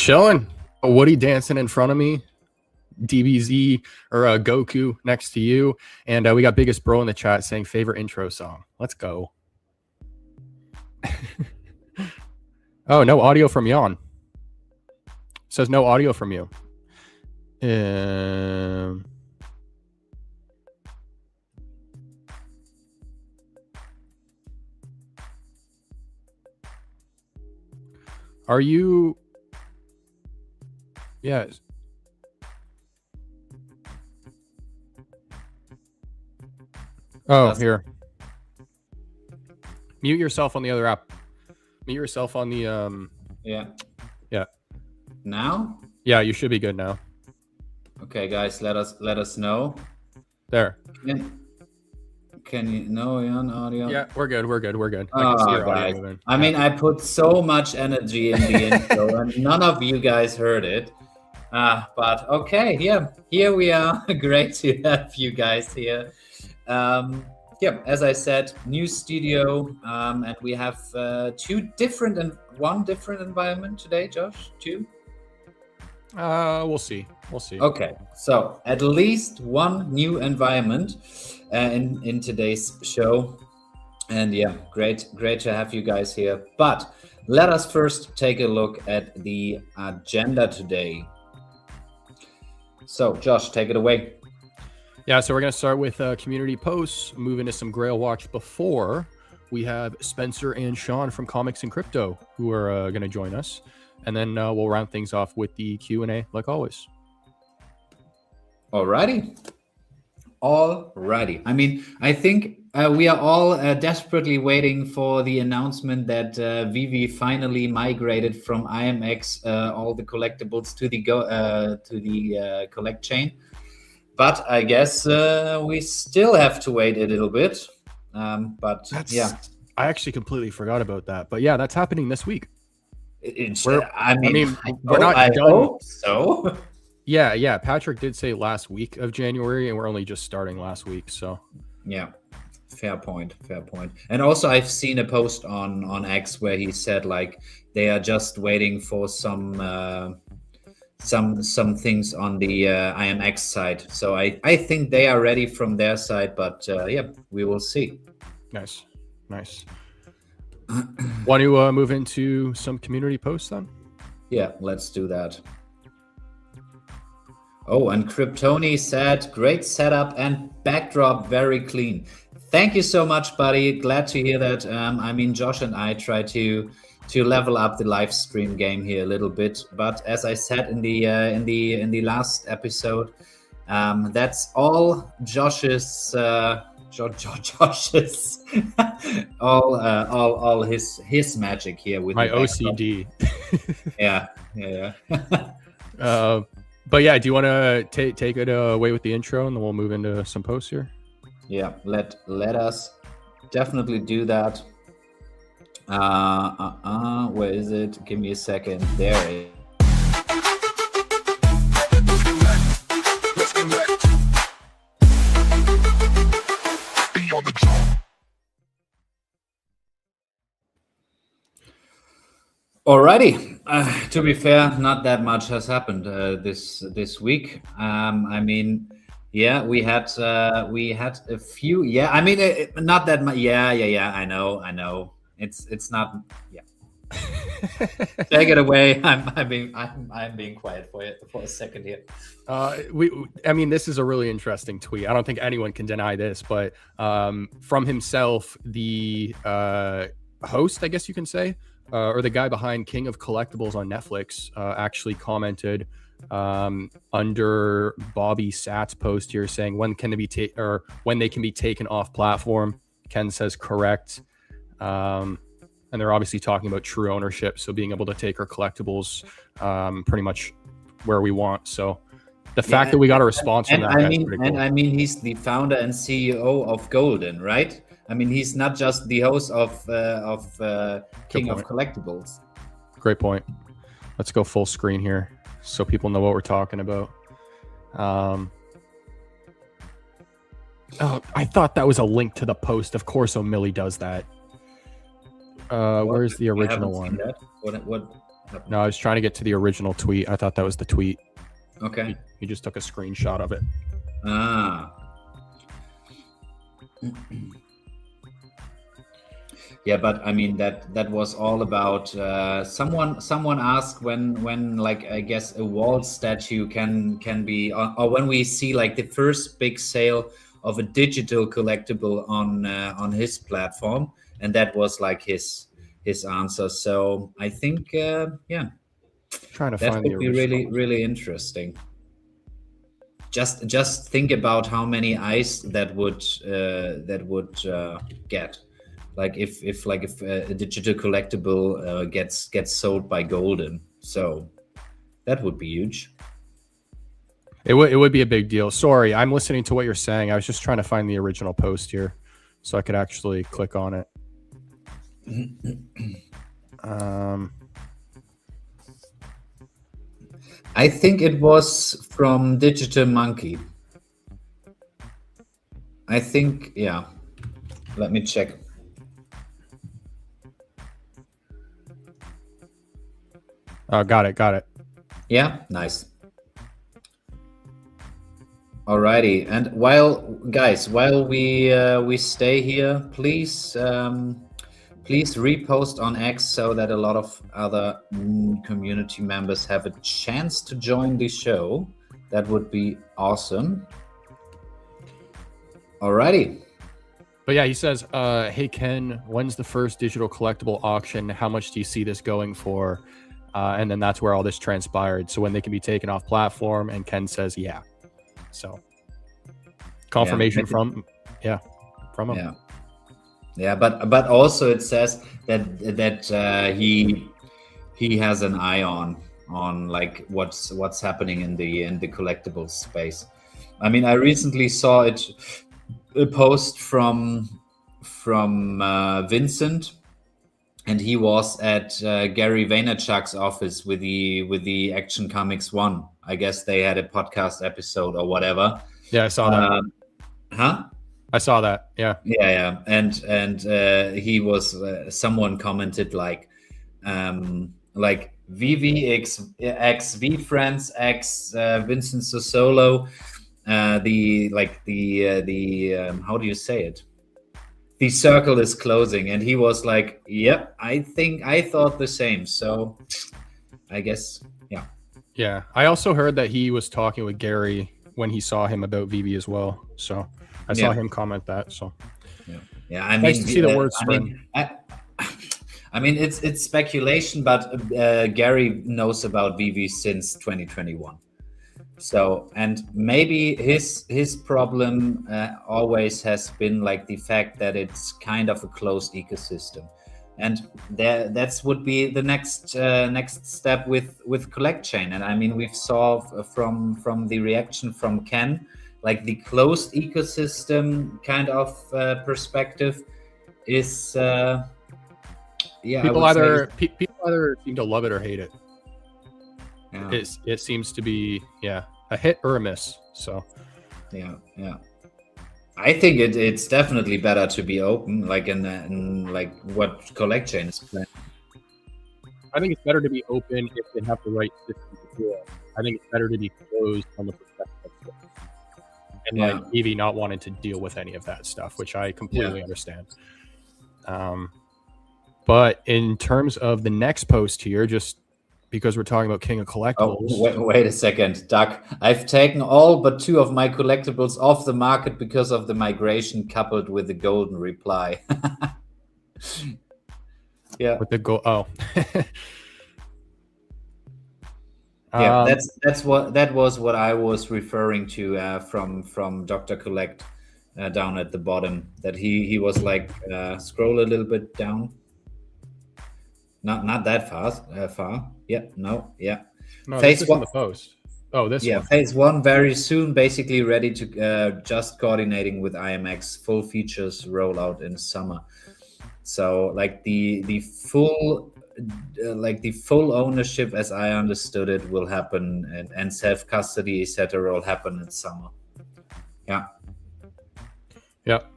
Chilling. Woody dancing in front of me. DBZ or Goku next to you. And we got Biggest Bro in the chat saying favorite intro song. Let's go. Oh, no audio from Jan. Says no audio from you. Are you... Yeah. Oh, here. Mute yourself on the other app. Mute yourself on the Yeah. Yeah. Now? Yeah, you should be good now. Okay, guys, let us know. There. Can you know on audio? Yeah, we're good. I can see your audio moving. I mean, I put so much energy in the intro, and none of you guys heard it. But okay, yeah, here we are. Great to have you guys here. Yeah, as I said, new studio, and we have one different environment today, Josh. Two? We'll see. Okay, so at least one new environment in today's show, and yeah, great to have you guys here. But let us first take a look at the agenda today. So, Josh, take it away. Yeah, so we're going to start with community posts, move into some Grail Watch before we have Spencer and Sean from Comics and Crypto who are going to join us. And then we'll round things off with the Q&A like always. Alrighty. I mean, I think we are all desperately waiting for the announcement that VeVe finally migrated from IMX all the collectibles to the collect chain. But I guess we still have to wait a little bit. Yeah, I actually completely forgot about that. But yeah, that's happening this week. We're not done. Hope so. Yeah. Patrick did say last week of January, and we're only just starting last week. So yeah, fair point. And also, I've seen a post on X where he said like they are just waiting for some things on the IMX side. So I think they are ready from their side, but yeah, we will see. Nice. Want to move into some community posts then? Yeah, let's do that. Oh, and Kryptoni said, great setup and backdrop, very clean. Thank you so much, buddy. Glad to hear that. I mean, Josh and I try to level up the live stream game here a little bit, but as I said in the last episode, that's all Josh's all his magic here with my OCD. yeah. But yeah, do you want to take it away with the intro, and then we'll move into some posts here? Yeah, let us definitely do that. Where is it? Give me a second. There it is. Alrighty. To be fair, not that much has happened this week. I mean, yeah, we had a few. Yeah, I mean, not that much. Yeah. I know. It's not. Yeah. Take it away. I'm being quiet for a second here. I mean, this is a really interesting tweet. I don't think anyone can deny this, but from himself, the host, I guess you can say, or the guy behind King of Collectibles on Netflix, actually commented under Bobby Sat's post here, saying when they can be taken off platform. Ken says correct. And they're obviously talking about true ownership, so being able to take our collectibles pretty much where we want. So the fact that we got a response from that guy is pretty cool. And I mean, he's the founder and CEO of Golden, right? I mean, he's not just the host of King of Collectibles. Great point. Let's go full screen here so people know what we're talking about. Oh, I thought that was a link to the post. Of course, O'Milly does that. Where's the original one? What? No, I was trying to get to the original tweet. I thought that was the tweet. Okay. He just took a screenshot of it. Yeah, but I mean that was all about someone asked when like I guess a wall statue can be or when we see like the first big sale of a digital collectible on his platform. And that was like his answer. So I think, trying to that find would be really interesting. Just think about how many eyes that would get. Like if a digital collectible gets sold by Golden, so that would be huge. It would be a big deal. Sorry, I'm listening to what you're saying. I was just trying to find the original post here, so I could actually click on it. I think it was from Digital Monkey. I think, yeah. Let me check. Got it. Yeah, nice. Alrighty, and while we stay here, please repost on X so that a lot of other community members have a chance to join the show. That would be awesome. Alrighty. But yeah, he says, hey, Ken, when's the first digital collectible auction? How much do you see this going for? And then that's where all this transpired. So when they can be taken off platform, and Ken says, yeah. So confirmation from him. Yeah. Yeah, but also it says that he has an eye on like what's happening in the collectibles space. I mean, I recently saw a post from Vincent, and he was at Gary Vaynerchuk's office with the Action Comics 1. I guess they had a podcast episode or whatever. Yeah, I saw that. I saw that. Yeah. And he was someone commented like VeVe x VeFriends x Vincent Sosolo, the how do you say it? The circle is closing, and he was like, "Yep, I thought the same." So, I guess, yeah. Yeah, I also heard that he was talking with Gary when he saw him about VeVe as well. So I saw him comment that. So yeah. I mean, nice to see the word spread. I mean, it's speculation, but Gary knows about VeVe since 2021. So, and maybe his problem always has been like the fact that it's kind of a closed ecosystem, and that would be the next step with CollectChain. And I mean, we've saw from the reaction from Ken, like the closed ecosystem kind of perspective is people either seem to love it or hate it. Yeah. It seems to be a hit or a miss. So yeah. I think it's definitely better to be open, like in like what CollectChain is planning. I think it's better to be open if they have the right system to do it. I think it's better to be closed on the perspective of and like VeVe not wanting to deal with any of that stuff, which I completely understand. But in terms of the next post here, just because we're talking about King of Collectibles. Oh, wait a second, Doug. I've taken all but 2 of my collectibles off the market because of the migration coupled with the golden reply. Yeah. With the oh. Yeah, that was what I was referring to from Dr. Collect down at the bottom. That he was like scroll a little bit down. Not that far. Yeah, no, yeah. No, phase 1 the post. Oh, this one. Phase 1 very soon, basically ready to just coordinating with IMX, full features rollout in summer. So like the full ownership, as I understood it, will happen, and self custody, etc., will happen in summer. Yeah. Yep.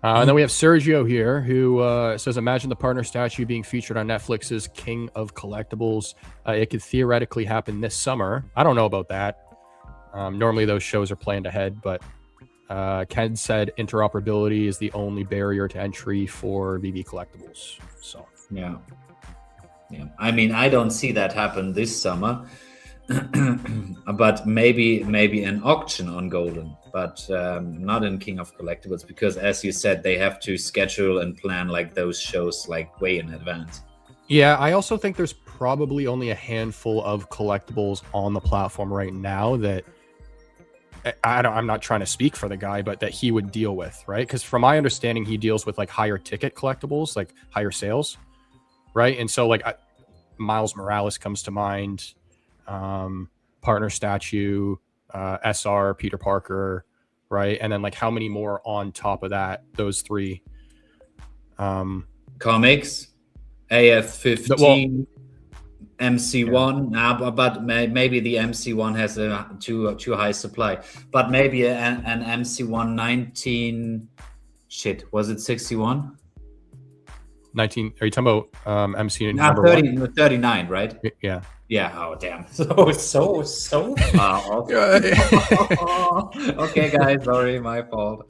And then we have Sergio here, who says, imagine the partner statue being featured on Netflix's King of Collectibles. It could theoretically happen this summer. I don't know about that. Normally those shows are planned ahead, but Ken said interoperability is the only barrier to entry for VeVe Collectibles. So yeah. I mean, I don't see that happen this summer, but maybe an auction on Golden, but not in King of Collectibles, because as you said, they have to schedule and plan like those shows like way in advance. Yeah, I also think there's probably only a handful of collectibles on the platform right now that I'm not trying to speak for the guy, but that he would deal with, right? Because from my understanding, he deals with like higher ticket collectibles, like higher sales, right? And so like Miles Morales comes to mind, partner statue, SR, Peter Parker, right? And then like how many more on top of that, those 3? Comics, AF-15, MC1, but maybe the MC1 has a too high supply, but maybe an MC1 19, shit, was it 61? 19, are you talking about MC number 39, right? Yeah. Yeah, oh damn. So far off. Okay, guys, sorry, my fault.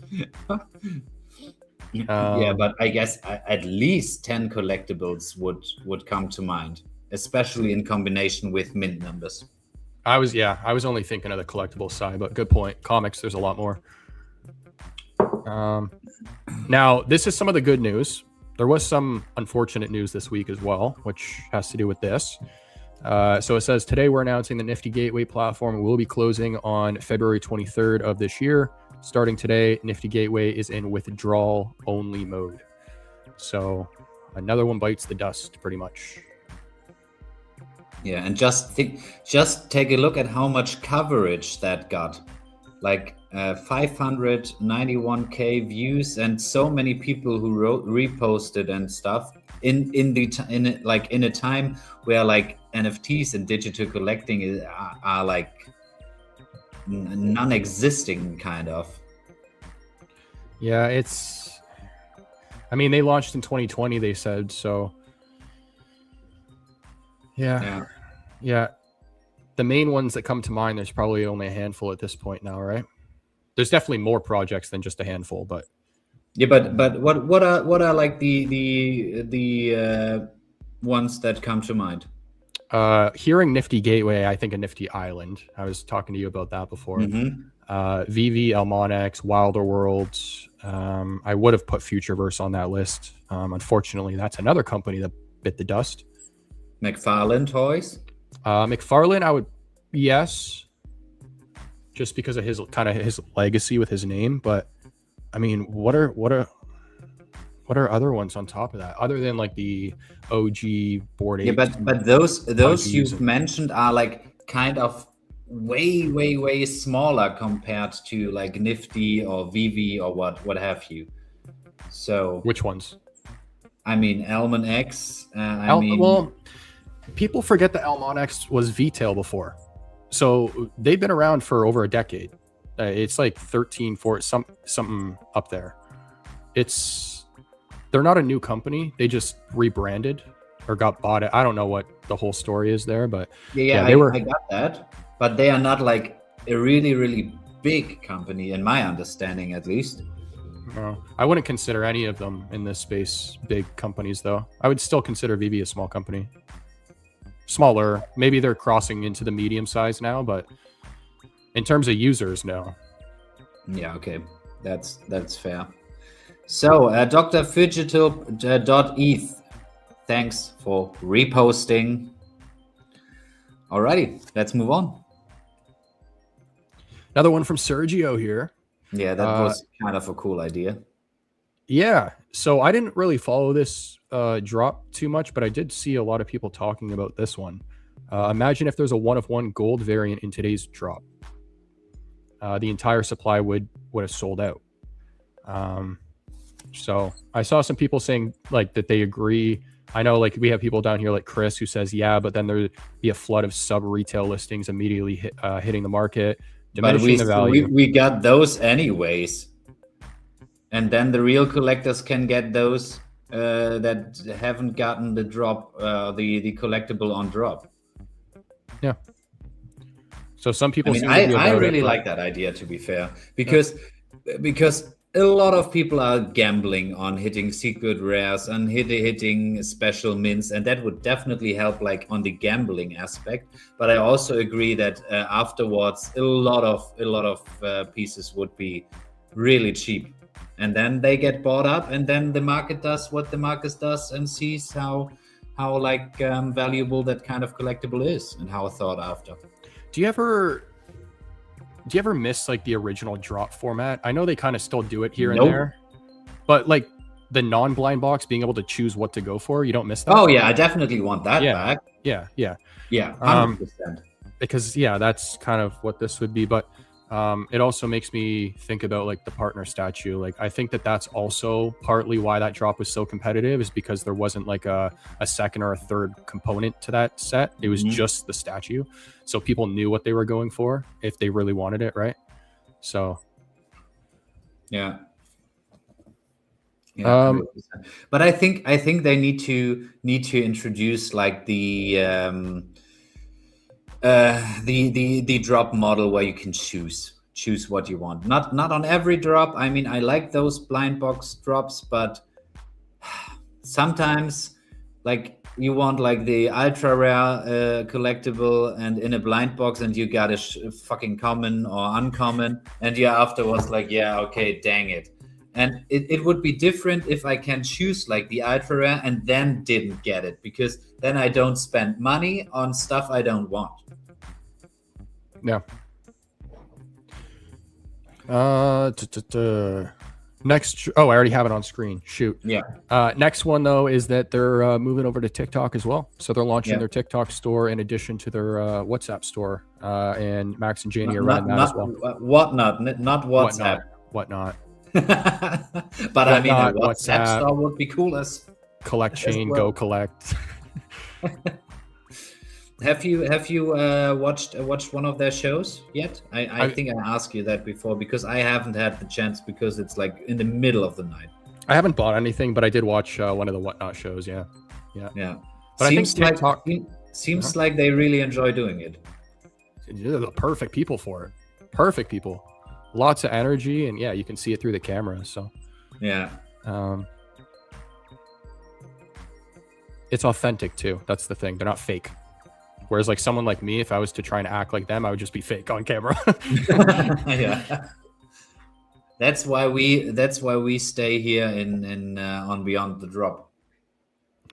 Yeah, but I guess at least 10 collectibles would come to mind, especially in combination with mint numbers. I was only thinking of the collectible side, but good point. Comics, there's a lot more. Now, this is some of the good news. There was some unfortunate news this week as well, which has to do with this. So it says, today we're announcing the Nifty Gateway platform will be closing on February 23rd of this year. Starting today, Nifty Gateway is in withdrawal only mode. So another one bites the dust, pretty much. Yeah, and just take a look at how much coverage that got. Like 591k views, and so many people who reposted and stuff in a time where like NFTs and digital collecting are like non-existing kind of. Yeah, I mean, they launched in 2020, they said, so yeah. The main ones that come to mind, there's probably only a handful at this point now, right? There's definitely more projects than just a handful, but yeah, but what are like the ones that come to mind? Hearing Nifty Gateway, I think a Nifty Island. I was talking to you about that before. VeVe, Elmonex, Wilder Worlds. I would have put Futureverse on that list. Unfortunately, that's another company that bit the dust. McFarlane Toys. McFarlane, I would, yes, just because of his legacy with his name. But I mean, what are other ones on top of that, other than like the OG board? Yeah, but those you've mentioned are like kind of way smaller compared to like Nifty or VeVe or what have you. So which ones? I mean, Elmonex. Well, people forget that Elmonex was V-Tail before, so they've been around for over a decade. It's like 13, 14, something up there. They're not a new company. They just rebranded. or got bought. I don't know what the whole story is there, but I got that. But they are not like a really, really big company, in my understanding, at least. I wouldn't consider any of them in this space big companies, though. I would still consider VeVe a small company. Smaller. Maybe they're crossing into the medium size now, but in terms of users, no. Yeah, okay. That's fair. So, Dr. Fugitive.eth, thanks for reposting. Alrighty, let's move on. Another one from Sergio here. Yeah, that was kind of a cool idea. Yeah, so I didn't really follow this drop too much, but I did see a lot of people talking about this one. Imagine if there's a 1-of-1 gold variant in today's drop. The entire supply would have sold out. So I saw some people saying like that they agree. I know like we have people down here like Chris who says, yeah, but then there'd be a flood of sub retail listings immediately hitting the market, diminishing the value. We got those anyways. And then the real collectors can get those that haven't gotten the drop, the collectible on drop. Yeah. So some people. I really like that idea, to be fair, because a lot of people are gambling on hitting secret rares and hitting special mints, and that would definitely help, like on the gambling aspect. But I also agree that afterwards, a lot of pieces would be really cheap. And then they get bought up, and then the market does what the market does and sees how like valuable that kind of collectible is and how thought after. Do you ever miss like the original drop format? I know they kind of still do it here and there, but like the non-blind box, being able to choose what to go for, you don't miss that? Oh yeah, I definitely want that back. Yeah, 100%. Because that's kind of what this would be, but it also makes me think about like the partner statue. Like I think that's also partly why that drop was so competitive, is because there wasn't like a second or a third component to that set. It was just the statue, so people knew what they were going for if they really wanted it, right? So yeah, 100%. But I think they need to introduce like the drop model where you can choose what you want. Not on every drop. I mean, I like those blind box drops, but sometimes like you want like the ultra rare collectible and in a blind box, and you got a fucking common or uncommon, and you're afterwards like, yeah, okay, dang it. And it would be different if I can choose like the ultra rare and then didn't get it, because then I don't spend money on stuff I don't want. Yeah. Next. Oh, I already have it on screen. Shoot. Yeah. Next one though is that they're moving over to TikTok as well. So they're launching their TikTok store in addition to their WhatsApp store. And Max and Janie are running that as well. Whatnot, not WhatsApp. Whatnot. But I mean, a WhatsApp store would be cool as collect chain, well. go collect. Have you watched one of their shows yet? I think I asked you that before, because I haven't had the chance, because it's like in the middle of the night. I haven't bought anything, but I did watch one of the Whatnot shows. Yeah. But seems I think TikTok seems like they really enjoy doing it. They're the perfect people for it. Perfect people. Lots of energy, and yeah, you can see it through the camera. So yeah, it's authentic too. That's the thing. They're not fake. Whereas like someone like me, if I was to try and act like them, I would just be fake on camera. Yeah. That's why we stay here in on Beyond the Drop.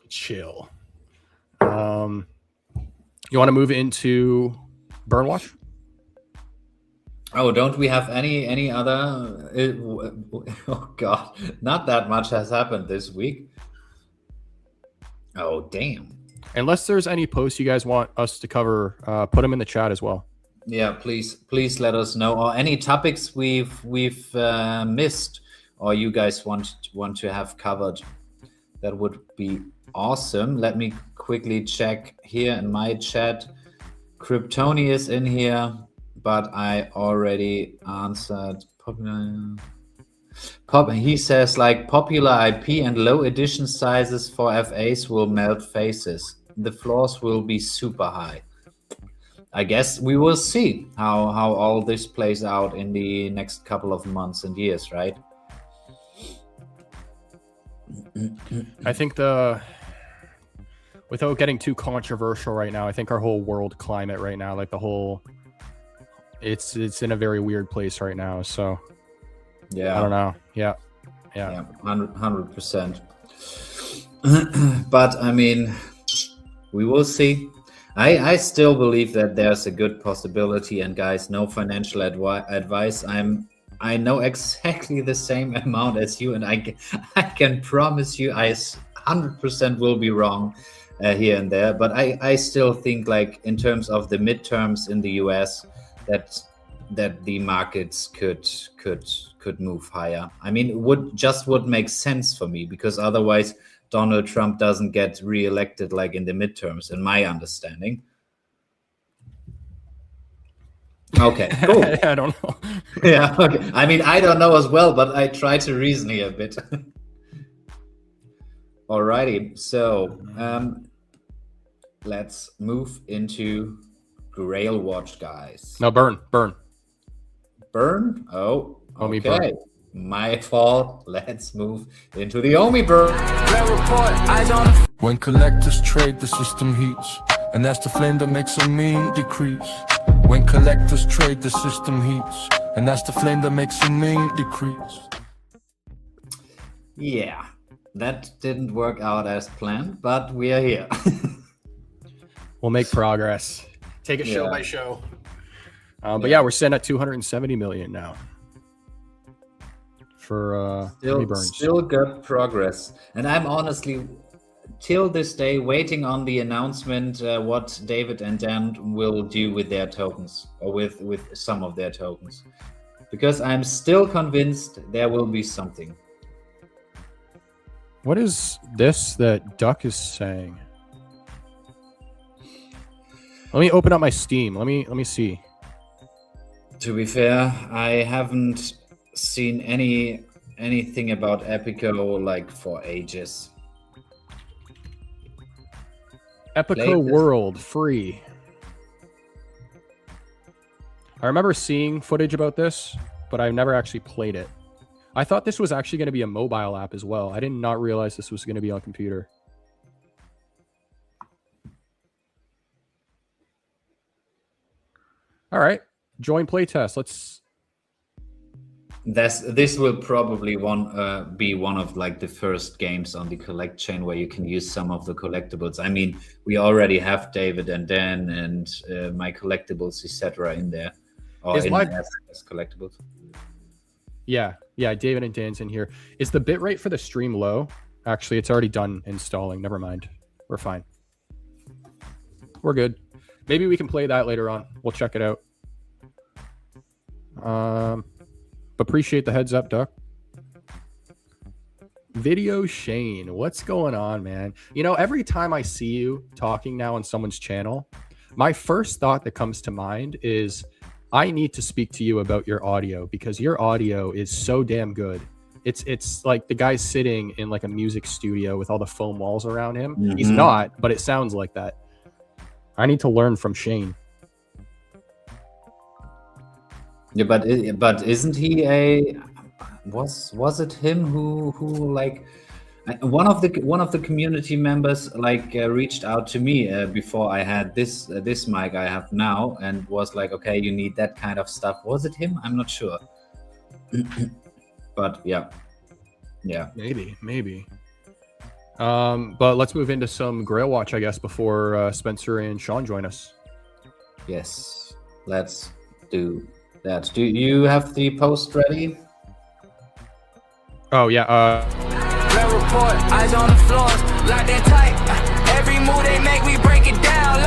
Chill. You want to move into Burnwatch? Oh, don't we have any other? Oh God, not that much has happened this week. Oh damn. Unless there's any posts you guys want us to cover, put them in the chat as well. Yeah, please let us know, or any topics we've missed, or you guys want to have covered. That would be awesome. Let me quickly check here in my chat. Kryptoni is in here, but I already answered. He says like popular IP and low edition sizes for FAs will melt faces. The floors will be super high. I guess we will see how all this plays out in the next couple of months and years, right? I think without getting too controversial right now, I think our whole world climate right now, like it's in a very weird place right now. So yeah, I don't know. Yeah, 100%. But I mean, we will see. I still believe that there's a good possibility. And guys, no financial advice. I know exactly the same amount as you, and I can promise you I 100% will be wrong here and there. But I still think, like, in terms of the midterms in the US, that the markets could move higher. I mean, it would make sense for me, because otherwise Donald Trump doesn't get reelected like in the midterms, in my understanding. Okay, cool. I don't know. Yeah, okay. I mean, I don't know as well, but I try to reason here a bit. Alrighty, so let's move into Grail Watch, guys. No, burn. Oh, Omi okay. burn. My fault. Let's move into the Omi burn. When collectors trade, the system heats, and that's the flame that makes a mean decrease. When collectors trade, the system heats, and that's the flame that makes a mean decrease. Yeah, that didn't work out as planned, but we are here. We'll make progress. Take it show by show. But yeah, we're sitting at 270 million now for burns. Still good progress. And I'm honestly, till this day, waiting on the announcement what David and Dan will do with their tokens, or with some of their tokens, because I'm still convinced there will be something. What is this that Duck is saying? Let me open up my Steam. Let me see. To be fair, I haven't seen anything about Epico like for ages. Epico World free. I remember seeing footage about this, but I've never actually played it. I thought this was actually going to be a mobile app as well. I did not realize this was going to be on computer. All right, join playtest. Let's. This will probably be one of like the first games on the collect chain where you can use some of the collectibles. I mean, we already have David and Dan and my collectibles, etc. in there, or as collectibles. Yeah, David and Dan's in here. Is the bitrate for the stream low? Actually, it's already done installing. Never mind. We're fine. We're good. Maybe we can play that later on. We'll check it out. Appreciate the heads up, Duck. Video Shane, what's going on, man? You know, every time I see you talking now on someone's channel, my first thought that comes to mind is I need to speak to you about your audio, because your audio is so damn good. It's like the guy's sitting in like a music studio with all the foam walls around him. Mm-hmm. He's not, but it sounds like that. I need to learn from Shane. Yeah, but isn't he was it him who like one of the community members like reached out to me before I had this mic I have now, and was like, okay, you need that kind of stuff. Was it him? I'm not sure. But yeah, maybe. But let's move into some Grail Watch, I guess, before Spencer and Sean join us. Yes, let's do that. Do you have the post ready? Oh yeah. Report, eyes on the floors, locked and tight. Every move they make, we break it down.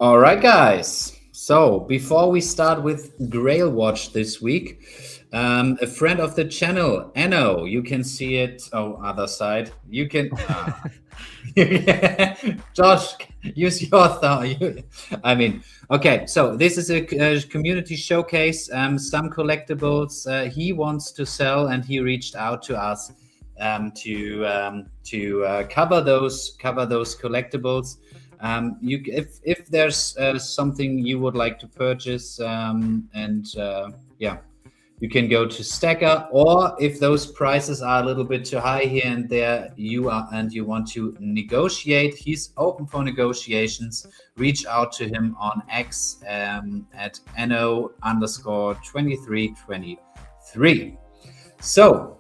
All right, guys. So before we start with Grail Watch this week, a friend of the channel, Enno, you can see it. Oh, other side. You can Josh, use your thought. I mean, okay, so this is a community showcase. Some collectibles he wants to sell, and he reached out to us to cover those collectibles. If there's something you would like to purchase, you can go to Stacker, or if those prices are a little bit too high here and there, you want to negotiate, he's open for negotiations. Reach out to him on X at no_2323. So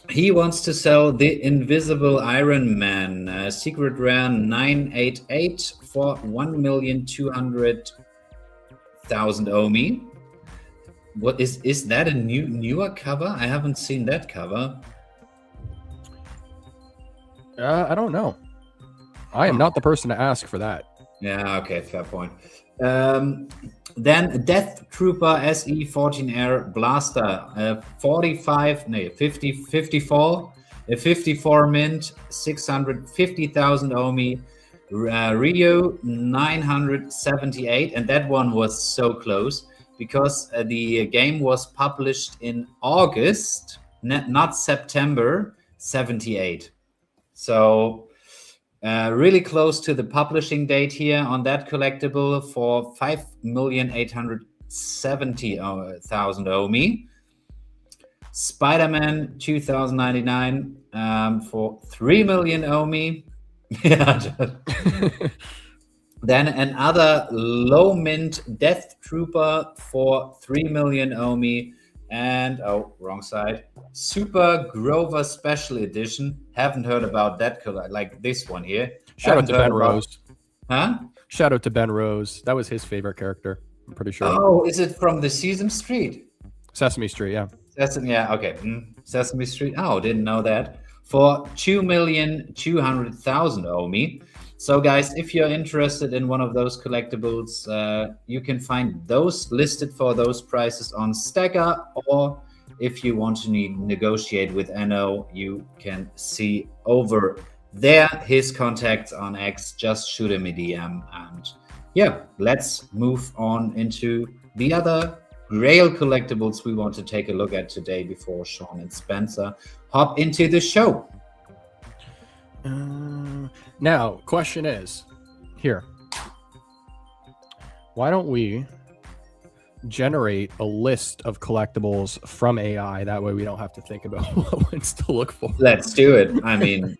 he wants to sell the Invisible Iron Man, Secret Rare 988 for 1,200,000 Omi. What is that a newer cover? I haven't seen that cover. I don't know. I am not the person to ask for that. Yeah, okay, fair point. Then Death Trooper SE-14 Air Blaster, 54 mint, 650,000 Omi. Rio 978, and that one was so close, because the game was published in August, not September 78. So really close to the publishing date here on that collectible for 5,870,000 Omi. Spider-Man 2099 for 3 million Omi. Then another low mint Death Trooper for 3 million Omi, and wrong side, Super Grover Special Edition. Haven't heard about that color, like this one here. Shout out to Ben Rose. Huh? Shout out to Ben Rose. That was his favorite character, I'm pretty sure. Oh, is it from the Sesame Street? Sesame Street, yeah. Okay. Sesame Street. Oh, didn't know that. For 2,200,000 Omi. So guys, if you're interested in one of those collectibles, you can find those listed for those prices on Stacker, or if you want to negotiate with NO, you can see over there his contacts on X. Just shoot him a DM, and yeah, let's move on into the other Grail collectibles we want to take a look at today before Sean and Spencer hop into the show. Now, question is, here, why don't we generate a list of collectibles from AI? That way we don't have to think about what ones to look for. Let's do it. I mean,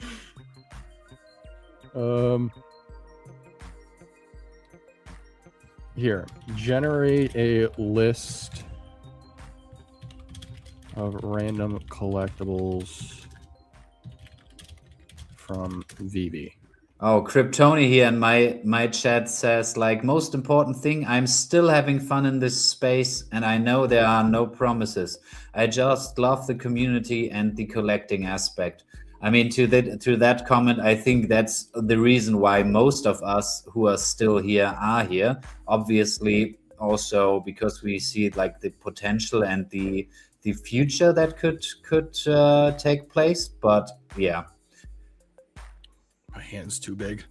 here, generate a list of random collectibles from VeVe. Oh, Kryptoni here in my chat says, like, most important thing, I'm still having fun in this space, and I know there are no promises. I just love the community and the collecting aspect. I mean, to that comment, I think that's the reason why most of us who are still here are here. Obviously, also because we see like the potential and the future that could take place. But yeah. My hand's too big.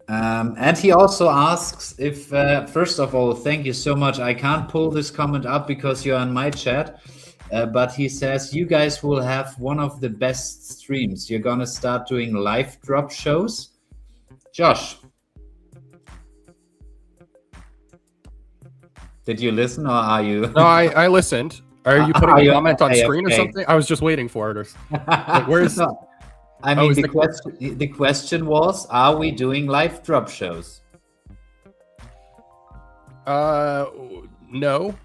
And he also asks if, first of all, thank you so much. I can't pull this comment up because you're on my chat, but he says, you guys will have one of the best streams. You're going to start doing live drop shows. Josh, did you listen, or are you? No, I listened. Are you putting a comment on screen or something? I was just waiting for it. Or... Like, where's... No. I mean, the question was, are we doing live drop shows? No.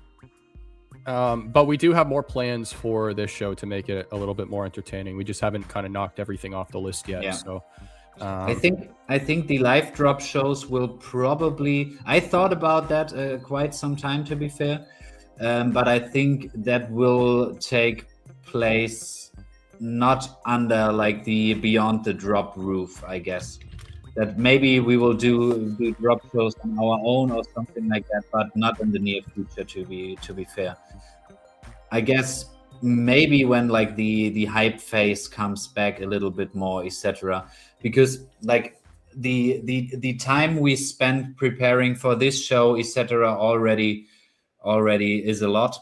But we do have more plans for this show to make it a little bit more entertaining. We just haven't kind of knocked everything off the list yet. Yeah. So I think the live drop shows will probably, I thought about that quite some time, to be fair. But I think that will take place not under like the Beyond the Drop roof, I guess. That maybe we will do drop shows on our own or something like that, but not in the near future, to be fair. I guess maybe when like the hype phase comes back a little bit more, etc. because like the time we spent preparing for this show, etc., already is a lot,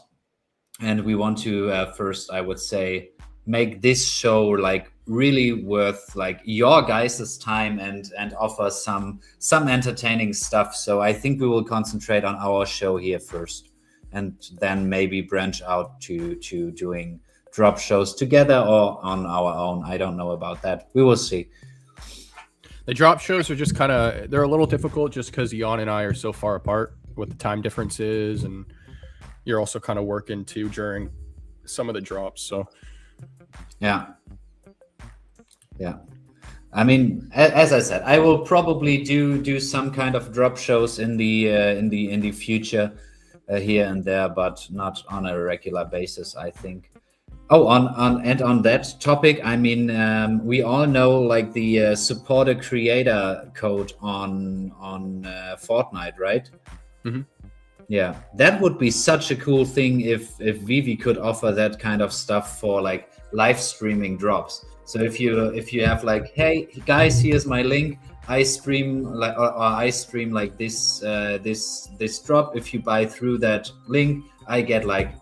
and we want to first, I would say, make this show like really worth like your guys' time and offer some entertaining stuff. So I think we will concentrate on our show here first, and then maybe branch out to doing drop shows together or on our own. I don't know about that. We will see. The drop shows are just kind of, they're a little difficult just because Jan and I are so far apart with the time differences, and you're also kind of working too during some of the drops. So yeah. I mean, as I said, I will probably do some kind of drop shows in the future here and there, but not on a regular basis, I think. Oh, on that topic, I mean, we all know like the supporter creator code on Fortnite, right? Mm-hmm. Yeah, that would be such a cool thing if VeVe could offer that kind of stuff for like live streaming drops. So if you have like, hey guys, here's my link. I stream like or I stream like this drop. If you buy through that link, I get like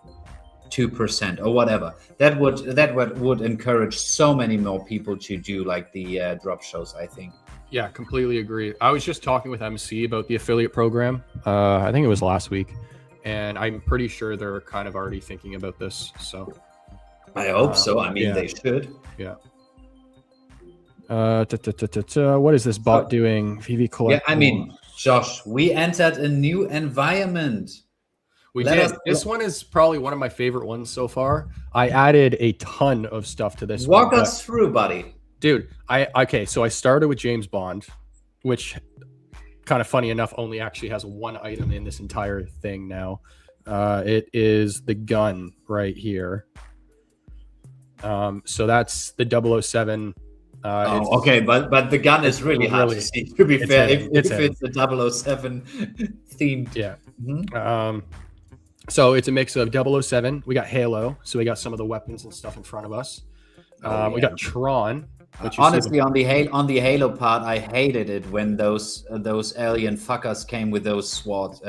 2% or whatever. That would encourage so many more people to do like the drop shows, I think. Yeah, completely agree. I was just talking with MC about the affiliate program. I think it was last week, and I'm pretty sure they're kind of already thinking about this. So I hope so. I mean, they should. Yeah. What is this bot doing? VeVe Collect. Yeah, I mean, Josh, we entered a new environment. We did. This one is probably one of my favorite ones so far. I added a ton of stuff to this. Walk us through, buddy. Dude, so I started with James Bond, which kind of funny enough only actually has one item in this entire thing now. It is the gun right here. So that's the 007. Okay, but the gun is really hard to see. To be fair, if it's the 007 themed. Yeah. Mm-hmm. So it's a mix of 007. We got Halo, so we got some of the weapons and stuff in front of us. We got Tron. Honestly, on the Halo part, I hated it when those alien fuckers came with those swords.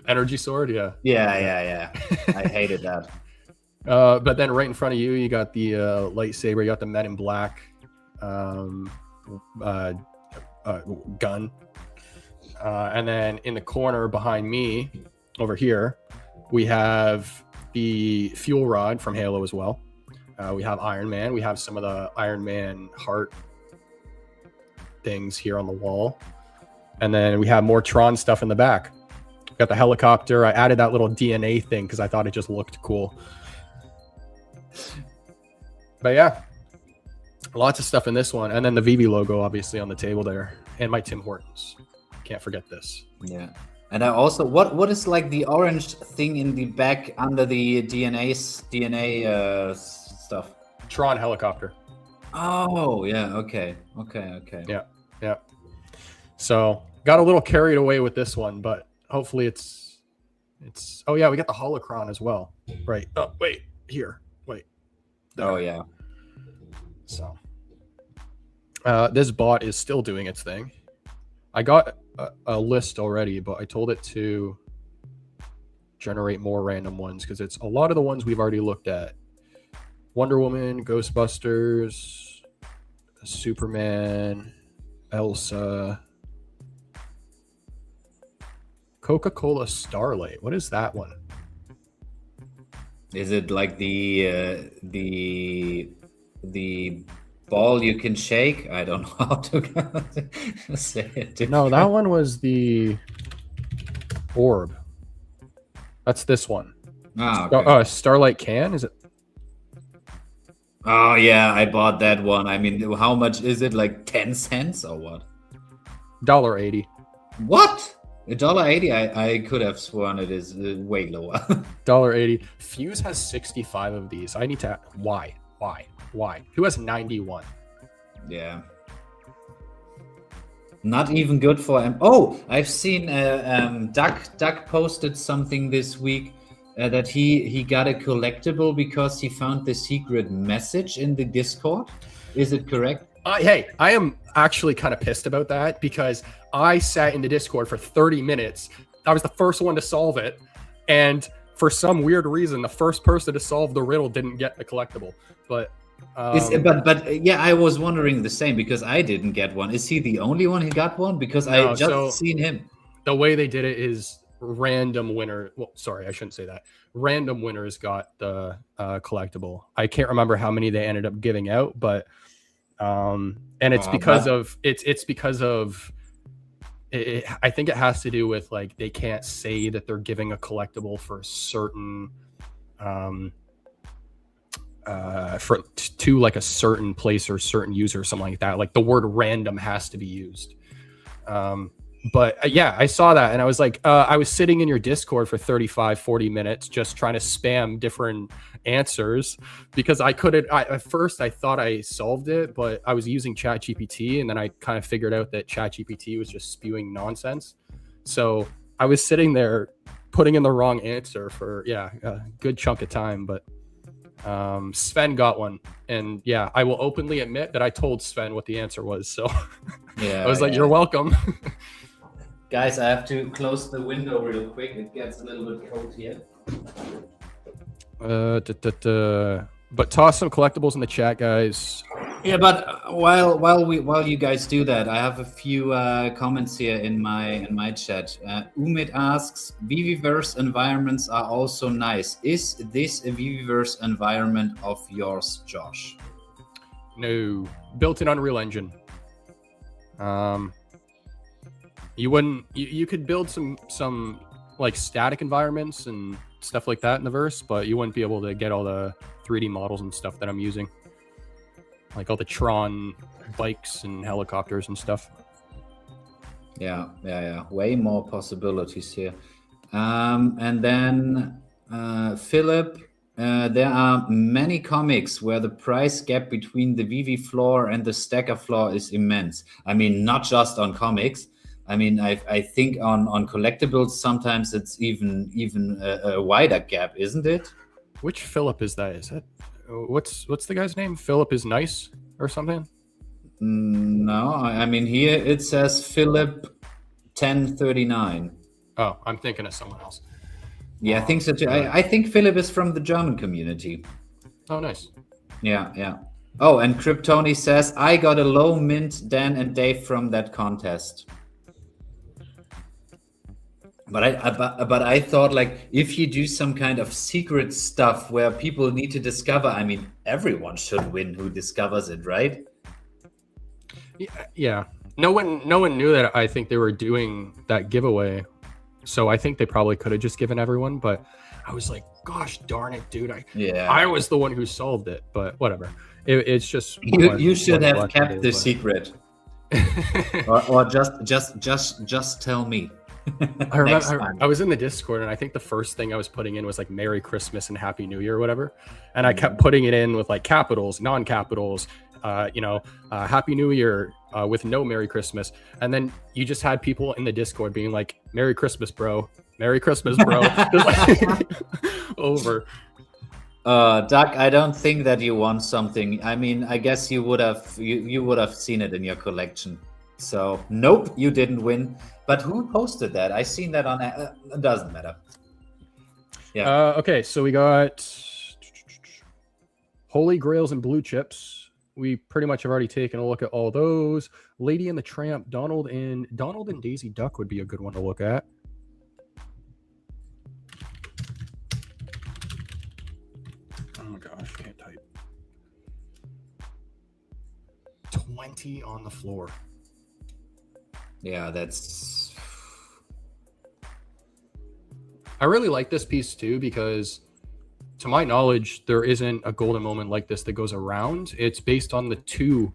Energy sword, yeah. Yeah. I hated that. But then right in front of you, you got the lightsaber. You got the Men in Black gun. And then in the corner behind me, over here, we have the fuel rod from Halo as well. We have Iron Man. We have some of the Iron Man heart things here on the wall. And then we have more Tron stuff in the back. Got the helicopter. I added that little DNA thing because I thought it just looked cool. But yeah, lots of stuff in this one. And then the VeVe logo, obviously, on the table there. And my Tim Hortons. Can't forget this. Yeah. And I also, what is like the orange thing in the back under the DNA stuff? Tron helicopter. Oh, yeah. Okay. Yeah. So got a little carried away with this one, but hopefully it's. Oh yeah, we got the holocron as well. Right. Oh wait, here. Wait. There. Oh yeah. So this bot is still doing its thing. I got a list already, but I told it to generate more random ones because it's a lot of the ones we've already looked at. Wonder Woman, Ghostbusters, Superman, Elsa, Coca-Cola Starlight. What is that one? Is it like the ball you can shake? I don't know how to say it. No, that one was the orb. That's this one. Okay. Starlight can? Is it? Oh yeah, I bought that one. I mean, how much is it? Like 10 cents or what? $1.80. What? $1.80? I could have sworn it is way lower. $1.80. Fuse has 65 of these. I need to. Why? Who has 91? Yeah. Not even good for him. Oh, I've seen Duck posted something this week that he got a collectible because he found the secret message in the Discord. Is it correct? Hey, I am actually kind of pissed about that because I sat in the Discord for 30 minutes. I was the first one to solve it. And for some weird reason, the first person to solve the riddle didn't get the collectible. But yeah, I was wondering the same because I didn't get one. Is he the only one who got one? Because I just seen him. The way they did it is random winner. Well, sorry, I shouldn't say that. Random winners got the collectible. I can't remember how many they ended up giving out, but and it's because of I think it has to do with like they can't say that they're giving a collectible for a certain to like a certain place or certain user or something like that. Like the word random has to be used. But yeah, I saw that and I was like, I was sitting in your Discord for 35-40 minutes just trying to spam different answers because I couldn't. At first I thought I solved it, but I was using ChatGPT and then I kind of figured out that ChatGPT was just spewing nonsense. So I was sitting there putting in the wrong answer for a good chunk of time. But Sven got one, and yeah, I will openly admit that I told Sven what the answer was. So I was like, "You're welcome." Guys, I have to close the window real quick. It gets a little bit cold here. But toss some collectibles in the chat, guys. Yeah, but while you guys do that, I have a few comments here in my chat. Umid asks, VeVeverse environments are also nice. Is this a VeVeverse environment of yours, Josh? No, built in Unreal Engine. You wouldn't. You could build some like static environments and stuff like that in the verse, but you wouldn't be able to get all the 3D models and stuff that I'm using, like all the Tron bikes and helicopters and stuff. Yeah. Way more possibilities here. And then Philip, there are many comics where the price gap between the VeVe floor and the stacker floor is immense. I mean, not just on comics. I mean, I think on collectibles sometimes it's even a wider gap, isn't it? Which Philip is that? Is that what's the guy's name? Philip is nice or something? No, I mean here it says Philip 1039. Oh, I'm thinking of someone else. Yeah, I think so too. I think Philip is from the German community. Oh, nice. Yeah. Oh, and Kryptoni says I got a low mint Dan and Dave from that contest. But I thought, like, if you do some kind of secret stuff where people need to discover, I mean, everyone should win who discovers it, right? Yeah. No one knew that. I think they were doing that giveaway, so I think they probably could have just given everyone. But I was like, gosh darn it, dude! I was the one who solved it. But whatever. It's just you should have kept the secret, or just tell me. I remember I was in the Discord and I think the first thing I was putting in was like Merry Christmas and Happy New Year or whatever, and I kept putting it in with like capitals, non-capitals, Happy New Year with no Merry Christmas, and then you just had people in the Discord being like, Merry Christmas, bro, Merry Christmas, bro. Over. Doug, I don't think that you won something. I mean, I guess you would have seen it in your collection. So nope, you didn't win. But who posted that? I seen that on. It doesn't matter. Yeah. Okay, so we got Holy Grails and Blue Chips. We pretty much have already taken a look at all those. Lady and the Tramp, Donald and Daisy Duck would be a good one to look at. Oh my gosh, I can't type. 20 on the floor. Yeah, that's... I really like this piece too because, to my knowledge, there isn't a golden moment like this that goes around. It's based on the two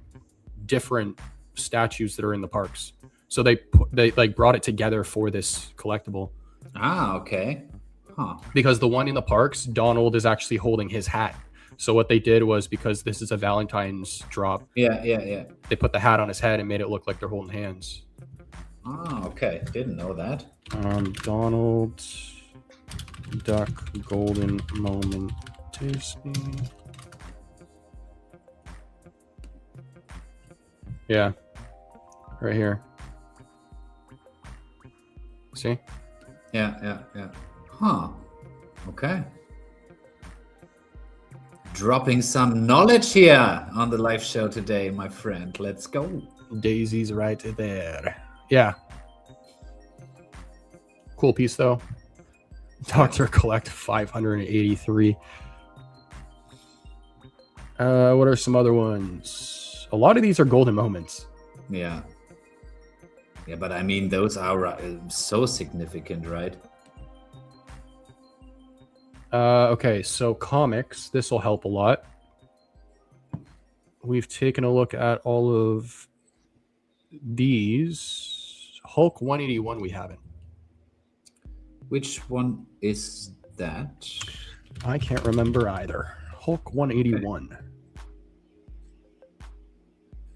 different statues that are in the parks. So they like brought it together for this collectible. Ah, okay. Huh. Because the one in the parks, Donald is actually holding his hat. So what they did was, because this is a Valentine's drop. Yeah. They put the hat on his head and made it look like they're holding hands. Oh, okay. Didn't know that. Donald Duck golden moment Disney. Yeah. Right here. See? Yeah. Huh. Okay. Dropping some knowledge here on the live show today, my friend. Let's go. Daisy's right there. Yeah. Cool piece, though. Dr. Collect 583. What are some other ones? A lot of these are golden moments. Yeah. Yeah, but I mean, those are so significant, right? Okay, so comics. This will help a lot. We've taken a look at all of these. Hulk 181 we haven't. Which one is that? I can't remember either. Hulk 181. Okay.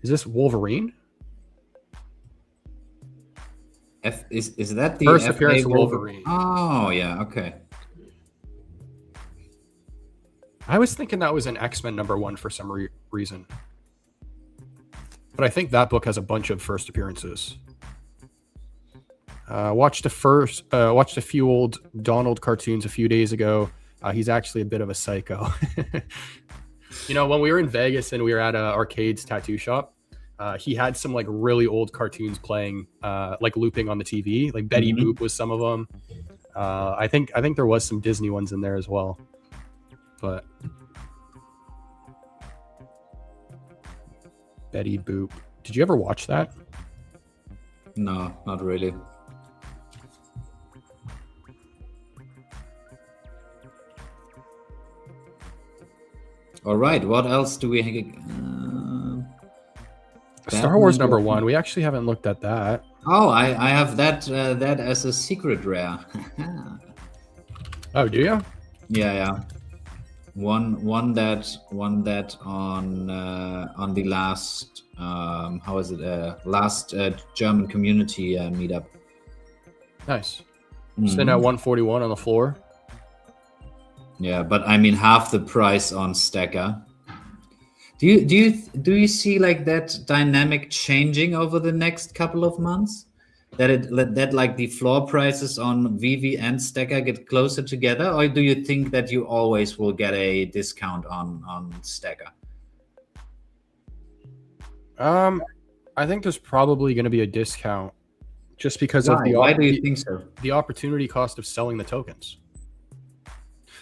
Is this Wolverine? Is that the first appearance of Wolverine? Oh yeah, okay. I was thinking that was an X-Men #1 for some reason, but I think that book has a bunch of first appearances. Watched a few old Donald cartoons a few days ago. He's actually a bit of a psycho. You know, when we were in Vegas and we were at Arcade's tattoo shop, he had some like really old cartoons playing, like looping on the TV. Like Betty Boop was some of them. I think there was some Disney ones in there as well. But Betty Boop. Did you ever watch that? No, not really. All right, what else do we Star Wars #1. We actually haven't looked at that. Oh, I have that as a secret rare. Oh, do you? Yeah. One that on the last how is it last German community meetup. Nice. Sitting at 141 on the floor. Yeah, but I mean half the price on Stacker. Do you see like that dynamic changing over the next couple of months? That like the floor prices on VeVe and Stacker get closer together, or do you think that you always will get a discount on Stacker? I think there's probably going to be a discount, just because of why do you think so? The opportunity cost of selling the tokens.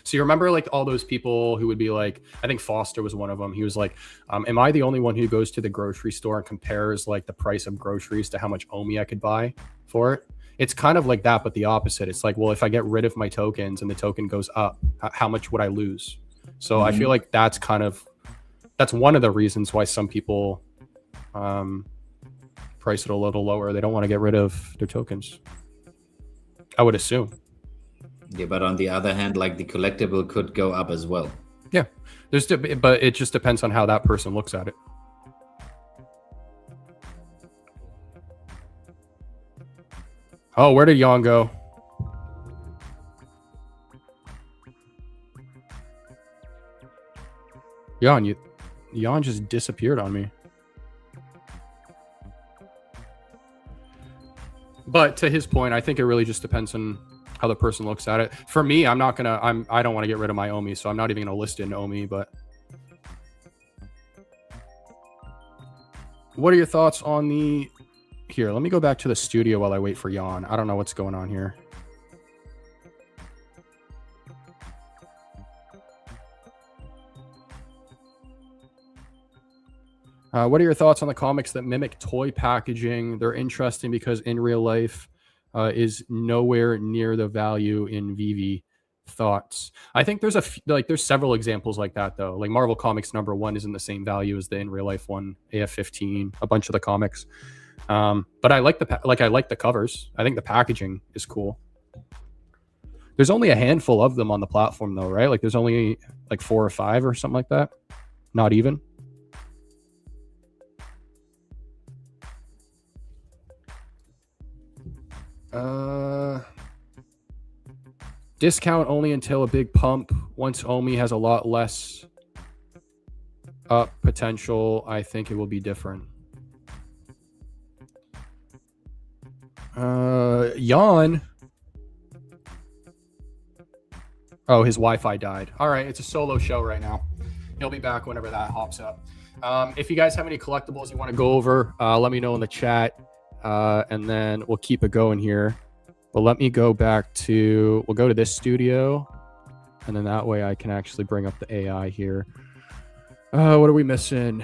So you remember like all those people who would be like, I think Foster was one of them. He was like, am I the only one who goes to the grocery store and compares like the price of groceries to how much Omi I could buy for it? It's kind of like that, but the opposite. It's like, well, if I get rid of my tokens and the token goes up, how much would I lose? So I feel like that's one of the reasons why some people price it a little lower. They don't want to get rid of their tokens, I would assume. Yeah, but on the other hand, like the collectible could go up as well. Yeah, but it just depends on how that person looks at it. Oh, where did Jan go? Jan just disappeared on me. But to his point, I think it really just depends on how the person looks at it. For me, I don't want to get rid of my Omi, so I'm not even going to list in Omi, but what are your thoughts on here, let me go back to the studio while I wait for Jan. I don't know what's going on here. What are your thoughts on the comics that mimic toy packaging? They're interesting because in real life, is nowhere near the value in VeVe. Thoughts? I think there's there's several examples like that though. Like Marvel Comics #1 isn't the same value as the in real life one. AF-15, a bunch of the comics. But I like the covers. I think the packaging is cool. There's only a handful of them on the platform though, right? Like there's only like 4 or 5 or something like that. Not even. Discount only until a big pump. Once Omi has a lot less up potential, I think it will be different. Jan. Oh, his Wi-Fi died. All right, it's a solo show right now. He'll be back whenever that hops up. If you guys have any collectibles you want to go over, let me know in the chat, and then we'll keep it going here. But let me go back to, we'll go to this studio, and then that way I can actually bring up the AI here. What are we missing?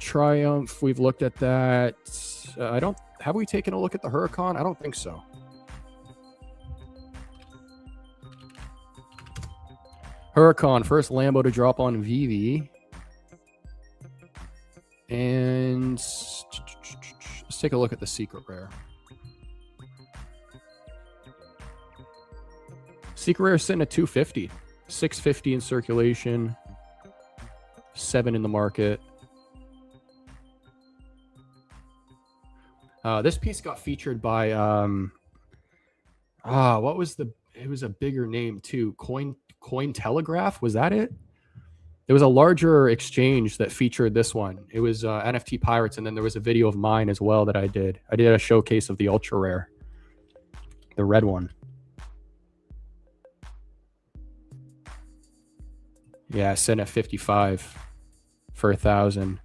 Triumph, we've looked at that. Have we taken a look at the Huracan? I don't think so. Huracan, first Lambo to drop on VeVe. And let's take a look at the secret rare. Secret rare is sitting at 250. 650 in circulation. 7 in the market. This piece got featured by what was it was a bigger name too. Cointelegraph, was that it? There was a larger exchange that featured this one. It was NFT Pirates, and then there was a video of mine as well that I did. I did a showcase of the ultra rare, the red one. Yeah, sent at 55 for 1,000.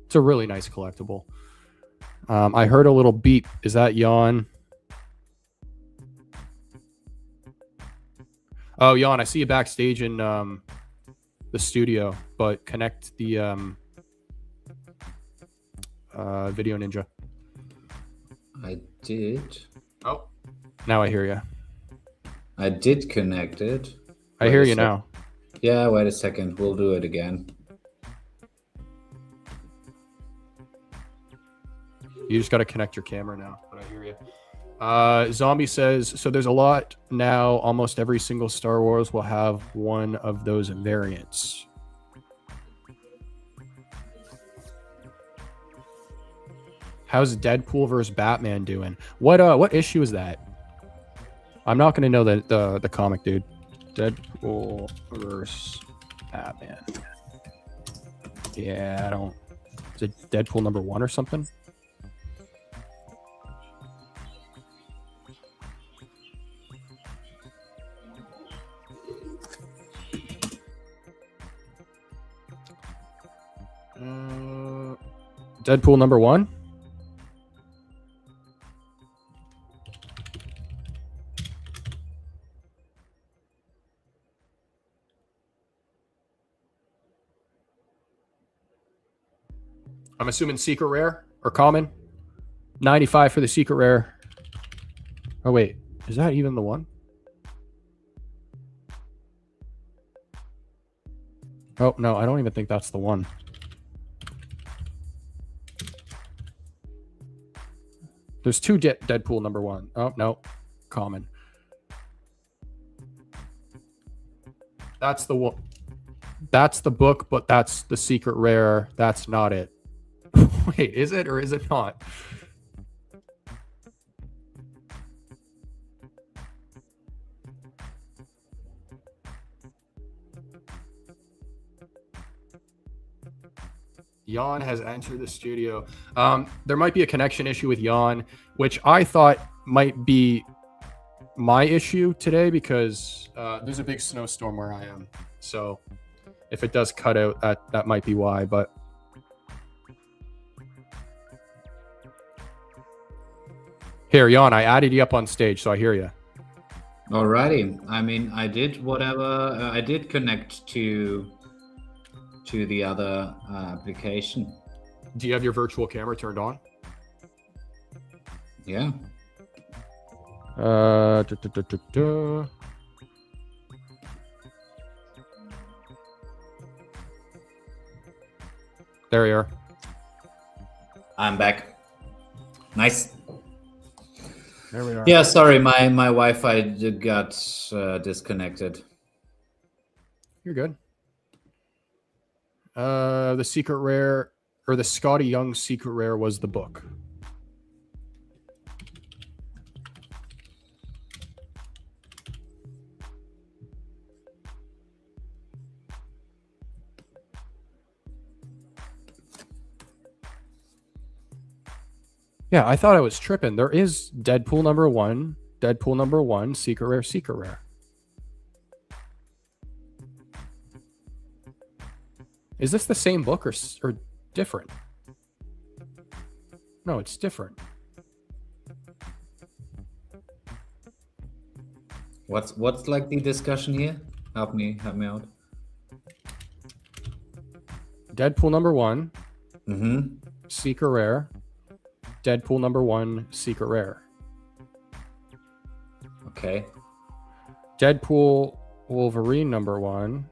It's a really nice collectible. I heard a little beep. Is that Jan? Oh, Jan, I see you backstage in the studio, but connect the Video Ninja. I did. Oh, now I hear you. I did connect it. I hear you now. Yeah, wait a second. We'll do it again. You just got to connect your camera now, but I hear you. Zombie says, so there's a lot now. Almost every single Star Wars will have one of those variants. How's Deadpool versus Batman doing? What issue is that? I'm not going to know the comic, dude. Deadpool versus Batman. Yeah, I don't. Is it Deadpool #1 or something? Deadpool #1. I'm assuming secret rare or common. 95 for the secret rare. Oh wait, is that even the one? Oh no, I don't even think that's the one. There's two Deadpool #1. Oh, no. Common. That's the one. That's the book, but that's the secret rare. That's not it. Wait, is it or is it not? Jan has entered the studio. There might be a connection issue with Jan, which I thought might be my issue today because there's a big snowstorm where I am. So if it does cut out, that might be why. But here, Jan, I added you up on stage, so I hear you. Alrighty. I mean, I did whatever. I did connect to the other application. Do you have your virtual camera turned on? Yeah. There you are. I'm back. Nice. There we are. Yeah, sorry, my Wi-Fi got disconnected. You're good. The secret rare, or the Scotty Young secret rare, was the book. Yeah, I thought I was tripping. There is Deadpool number 1, secret rare. Is this the same book or different? No, it's different. What's like the discussion here? Help me out. Deadpool number 1, Mm-hmm. secret rare. Deadpool number 1, secret rare. Okay. Deadpool Wolverine number 1.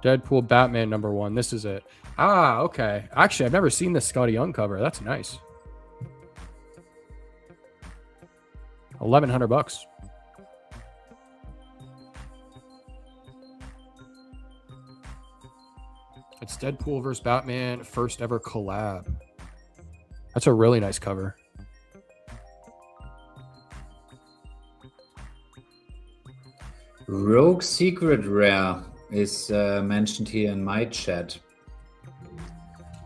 Deadpool Batman number 1. This is it. Ah, okay. Actually, I've never seen this Scotty Young cover. That's nice. $1,100. It's Deadpool versus Batman, first ever collab. That's a really nice cover. Rogue Secret Rare is mentioned here in my chat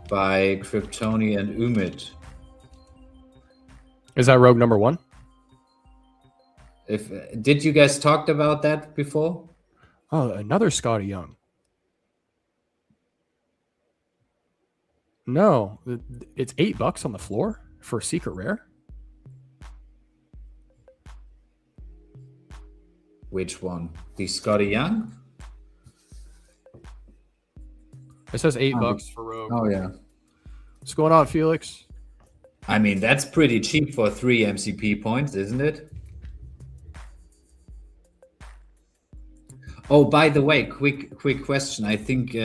by Kryptoni and Umid. Is that Rogue number 1? Did you guys talked about that before? Oh, another Scotty Young. No, it's $8 on the floor for a secret rare. Which one? The Scotty Young? It says $8 for Rogue. Oh yeah. What's going on, Felix? I mean, that's pretty cheap for 3 MCP points, isn't it? Oh, by the way, quick question. I think you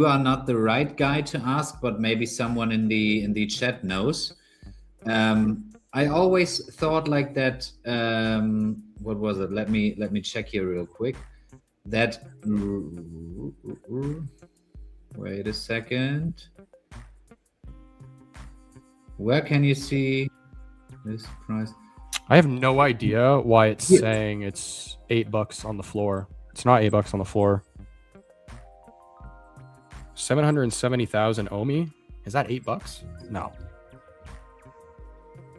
are not the right guy to ask, but maybe someone in the chat knows. I always thought like that. What was it? Let me check here real quick. That. Wait a second. Where can you see this price? I have no idea why it's saying it's $8 on the floor. It's not $8 on the floor. 770,000 Omi. Is that $8? No.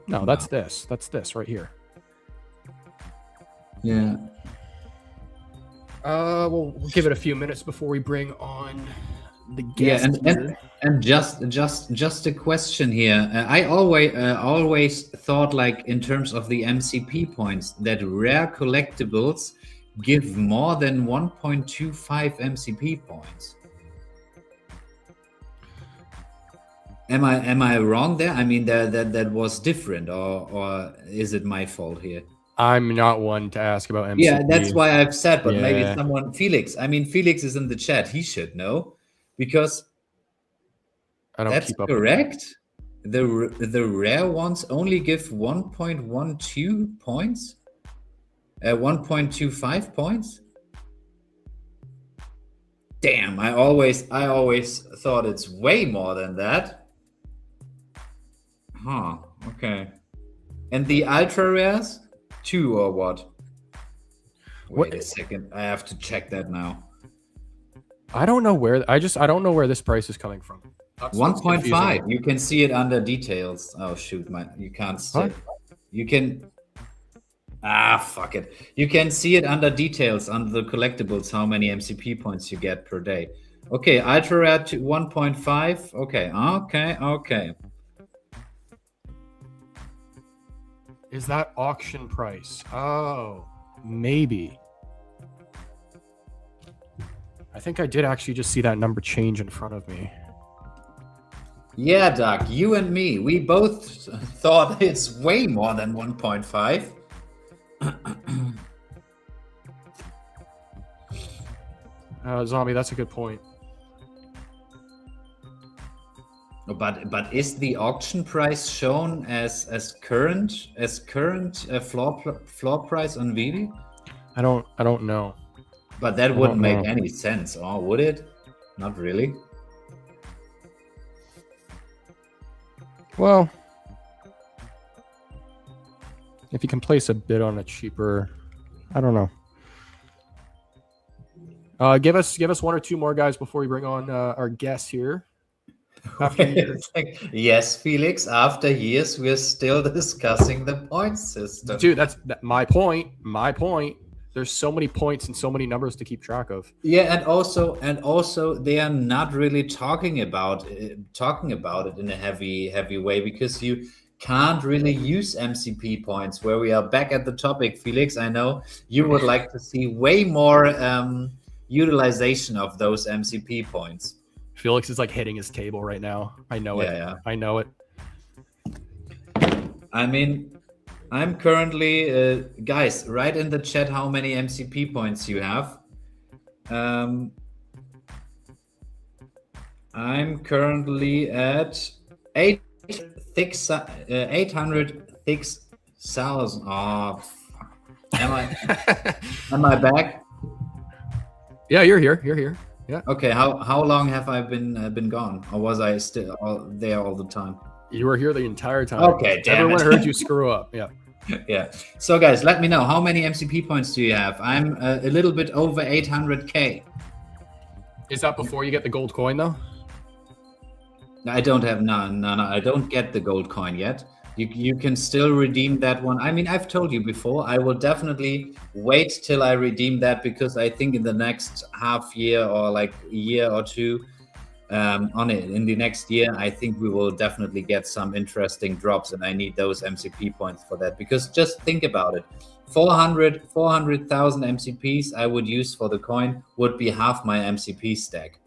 No, that's this. That's this right here. Yeah. We'll give it a few minutes before we bring on the guest. Yeah, and just a question here. I always thought, like, in terms of the MCP points, that rare collectibles give more than 1.25 MCP points. Am I wrong there? I mean, that was different, or is it my fault here? I'm not one to ask about MCP. Yeah, that's why I've said, but maybe someone, Felix. I mean, Felix is in the chat. He should know, because I don't that's keep up. Correct. The rare ones only give 1.12 points, 1.25 points. Damn! I always thought it's way more than that. Huh. Okay. And the ultra rares, 2 or what? Wait a second. I have to check that now. I don't know where. I don't know where this price is coming from. 1.5. You can see it under details. Oh shoot, you can't see. What? You can. Fuck it. You can see it under details under the collectibles. How many MCP points you get per day? Okay, ultra rare to 1.5. Okay. Is that auction price? Oh, maybe. I think I did actually just see that number change in front of me. Yeah, Doc, you and me, we both thought it's way more than 1.5. Zombie, that's a good point. But is the auction price shown as current floor price on VeVe? I don't know. But that wouldn't make any sense, or would it? Not really. Well, if you can place a bid on a cheaper, I don't know. Give us one or two more guys before we bring on our guests here. Yes, Felix. After years, we're still discussing the point system. Dude, that's my point. My point. There's so many points and so many numbers to keep track of. Yeah, and also, they are not really talking about it in a heavy way, because you can't really use MCP points. Where we are back at the topic, Felix. I know you would like to see way more utilization of those MCP points. Felix is like hitting his table right now. I know it. Yeah. I know it. I mean, I'm currently, guys, write in the chat how many MCP points you have. I'm currently at 806,000. Oh, am I back? Yeah, you're here. You're here. Yeah. Okay. How long have I been gone, or was I still there all the time? You were here the entire time. Okay. Damn Everyone it. heard you screw up. Yeah. Yeah. So guys, let me know, how many MCP points do you have? I'm a little bit over 800k. Is that before you get the gold coin though? I don't have none. I don't get the gold coin yet. You can still redeem that one. I mean, I've told you before, I will definitely wait till I redeem that, because I think in the next half year or like a year or two, in the next year, I think we will definitely get some interesting drops, and I need those MCP points for that. Because just think about it, 400,000 MCPs I would use for the coin would be half my MCP stack.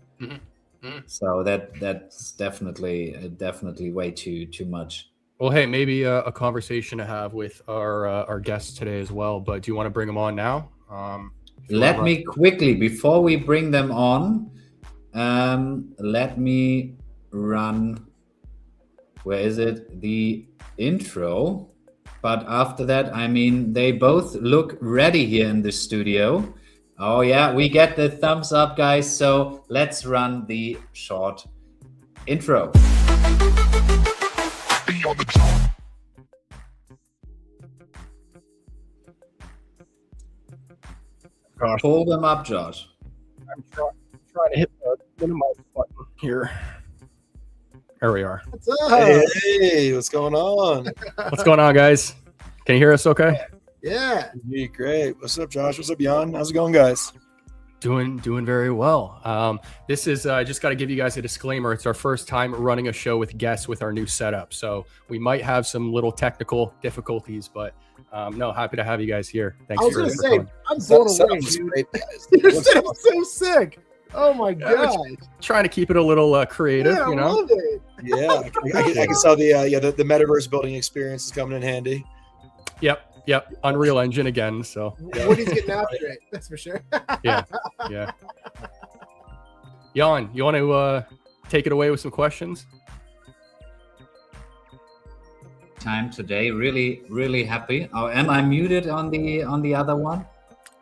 So that's definitely way too much. Well, hey, maybe a conversation to have with our guests today as well. But do you want to bring them on now? Let me quickly, before we bring them on, let me run, where is it, the intro. But after that, I mean, they both look ready here in the studio. Oh yeah, we get the thumbs up, guys. So let's run the short intro. Gosh. Pull them up, Josh. I'm trying to hit the minimize button here. There we are. What's up? Hey, what's going on? What's going on, guys? Can you hear us okay? Yeah. Hey, great. What's up, Josh? What's up, Jan? How's it going, guys? Doing very well. This is just got to give you guys a disclaimer. It's our first time running a show with guests with our new setup, so we might have some little technical difficulties, but no, happy to have you guys here. Thanks. I was going to say, I'm blown away, dude. Great, guys. Your setup's so sick. Oh my god! Trying to keep it a little creative, Yeah, you I know. love it. Yeah, I can tell the metaverse building experience is coming in handy. Yep. Unreal Engine again. So Woody's getting after it. That's for sure. yeah. Jan, you want to take it away with some questions? Time today, really happy. Oh, am I muted on the other one?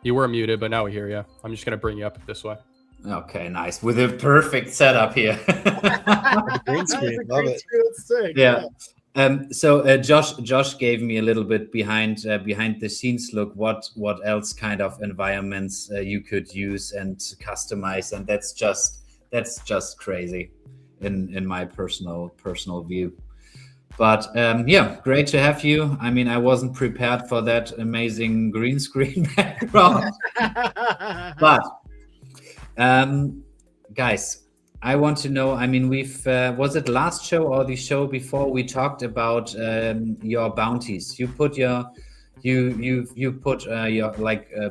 You were muted, but now we hear you. I'm just gonna bring you up this way. Okay, nice, with a perfect setup here. Green screen, love it. That's sick. Yeah. So Josh gave me a little bit behind the scenes look. What else kind of environments you could use and customize, and that's just crazy in my personal view. But yeah, great to have you. I mean, I wasn't prepared for that amazing green screen background, but guys, I want to know, I mean, we've, was it last show or the show before, we talked about your bounties. You put your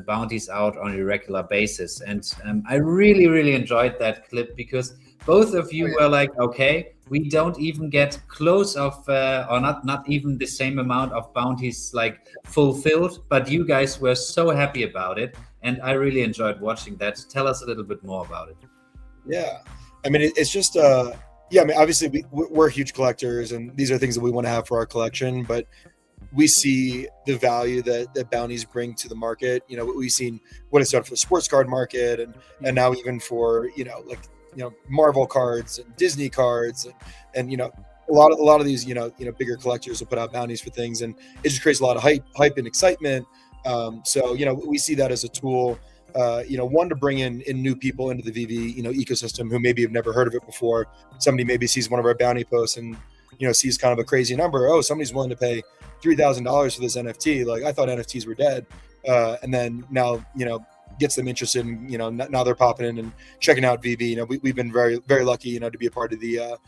bounties out on a regular basis. And I really enjoyed that clip, because both of you were like, okay, we don't even get close of, or not even the same amount of bounties like fulfilled, but you guys were so happy about it. And I really enjoyed watching that. Tell us a little bit more about it. Yeah. I mean, it's just, I mean, obviously we're huge collectors, and these are things that we want to have for our collection, but we see the value that bounties bring to the market. You know, we've seen what it's done for the sports card market, and now even for, Marvel cards and Disney cards, and a lot of these, bigger collectors will put out bounties for things, and it just creates a lot of hype and excitement. So, we see that as a tool one, to bring in new people into the VeVe, ecosystem who maybe have never heard of it before. Somebody maybe sees one of our bounty posts and, sees kind of a crazy number. Oh, somebody's willing to pay $3,000 for this NFT. Like, I thought NFTs were dead. And then now, gets them interested in, now they're popping in and checking out VeVe. We've been very, very lucky, to be a part of the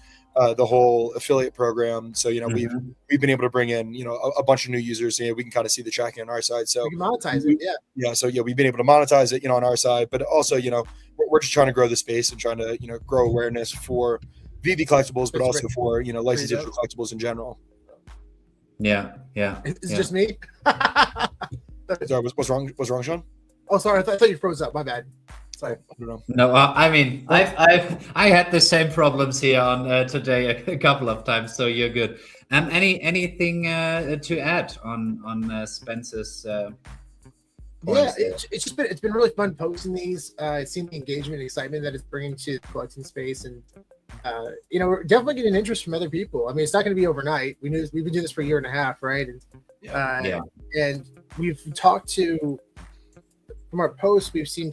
whole affiliate program. So, we've been able to bring in, a bunch of new users. We can kind of see the tracking on our side. So we can monetize it. Yeah. Yeah. So we've been able to monetize it, on our side, but also, we're just trying to grow the space and trying to, grow awareness for VeVe collectibles, but also for, licensed digital collectibles in general. Yeah. It's just me. Sorry, what's wrong, Sean? Oh, sorry. I thought you froze up. My bad. Sorry. I don't know. No, I had the same problems here on today a couple of times, so you're good. Anything to add on Spencer's? It's been really fun posting these. Seeing the engagement and excitement that it's bringing to the collecting space, and we're definitely getting interest from other people. I mean, it's not going to be overnight. We've been doing this for a year and a half, right? And and we've talked to. From our posts, we've seen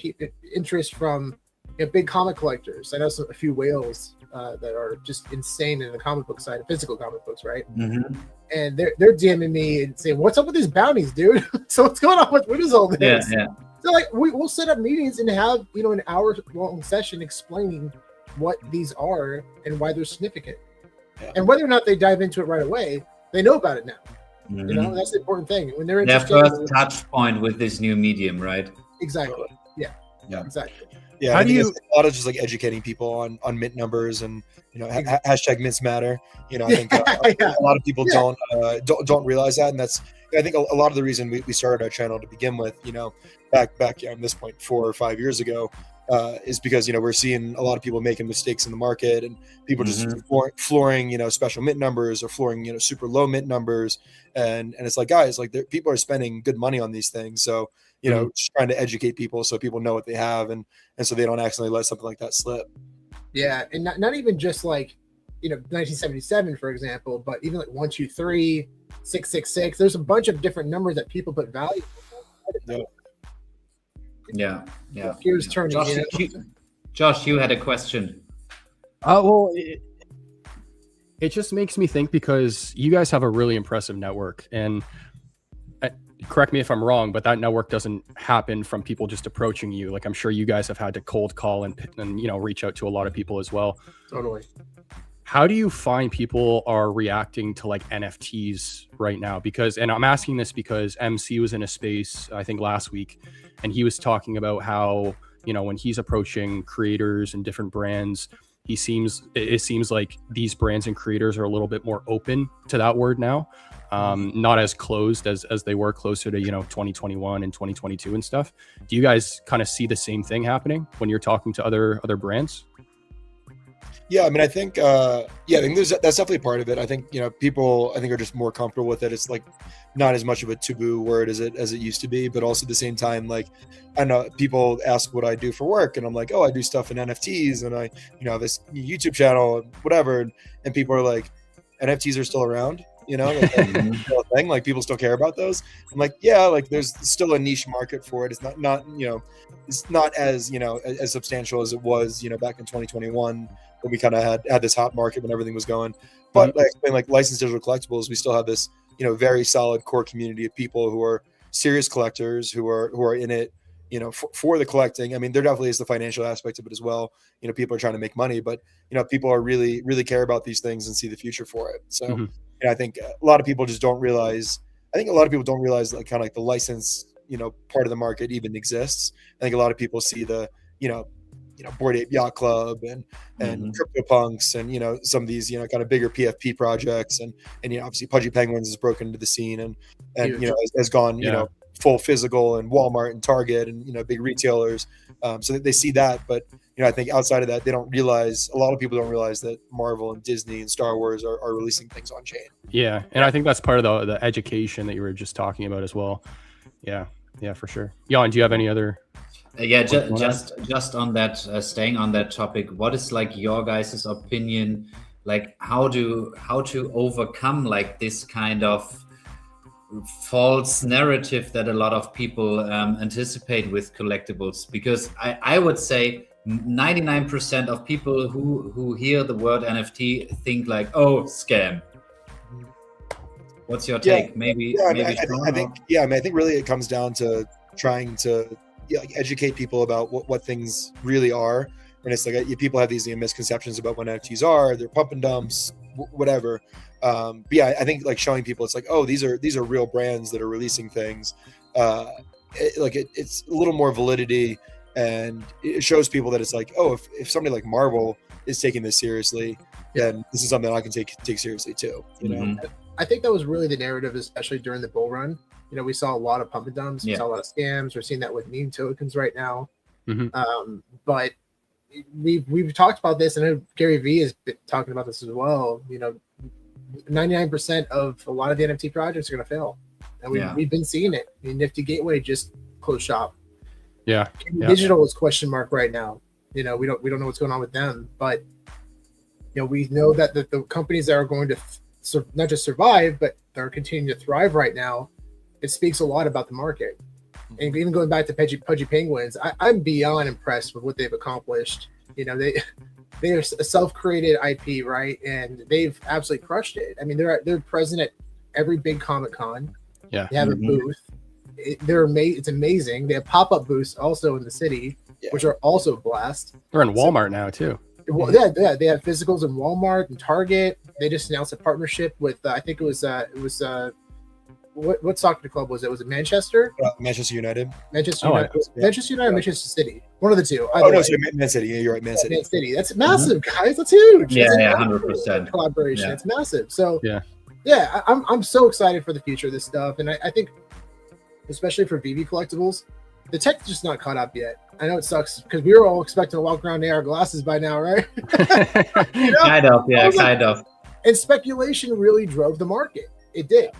interest from big comic collectors. I know a few whales that are just insane in the comic book side, physical comic books, right? Mm-hmm. And they're DMing me and saying, "What's up with these bounties, dude? So what's going on? What is all this?" Yeah. So like we'll set up meetings and have an hour-long session explaining what these are and why they're significant, and whether or not they dive into it right away, they know about it now. Mm-hmm. That's the important thing. When they're their interested, first touch point with this new medium, right? Exactly. Yeah. Exactly. Yeah. I think it's a lot of just like educating people on mint numbers and hashtag mints matter. I think a lot of people don't realize that, and that's I think a lot of the reason we started our channel to begin with. Back on this point 4 or 5 years ago. Is because we're seeing a lot of people making mistakes in the market and people just flooring special mint numbers or flooring super low mint numbers, and it's like, guys, like people are spending good money on these things, so just trying to educate people so people know what they have and so they don't accidentally let something like that slip. Yeah, and not even just like 1977 for example, but even like 123 666. There's a bunch of different numbers that people put value on. Yeah. Gears turning. Josh, you had a question. Well, it just makes me think because you guys have a really impressive network, and correct me if I'm wrong, but that network doesn't happen from people just approaching you. Like I'm sure you guys have had to cold call and reach out to a lot of people as well. Totally. How do you find people are reacting to like NFTs right now? Because, and I'm asking this because MC was in a space, I think last week, and he was talking about how, when he's approaching creators and different brands, it seems like these brands and creators are a little bit more open to that word now. Not as closed as they were closer to, 2021 and 2022 and stuff. Do you guys kind of see the same thing happening when you're talking to other brands? Yeah, I mean, I think, that's definitely part of it. I think, people, are just more comfortable with it. It's like not as much of a taboo word as it used to be, but also at the same time, like, I know people ask what I do for work, and I'm like, oh, I do stuff in NFTs, and I, have this YouTube channel, whatever, and people are like, NFTs are still around, like, thing, like people still care about those. I'm like, yeah, like there's still a niche market for it. It's not it's not as as substantial as it was back in 2021 when we kind of had this hot market when everything was going. But like licensed digital collectibles, we still have this very solid core community of people who are serious collectors who are in it for the collecting. I mean, there definitely is the financial aspect of it as well. People are trying to make money, but people are really care about these things and see the future for it. So I think a lot of people just don't realize. I think a lot of people don't realize like kind of like the license part of the market even exists. I think a lot of people see the Bored Ape Yacht Club and CryptoPunks and some of these kind of bigger PFP projects and obviously Pudgy Penguins has broken into the scene and has gone full physical and Walmart and Target and big retailers, so that they see that. But I think outside of that, a lot of people don't realize that Marvel and Disney and Star Wars are releasing things on chain. Yeah, and I think that's part of the education that you were just talking about as well. Yeah, for sure. Jan, do you have any other? Just on that, staying on that topic, what is like your guys' opinion, like how to overcome like this kind of false narrative that a lot of people anticipate with collectibles, because I would say 99% of people who hear the word NFT think like, oh, scam. What's your take? Maybe I think really it comes down to trying to educate people about what things really are. And it's like people have these misconceptions about what NFTs are. They're pump and dumps, whatever. But yeah, I think like showing people, it's like, oh, these are real brands that are releasing things. It's a little more validity, and it shows people that it's like, oh, if somebody like Marvel is taking this seriously, then this is something that I can take seriously too. You know, I think that was really the narrative, especially during the bull run. You know, we saw a lot of pump and dumps. We saw a lot of scams. We're seeing that with meme tokens right now. But we've talked about this, and I know Gary Vee is talking about this as well. You know, 99% of a lot of the NFT projects are going to fail, and we've been seeing it. I mean, Nifty Gateway just closed shop. Digital is question mark right now. You know, we don't know what's going on with them, but you know, we know that the companies that are going to not just survive, but they're continuing to thrive right now. It speaks a lot about the market. And even going back to Pudgy Penguins, I'm beyond impressed with what they've accomplished. You know, they're a self-created IP, right? And they've absolutely crushed it. I mean, they're present at every big Comic-Con. Yeah, they have a booth. It's amazing. They have pop-up booths also in the city, which are also a blast. They're in Walmart now too. Well, yeah, they have physicals in Walmart and Target. They just announced a partnership with I think it was what soccer club was it? Was it Manchester? Manchester United. Manchester United. Manchester United or Manchester City? One of the two. Sorry, Man City. Yeah, you're right, Man City. Man City. That's massive, guys. That's huge. Yeah, 100% collaboration. It's massive. So I'm so excited for the future of this stuff, and I think, especially for VeVe collectibles, the tech's just not caught up yet. I know it sucks because we were all expecting to walk around in AR glasses by now, right? Kind of. And speculation really drove the market. It did.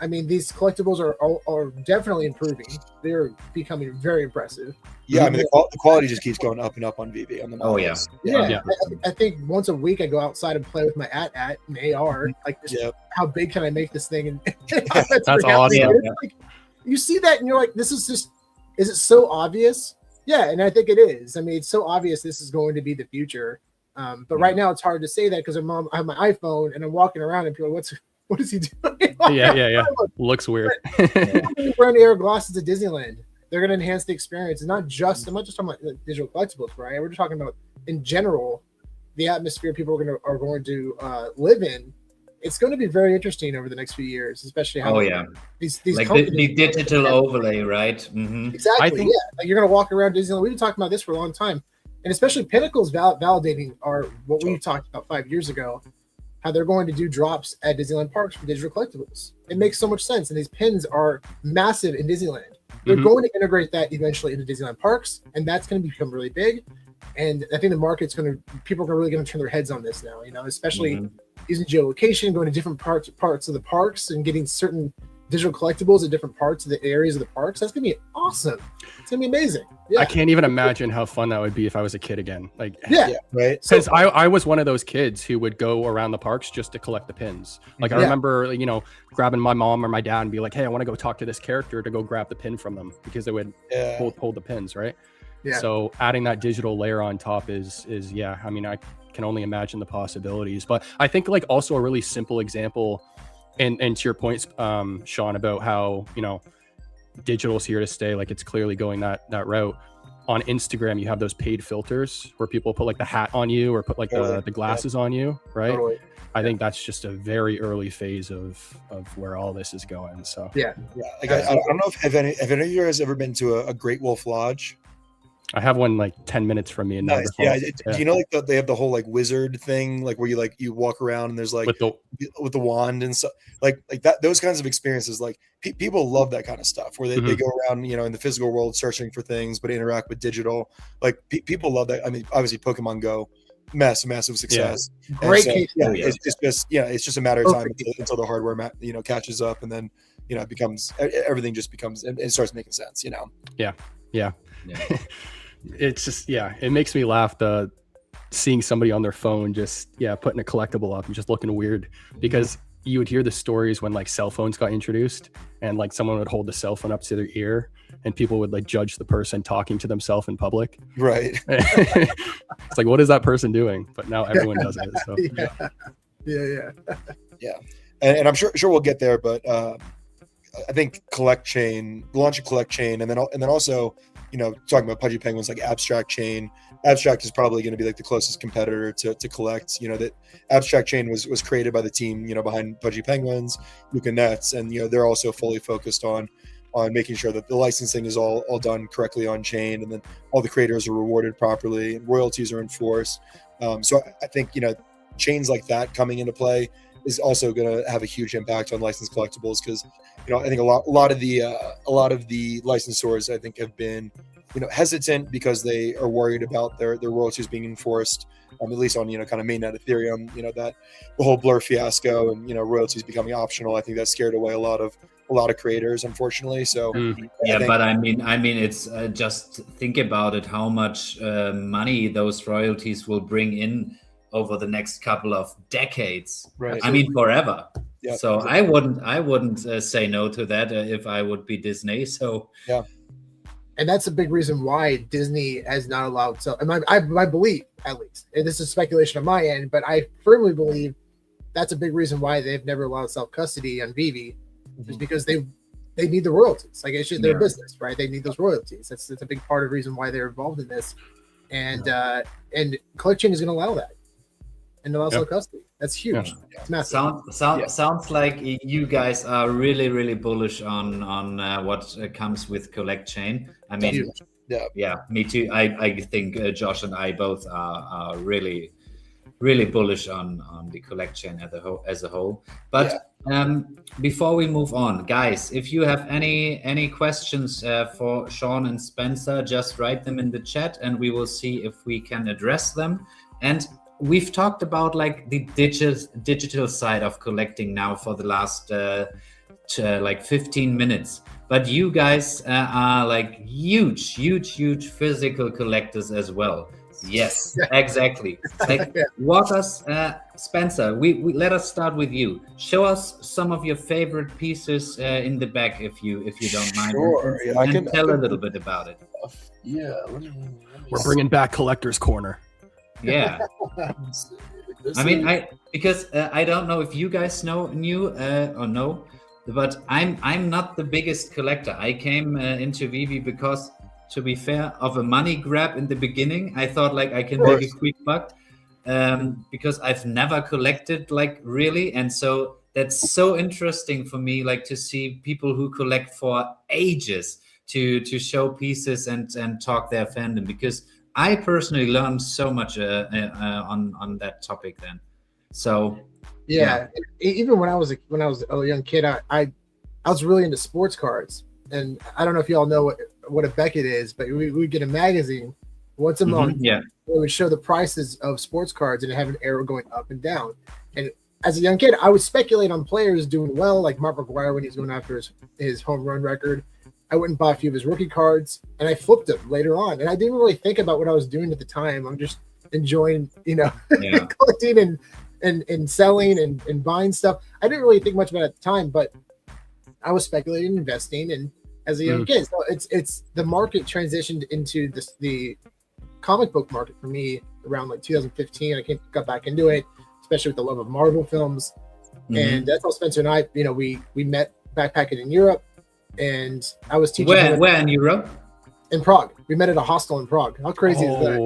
I mean, these collectibles are definitely improving. They're becoming very impressive. Yeah, I mean, the quality just keeps going up and up on VeVe. On the models. I think once a week I go outside and play with my AT and AR. Like, how big can I make this thing? And that's awesome. Like, you see that and you're like, this is just. Is it so obvious? Yeah, and I think it is. I mean, it's so obvious this is going to be the future. But right now it's hard to say that because I have my iPhone and I'm walking around and people are like, what is he doing? Yeah. Looks weird. Wearing AR glasses at Disneyland. They're going to enhance the experience. It's not just, I'm not just talking about digital collectibles, right? We're just talking about, in general, the atmosphere people are going to live in. It's going to be very interesting over the next few years, especially how these like the digital overlay, right? Mm-hmm. Exactly. Like you're going to walk around Disneyland. We've been talking about this for a long time, and especially Pinnacle's validating what we talked about 5 years ago, how they're going to do drops at Disneyland parks for digital collectibles. It makes so much sense, and these pins are massive in Disneyland. They're going to integrate that eventually into Disneyland parks, and that's going to become really big. And I think the market's people are really going to turn their heads on this now. You know, especially. Using geolocation, going to different parts of the parks and getting certain digital collectibles at different parts of the areas of the parks. That's gonna be awesome. It's gonna be amazing. Yeah. I can't even imagine how fun that would be if I was a kid again. Like, right. Because I was one of those kids who would go around the parks just to collect the pins. Like I remember, grabbing my mom or my dad and be like, "Hey, I want to go talk to this character to go grab the pin from them," because they would pull the pins, right? Yeah. So adding that digital layer on top is I mean, I can only imagine the possibilities. But I think like also a really simple example, and to your points, Sean, about how digital's here to stay. Like it's clearly going that route. On Instagram, you have those paid filters where people put like the hat on you or put like the glasses on you, right? Totally. I think that's just a very early phase of where all this is going. So Like I don't know if any of you guys ever been to a Great Wolf Lodge. I have one like 10 minutes from me. Nice. Do you know like they have the whole like wizard thing, like where you walk around and there's like with the wand and stuff like that. Those kinds of experiences, like people love that kind of stuff where they go around, in the physical world searching for things, but interact with digital. Like people love that. I mean, obviously Pokemon Go, massive success. Yeah. Great. So, it's just a matter of time until the hardware catches up, and then it becomes everything just becomes and it starts making sense. Yeah. It's just it makes me laugh seeing somebody on their phone just putting a collectible up and just looking weird, because you would hear the stories when like cell phones got introduced, and like someone would hold the cell phone up to their ear, and people would like judge the person talking to themselves in public. Right. It's like, what is that person doing? But now everyone does it. So Yeah. And I'm sure we'll get there, but I think the launch of Collect Chain, and then also, you know, talking about Pudgy Penguins, like Abstract Chain. Abstract is probably going to be like the closest competitor to Collect. You know, that Abstract Chain was created by the team, you know, behind Pudgy Penguins, Luca Nets, and you know they're also fully focused on making sure that the licensing is all done correctly on chain, and then all the creators are rewarded properly and royalties are enforced. So I think, you know, chains like that coming into play is also going to have a huge impact on licensed collectibles, because, you know, I think a lot of the licensors, I think, have been, you know, hesitant because they are worried about their royalties being enforced, at least on, you know, kind of mainnet Ethereum, you know, that the whole Blur fiasco and, you know, royalties becoming optional. I think that scared away a lot of creators, unfortunately. So but I mean, it's just think about it, how much money those royalties will bring in over the next couple of decades. Right. I mean, forever. Yeah, so exactly. I wouldn't say no to that if I would be Disney. So yeah. And that's a big reason why Disney has not allowed. So, and my belief, at least, and this is speculation on my end, but I firmly believe that's a big reason why they've never allowed self-custody on VeVe, is because they need the royalties. Like, it's just their business, right? They need those royalties. That's a big part of the reason why they're involved in this. And Collect Chain is going to allow that, and allow self-custody. That's huge. Yeah. It's massive. Sounds like you guys are really, really bullish on what comes with Collect Chain. I mean, me too. I think Josh and I both are really, really bullish on the Collect Chain as a whole. But before we move on, guys, if you have any questions for Sean and Spencer, just write them in the chat, and we will see if we can address them. And we've talked about like the digital side of collecting now for the last like 15 minutes. But you guys are like huge physical collectors as well. Yes, exactly. Like, walk us, Spencer. We let us start with you. Show us some of your favorite pieces in the back, if you don't mind. Sure. And I can tell a little bit about it. Yeah. We're bringing back Collector's Corner. Yeah. I mean, because I don't know if you guys knew or know, but I'm not the biggest collector. I came into VeVe because, to be fair, of a money grab in the beginning. I thought like I can make a quick buck, because I've never collected like really, and so that's so interesting for me, like to see people who collect for ages to show pieces and talk their fandom, because I personally learned so much on that topic then. So even when I was a young kid, I was really into sports cards, and I don't know if y'all know what a Beckett is, but we would get a magazine once a month. Yeah, it would show the prices of sports cards and have an arrow going up and down. And as a young kid, I would speculate on players doing well, like Mark McGwire when he's going after his home run record. I went and bought a few of his rookie cards, and I flipped them later on. And I didn't really think about what I was doing at the time. I'm just enjoying, collecting and selling and buying stuff. I didn't really think much about it at the time, but I was speculating, investing, and as a young kid. So it's the market transitioned into the comic book market for me around like 2015. I got back into it, especially with the love of Marvel films. And that's how Spencer and I, we met backpacking in Europe. And I was teaching where in Europe? In Prague. We met at a hostel in Prague. How crazy is that?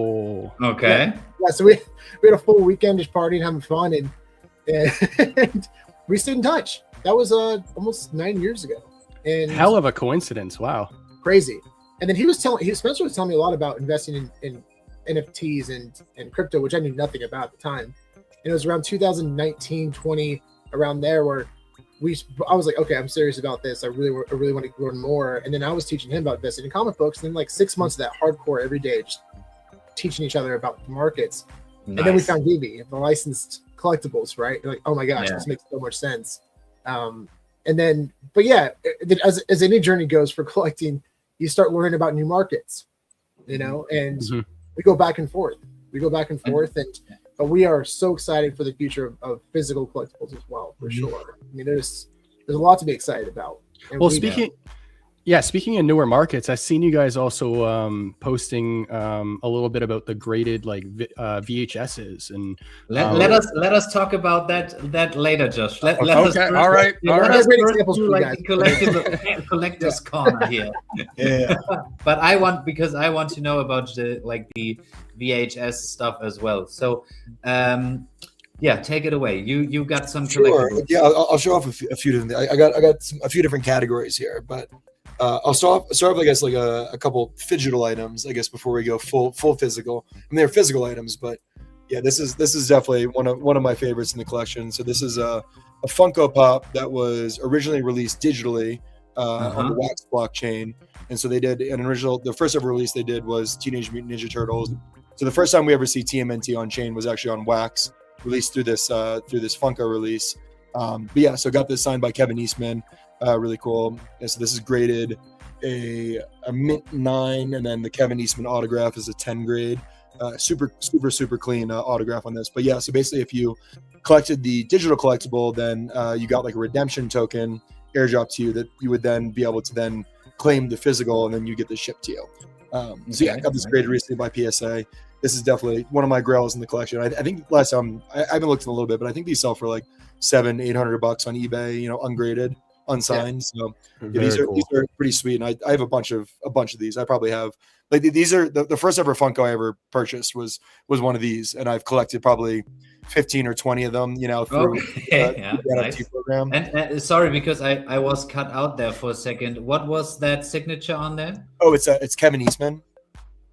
Okay. Yeah, so we had a full weekendish party and having fun, and we stayed in touch. That was almost 9 years ago. And hell of a coincidence. Wow. Crazy. And then Spencer was telling me a lot about investing in NFTs and crypto, which I knew nothing about at the time. And it was around 2019, 20, around there, where I was like, okay, I'm serious about this. I really want to learn more. And then I was teaching him about investing in comic books. And then like 6 months of that hardcore every day, just teaching each other about the markets. Nice. And then we found VeVe, the licensed collectibles, right? Like, oh my gosh, this makes so much sense. As any journey goes for collecting, you start learning about new markets, and we go back and forth. And but we are so excited for the future of physical collectibles as well, for sure. I mean, there's a lot to be excited about. And Well, speaking of newer markets, I've seen you guys also posting a little bit about the graded like VHSs, and let us talk about that later, Josh. Let us okay, all right. Let us Great first examples do for you like the collector's corner here. Yeah. But I want to know about the VHS stuff as well. So yeah, take it away. You got some collectibles. Yeah, I'll show off a few different. I got a few different categories here, but I'll start off, I guess, like a couple phygital items, I guess, before we go full physical. I mean, they're physical items, but yeah, this is definitely one of my favorites in the collection. So this is a Funko Pop that was originally released digitally on the Wax blockchain, and so they did an original. The first ever release they did was Teenage Mutant Ninja Turtles. So the first time we ever see TMNT on chain was actually on Wax, released through this Funko release. But yeah, so got this signed by Kevin Eastman. Really cool. And so this is graded a mint 9, and then the Kevin Eastman autograph is a 10 grade. Super clean autograph on this. But yeah, so basically if you collected the digital collectible, then you got like a redemption token airdrop to you that you would then be able to then claim the physical, and then you get this shipped to you. So yeah, I got this graded recently by PSA. This is definitely one of my grails in the collection. I think last time I haven't looked in a little bit, but I think these sell for like $700-800 on eBay, ungraded, unsigned. So yeah, these are pretty sweet. And I have a bunch of these. I probably have like these are the first ever Funko I ever purchased was one of these, and I've collected probably 15 or 20 of them, through the NFT program. And sorry, because I was cut out there for a second. What was that signature on there? Oh, it's Kevin Eastman.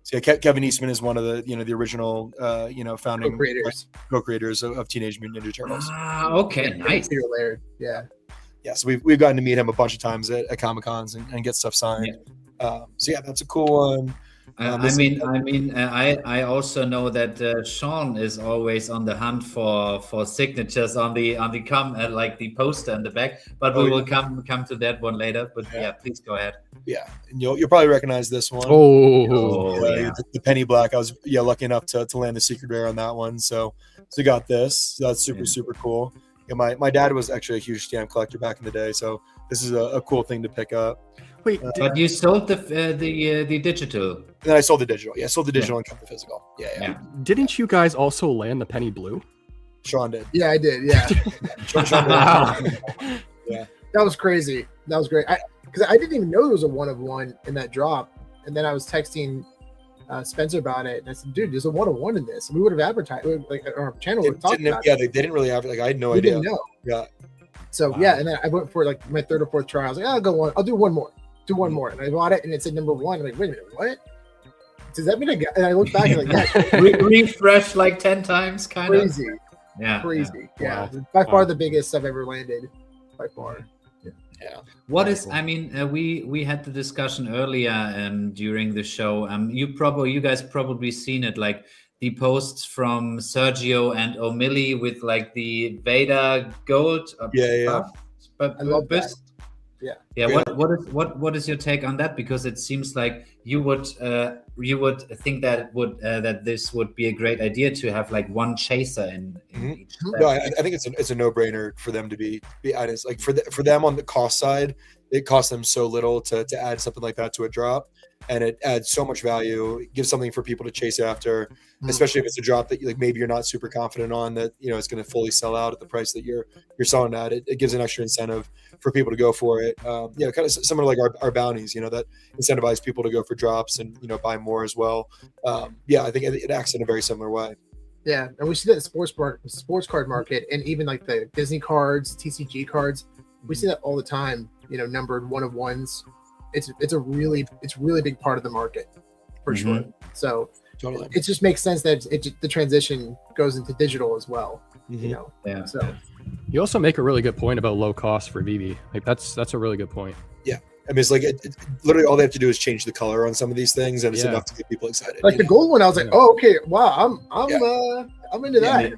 So yeah, Kevin Eastman is one of the the original founding co-creators of Teenage Mutant Ninja Turtles. Ah, okay, nice. Yeah, so we've gotten to meet him a bunch of times at Comic-Cons and get stuff signed. So yeah, that's a cool one. I also know that Sean is always on the hunt for signatures on the like the poster in the back, but we will come to that one later. But yeah, please go ahead. Yeah, and you'll probably recognize this one. The penny black. I was lucky enough to land the secret rare on that one. So got this. So that's super cool. Yeah, my dad was actually a huge stamp collector back in the day, so this is a cool thing to pick up. Wait, but you sold the digital. And then I sold the digital. Yeah, I sold the digital and kept the physical. Yeah. Didn't you guys also land the penny blue? Sean did. Yeah, I did. Yeah. Wow. Yeah. That was crazy. That was great. Because I didn't even know there was a 1-of-1 in that drop, and then I was texting Spencer about it, and I said, "Dude, there's a 1-of-1 in this." And we would have advertised, like our channel would have talked about it. Yeah, they didn't really advertise. Like I had no idea. Didn't know. Yeah. So yeah, and then I went for like my third or fourth try. I was like, I'll do one more. And I bought it, and it said number 1. I'm like, wait a minute, what? Does that mean I got? And I looked back and like, yeah, refresh like 10 times, kind of crazy. Yeah, crazy. Yeah, Wow. by far the biggest I've ever landed. By far. Yeah. What is? I mean, we had the discussion earlier during the show. You guys probably seen it, like the posts from Sergio and O'Malley with like the Vader gold. I love that. Yeah. What is your take on that? Because it seems like you would think that this would be a great idea to have like one chaser in each. No, I think it's a no-brainer for them to be honest. Like for them on the cost side, it costs them so little to add something like that to a drop, and it adds so much value. It gives something for people to chase after, especially if it's a drop that like maybe you're not super confident on that it's going to fully sell out at the price that you're selling at. It gives an extra incentive for people to go for it. Kind of similar like our bounties, that incentivize people to go for drops and buy more as well. I think it acts in a very similar way. Yeah, and we see that in the sports card market, and even like the Disney cards, TCG cards. We see that all the time. Numbered 1-of-1s. It's a really big part of the market for sure. So totally, it just makes sense that the transition goes into digital as well. Yeah. So You also make a really good point about low cost for VeVe. Like that's a really good point. Yeah. I mean, it's like literally all they have to do is change the color on some of these things, and it's enough to get people excited. Like the gold one, I was like, "Oh, okay, wow, I'm into that."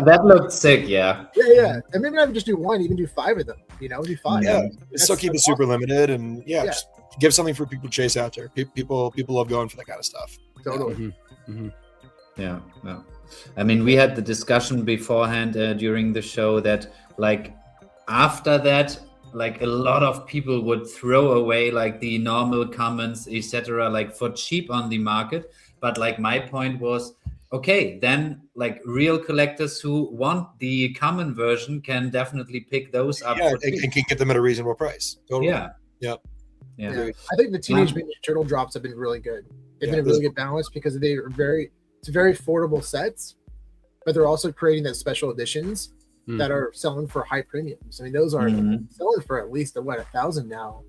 that looked sick, yeah. Yeah, and maybe not just do one, even do 5 of them. Do 5. Yeah, still keep it super limited, and just give something for people to chase after. People love going for that kind of stuff. Totally. Yeah. I mean, we had the discussion beforehand during the show that like after that, like a lot of people would throw away like the normal commons, etc., like for cheap on the market. But like my point was, okay, then like real collectors who want the common version can definitely pick those up. Yeah, and can get them at a reasonable price. Totally. Yeah. I think the Teenage Mutant Ninja Turtle drops have been really good. They've been a really good balance because they are it's very affordable sets, but they're also creating those special editions that are selling for high premiums. I mean, those are selling for at least $1,000 now,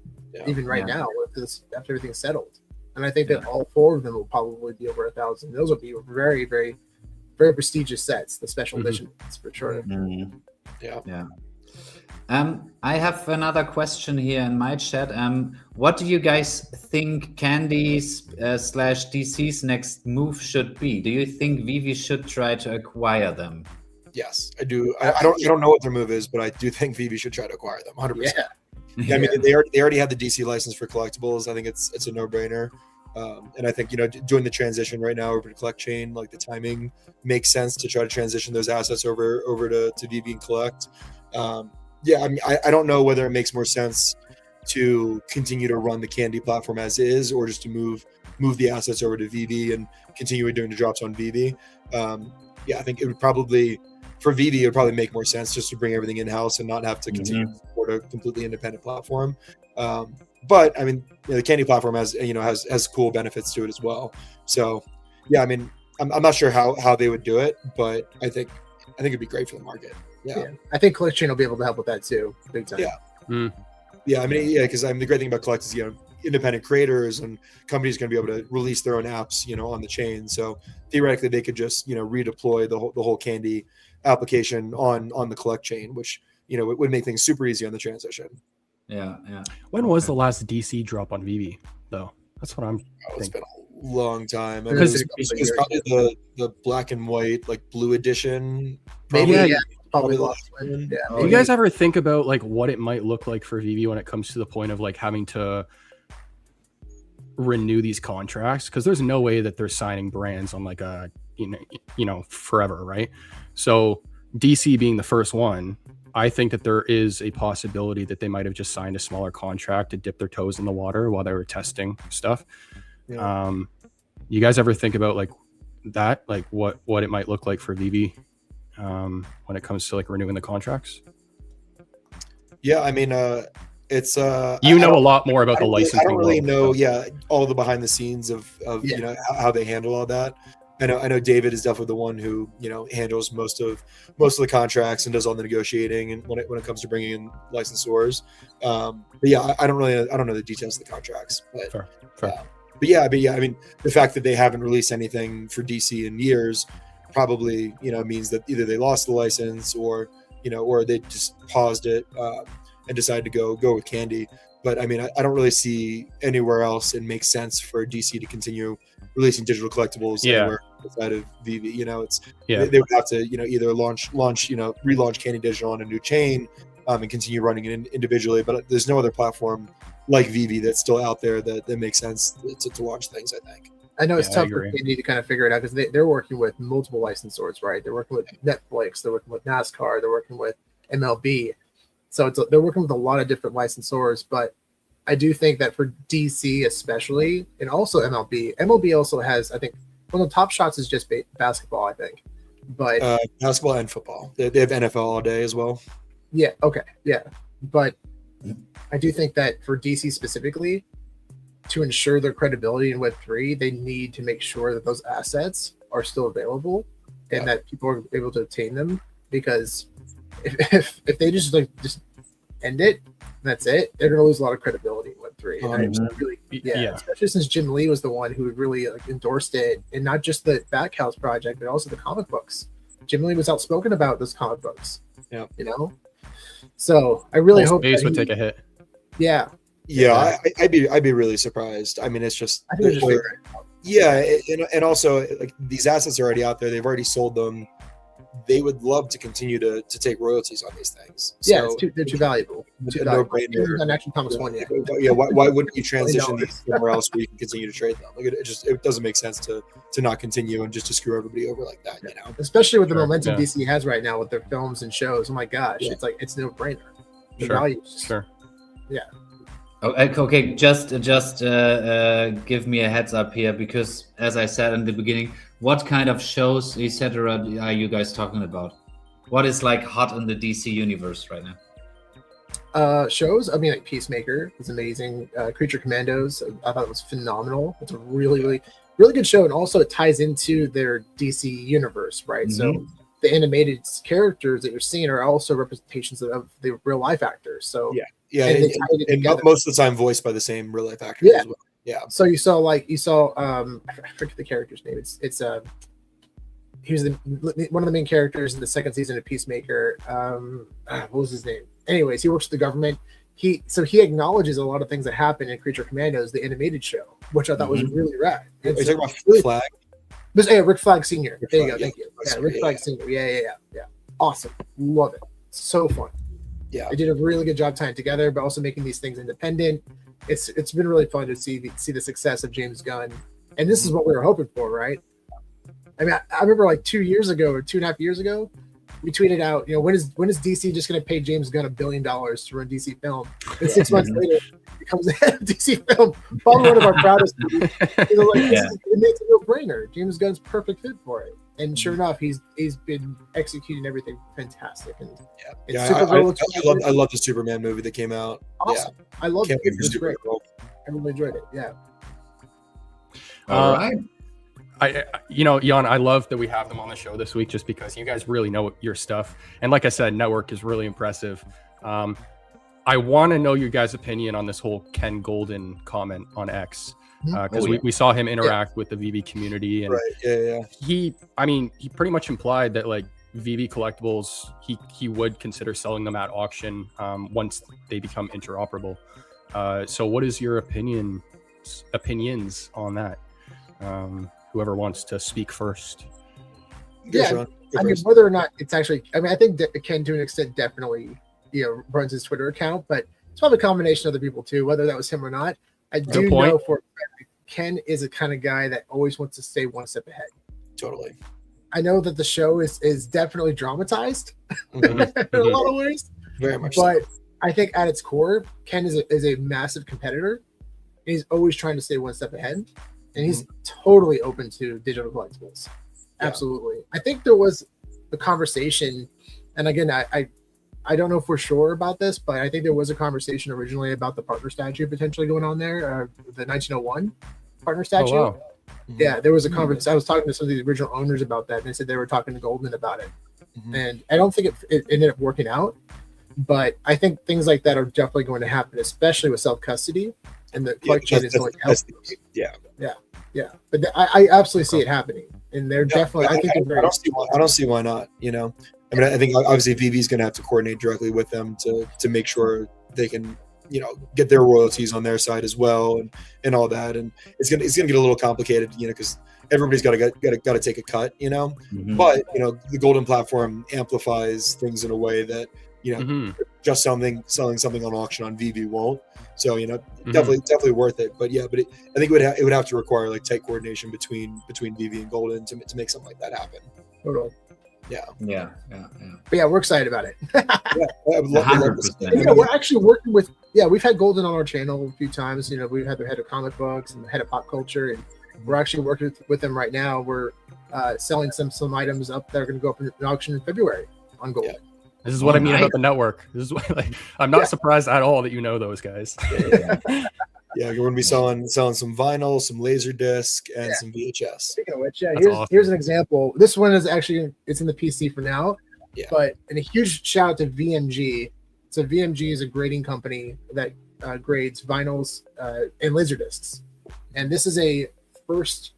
even right now with this after everything's settled. And I think that all 4 of them will probably be over $1,000. Those will be very, very, very prestigious sets, the special edition ones for sure. Yeah. I have another question here in my chat. What do you guys think Candy's slash DC's next move should be? Do you think VeVe should try to acquire them? Yes, I do. I don't know what their move is, but I do think VeVe should try to acquire them. 100%. Yeah, I mean, they already have the DC license for collectibles. I think it's a no-brainer. And I think, doing the transition right now over to Collect Chain, like the timing makes sense to try to transition those assets over to VeVe and Collect. I mean, I don't know whether it makes more sense to continue to run the Candy platform as is, or just to move the assets over to VeVe and continue doing the drops on VeVe. I think it would probably, for VeVe, it would probably make more sense just to bring everything in-house and not have to continue to support a completely independent platform. But I mean, the Candy platform has cool benefits to it as well. So I mean, I'm not sure how they would do it, but I think it'd be great for the market. Yeah. I think Collect Chain will be able to help with that too, big time. I mean, because the great thing about Collect is independent creators and companies going to be able to release their own apps on the chain. So theoretically, they could just redeploy the whole Candy application on the Collect Chain, which it would make things super easy on the transition. When was the last DC drop on VeVe though? That's what I'm thinking. It's been a long time. Because it's probably the black and white, like blue edition. Probably last one. Do you guys ever think about like what it might look like for VeVe when it comes to the point of like having to renew these contracts? Because there's no way that they're signing brands on like a forever, right? So DC being the first one, I think that there is a possibility that they might have just signed a smaller contract to dip their toes in the water while they were testing stuff. You guys ever think about like that, like what it might look like for VeVe when it comes to like renewing the contracts? I mean, it's a lot more about the licensing. I don't really know all the behind the scenes of how they handle all that. I know David is definitely the one who handles most of the contracts and does all the negotiating, and when it comes to bringing in licensors. I don't know the details of the contracts. But fair. I mean, the fact that they haven't released anything for DC in years probably means that either they lost the license or they just paused it and decided to go with Candy. But I mean, I don't really see anywhere else it makes sense for DC to continue releasing digital collectibles anywhere outside of VeVe. They would have to either relaunch Candy Digital on a new chain and continue running it individually. But there's no other platform like VeVe that's still out there that makes sense to launch things, I think. I know it's tough for Candy to kind of figure it out because they're working with multiple licensors, right? They're working with Netflix, they're working with NASCAR, they're working with MLB. So they're working with a lot of different licensors, but I do think that for DC especially, and also MLB also has, I think, one of the top shots is just basketball, I think. But basketball and football. They have NFL all day as well. Yeah, okay, yeah. But I do think that for DC specifically, to ensure their credibility in Web3, they need to make sure that those assets are still available and that people are able to obtain them. Because if they just end it, that's it, they're going to lose a lot of credibility in Web3. And especially since Jim Lee was the one who really endorsed it, and not just the Backhouse project, but also the comic books. Jim Lee was outspoken about those comic books. Yeah, So I really hope space would take a hit. Yeah. I'd be really surprised. I mean, it's just I think and also like these assets are already out there. They've already sold them they would love to continue to take royalties on these things. Yeah, So, they're too valuable. Too valuable. Done Action Comics 1 yet. Yeah, why wouldn't you transition these somewhere else where you can continue to trade them? Like it doesn't make sense to not continue and just to screw everybody over like that, you know. Especially with the momentum DC has right now with their films and shows. Oh my gosh, it's like it's no brainer. The values. Yeah. Okay, just give me a heads up here, because as I said in the beginning, what kind of shows, etc., are you guys talking about? What is like hot in the DC universe right now? Shows. I mean, like Peacemaker is amazing. Creature Commandos, I thought it was phenomenal. It's a really good show, and also it ties into their DC universe, right? So the animated characters that you're seeing are also representations of the real life actors. So and most of the time voiced by the same real life actors as well. Yeah. So you saw I forget the character's name. It's he was one of the main characters in the second season of Peacemaker. What was his name? Anyways, he works for the government. He acknowledges a lot of things that happen in Creature Commandos, the animated show, which I thought was really rad. Are you talking about Flag? Rick Flag Sr. There you go. Thank you. Yeah, Rick Flag Sr. Yeah. Awesome. Love it. So fun. Yeah. They did a really good job tying together, but also making these things independent. It's been really fun to see the success of James Gunn. And this is what we were hoping for, right? I mean, I remember like 2 years ago or 2.5 years ago, we tweeted out, when is DC just going to pay James Gunn $1 billion to run DC Film? And 6 months later, he comes in DC Film, probably one of our proudest movies. It makes a no-brainer. James Gunn's perfect fit for it. And sure enough, he's been executing everything fantastic. And I love the Superman movie that came out. Awesome. Yeah. I love it. It was great. I really enjoyed it. Yeah. All right. Jan, I love that we have them on the show this week, just because you guys really know your stuff. And like I said, Network is really impressive. I want to know your guys' opinion on this whole Ken Golden comment on X, because we saw him interact with the VeVe community, and he pretty much implied that like VeVe collectibles, he would consider selling them at auction once they become interoperable. So what is your opinions on that? Whoever wants to speak first. Yeah, I mean, whether or not it's actually, I mean, I think that Ken, to an extent, definitely, runs his Twitter account, but it's probably a combination of other people too, whether that was him or not. I do know for Ken is a kind of guy that always wants to stay one step ahead. Totally. I know that the show is definitely dramatized in a lot of ways. Very much but I think at its core, Ken is a massive competitor. He's always trying to stay one step ahead. And he's totally open to digital collectibles. Absolutely. I think there was a conversation, and again, I don't know if we're sure about this, but I think there was a conversation originally about the partner statue potentially going on there, the 1901 partner statue. Oh, wow. Yeah, there was a conference. I was talking to some of the original owners about that, and they said they were talking to Goldman about it. And I don't think it ended up working out, but I think things like that are definitely going to happen, especially with self-custody. And the collection is going to help. Yeah. But I absolutely see it happening, and they're definitely. I think I don't see why not. I mean, I think obviously VeVe is going to have to coordinate directly with them to make sure they can, get their royalties on their side as well, and all that. And it's gonna get a little complicated, because everybody's got to take a cut, But the Golden platform amplifies things in a way that just selling something on auction on VeVe won't. So definitely worth it. But I think it would have to require like tight coordination between VeVe and Golden to make something like that happen. Totally. Yeah. But yeah, we're excited about it. I would love this. We're actually working with. Yeah, we've had Golden on our channel a few times. We've had the head of comic books and the head of pop culture, and we're actually working with them right now. We're selling some items up that are going to go up in auction in February on Golden. Yeah. This is what I mean about the network. This is what, I'm not surprised at all that you know those guys. Yeah, we're going to be selling some vinyl, some laser disc, and some VHS. Speaking of which, here's an example. This one is actually it's in the PC for now. Yeah. But a huge shout out to VMG. So VMG is a grading company that grades vinyls and laser discs. And this is a first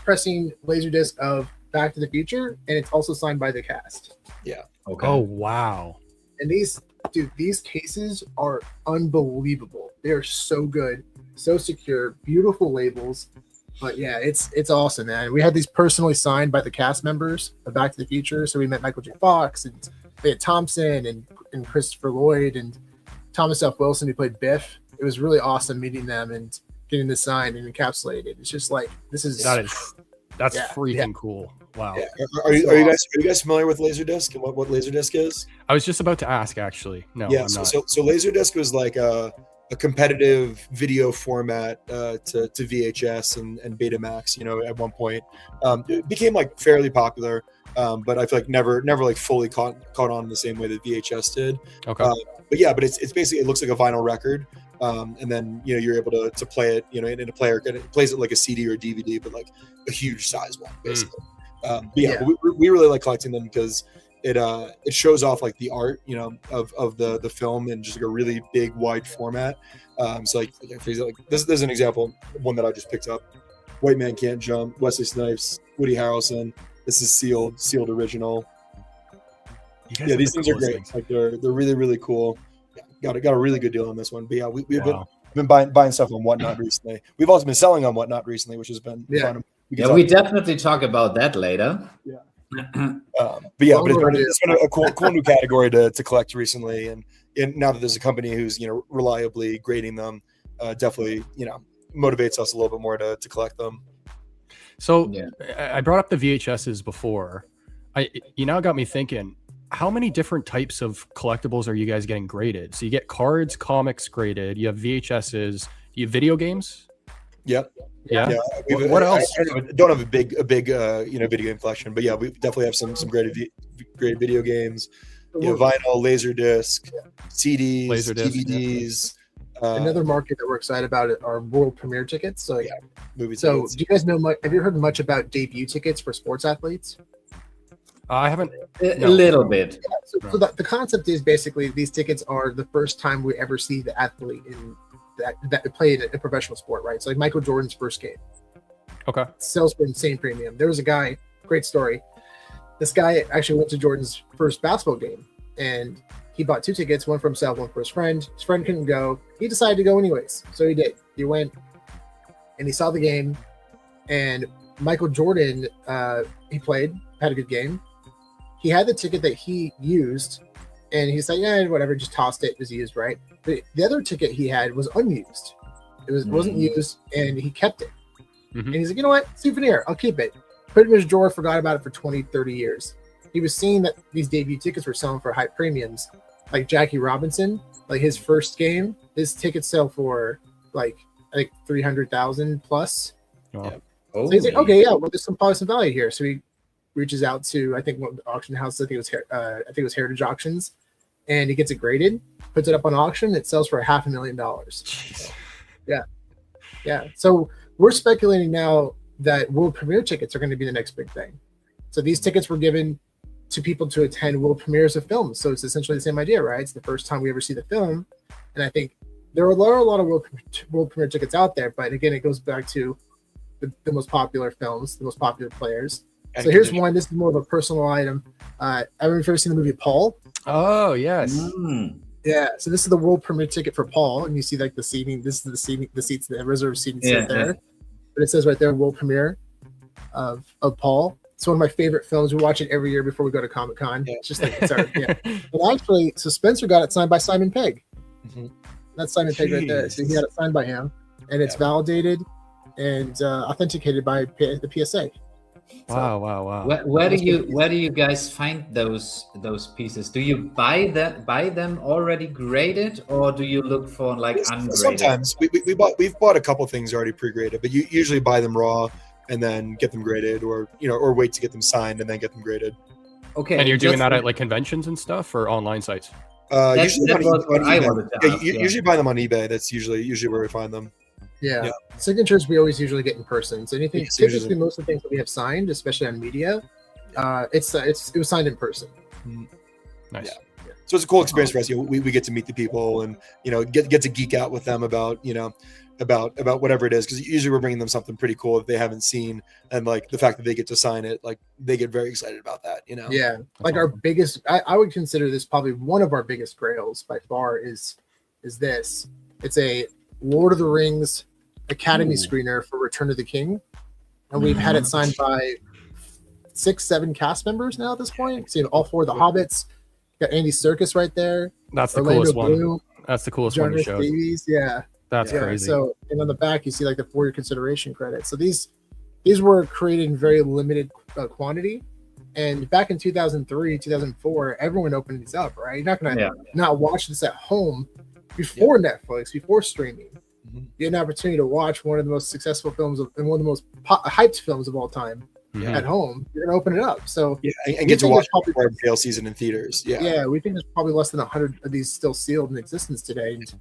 pressing laser disc of Back to the Future, and it's also signed by the cast. Yeah. Okay. Oh wow. And these cases are unbelievable. They are so good, so secure, beautiful labels. But yeah, it's awesome, man. We had these personally signed by the cast members of Back to the Future. So we met Michael J. Fox and we had Thompson and Christopher Lloyd and Thomas F. Wilson who played Biff. It was really awesome meeting them and getting this signed and encapsulated. It's just like that's freaking cool. Wow. Yeah. Are you guys familiar with Laserdisc and what Laserdisc is? I was just about to ask, actually. No, yeah. I'm not. So Laserdisc was like a competitive video format to VHS and Betamax. You know, at one point, it became like fairly popular, but I feel like never like fully caught on in the same way that VHS did. Okay. But it's basically, it looks like a vinyl record. And then, you know, you're able to play it, you know, in a player. It plays it like a CD or a DVD, but like a huge size one, basically. We really like collecting them because it shows off like the art, you know, of the film in just like a really big, wide format. So like this is an example, one that I just picked up. White Man Can't Jump, Wesley Snipes, Woody Harrelson. This is sealed original. Yeah, these things are great. Like they're really, really cool. Yeah, got a really good deal on this one. But yeah, we've been buying stuff on Whatnot recently. We've also been selling on Whatnot recently, which has been fun. We definitely talk about that later. Yeah. But it's been a cool new category to collect recently, and now that there's a company who's, you know, reliably grading them, definitely, you know, motivates us a little bit more to collect them. So I brought up the VHSs before. You now got me thinking, how many different types of collectibles are you guys getting graded? So you get cards, comics graded. You have VHSs. You have video games. Yep. Yeah. What else? I don't have a big you know, video game collection, but yeah, we definitely have some graded video games. You know, vinyl, laserdisc, CDs, DVDs. Another market that we're excited about are world premiere tickets. So movie so tickets. do you guys know much? Have you heard much about debut tickets for sports athletes? I haven't. A little bit. So the concept is basically these tickets are the first time we ever see the athlete in that played a professional sport, right? So like Michael Jordan's first game. Okay. Sells for insane premium. There was a guy, great story. This guy actually went to Jordan's first basketball game and he bought 2 tickets, one for himself, one for his friend. His friend couldn't go. He decided to go anyways. So he did. He went and he saw the game, and Michael Jordan, he played, had a good game. He had the ticket that he used, and he's like, yeah, whatever, just tossed it. It was used, right? But the other ticket he had was unused. It wasn't used, and he kept it. And he's like, you know what? Souvenir, I'll keep it. Put it in his drawer, forgot about it for 20, 30 years. He was seeing that these debut tickets were selling for high premiums. Like Jackie Robinson, like his first game, his tickets sell for like, I think 300,000 plus. Wow. So he's like, okay, yeah, well, there's probably some value here. So he reaches out to, I think, what auction house, I think it was Heritage Auctions, and he gets it graded, puts it up on auction. It sells for $500,000. Yeah. So we're speculating now that world premiere tickets are going to be the next big thing. So these tickets were given to people to attend world premieres of films. So it's essentially the same idea, right? It's the first time we ever see the film. And I think there are a lot of world premiere tickets out there. But again, it goes back to the most popular films, the most popular players. So here's one. This is more of a personal item. I don't know if you've ever seen the movie Paul. Oh, yes. Yeah. So this is the world premiere ticket for Paul. And you see like the seating. This is the seats, the reserved seating there. But it says right there, world premiere of Paul. It's one of my favorite films. We watch it every year before we go to Comic-Con. It's just like it's our, But actually, so Spencer got it signed by Simon Pegg. That's Simon Pegg right there. So he had it signed by him, and it's validated and authenticated by the PSA. Wow. Where do you guys find those pieces? Do you buy them already graded, or do you look for like ungraded? Sometimes we've bought a couple things already pre-graded, but you usually buy them raw and then get them graded, or wait to get them signed and then get them graded. Okay. And you're doing that at like conventions and stuff, or online sites? Usually on usually buy them on eBay. That's usually where we find them. Yeah. Signatures we always usually get in person. So anything, typically most of the things that we have signed, especially on media, it was signed in person. Nice. Yeah. So it's a cool experience for us. We get to meet the people and get to geek out with them about about whatever it is, because usually we're bringing them something pretty cool that they haven't seen, and like the fact that they get to sign it, like they get very excited about that. Yeah. Like our biggest, I would consider this probably one of our biggest grails by far is this. It's a Lord of the Rings Academy screener for Return of the King, and we've had it signed by 6-7 cast members now at this point. So you have all 4 of the Hobbits. Got Andy Serkis right there. That's the Orlando coolest one. Bloom, That's the coolest one you Jarvis showed. Davies, yeah. That's crazy. So, and on the back you see like the 4-year consideration credit. So these were created in very limited quantity. And back in 2003, 2004, everyone opened these up, right? You're not gonna not watch this at home before Netflix, before streaming. You had an opportunity to watch one of the most successful films and one of the most hyped films of all time at home. You're gonna open it up, so and get to watch the sale season in theaters. Yeah, we think there's probably less than 100 of these still sealed in existence today. And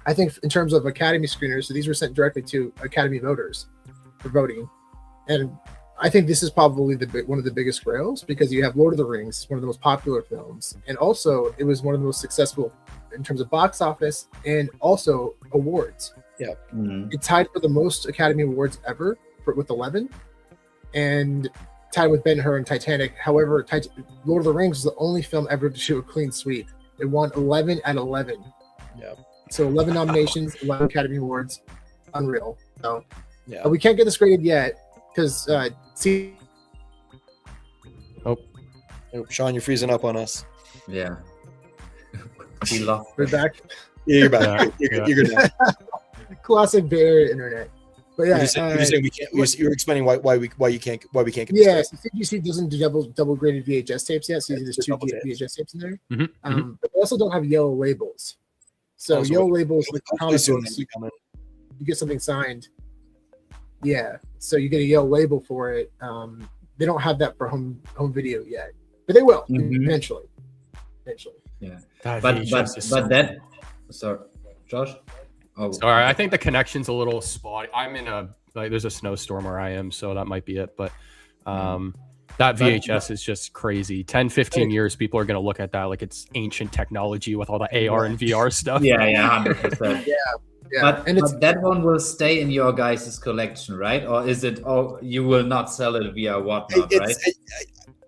I think in terms of Academy screeners, so these were sent directly to Academy voters for voting, and I think this is probably one of the biggest grails because you have Lord of the Rings, one of the most popular films, and also it was one of the most successful in terms of box office and also awards. It tied for the most Academy Awards ever with 11, and tied with Ben-Hur and Titanic. However, Lord of the Rings is the only film ever to show a clean sweep. It won 11 at 11. So 11 nominations, 11 Academy Awards, unreal. So we can't get this graded yet because Sean, you're freezing up on us. Yeah. We lost. We're back. Yeah, you're back. You're good now. Classic Bay Area internet. But yeah, you're saying we can't. You're explaining why we can't get. Yeah, so CGC doesn't do double graded VHS tapes yet. So there's 2 VHS tapes in there. But they also don't have yellow labels. So yellow labels like comic books, you get something signed. Yeah, so you get a yellow label for it. They don't have that for home video yet, but they will eventually. Yeah, That but VHS is that. Sorry, Josh. Oh, sorry. I think the connection's a little spotty. I'm in there's a snowstorm where I am, so that might be it. But that VHS is just crazy. 10, 15 years, people are going to look at that like it's ancient technology with all the AR and VR stuff. Yeah, 100%. Yeah. But that one will stay in your guys' collection, right? Or is it? Oh, you will not sell it via whatnot, right?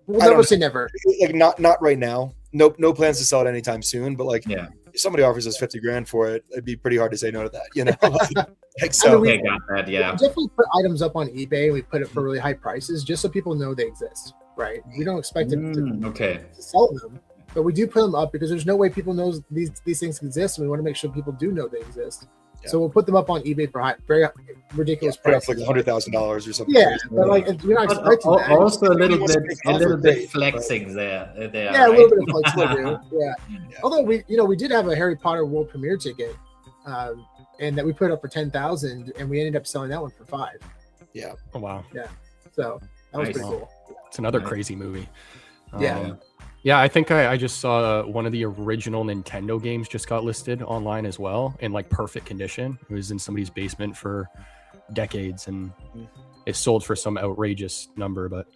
We'll never say never. Like not right now. No plans to sell it anytime soon. But like, if somebody offers us $50,000 for it, it'd be pretty hard to say no to that. You know. Like so. Okay, got that. Yeah. We definitely put items up on eBay. We put it for really high prices just so people know they exist. Right. We don't expect it to sell them, but we do put them up because there's no way people know these things exist, and we want to make sure people do know they exist. Yeah. So we'll put them up on eBay for very ridiculous prices, like $100,000 or something. Yeah, but like you're not expecting that. Also a little bit flexing there. Yeah, a little bit of flex. Yeah. Although we did have a Harry Potter world premiere ticket, and that we put up for 10,000, and we ended up selling that one for 5. Yeah. Oh wow. Yeah. So that was pretty cool. It's another crazy movie. Yeah, I think I just saw one of the original Nintendo games just got listed online as well in like perfect condition. It was in somebody's basement for decades and it sold for some outrageous number, but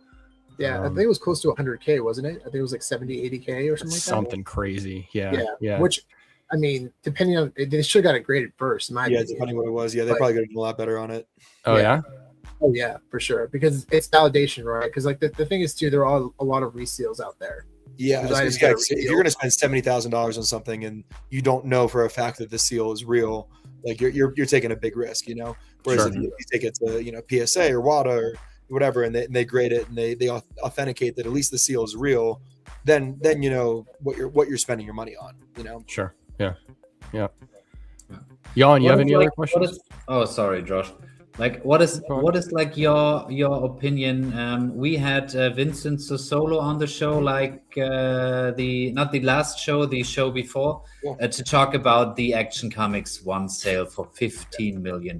I think it was close to 100K, wasn't it? I think it was like 70, 80K or something like that. Something crazy. Yeah. Which, I mean, depending on, they should have got it graded first, in my opinion. Depending what it was. Yeah, they probably could have done a lot better on it. Oh, yeah? Oh, yeah, for sure. Because it's validation, right? Because like the thing is, too, there are a lot of reseals out there. Yeah, if you're going to spend $70,000 on something and you don't know for a fact that the seal is real, like you're taking a big risk, you know. Whereas if you take it to PSA or WADA or whatever, and they grade it and they authenticate that at least the seal is real, then you know what you're spending your money on, you know. Sure. Yeah. Jan, you have any other questions? Sorry, Josh. Like what is like your opinion? We had Vincent Sosolo on the show, like not the last show, the show before, to talk about the Action Comics one sale for $15 million.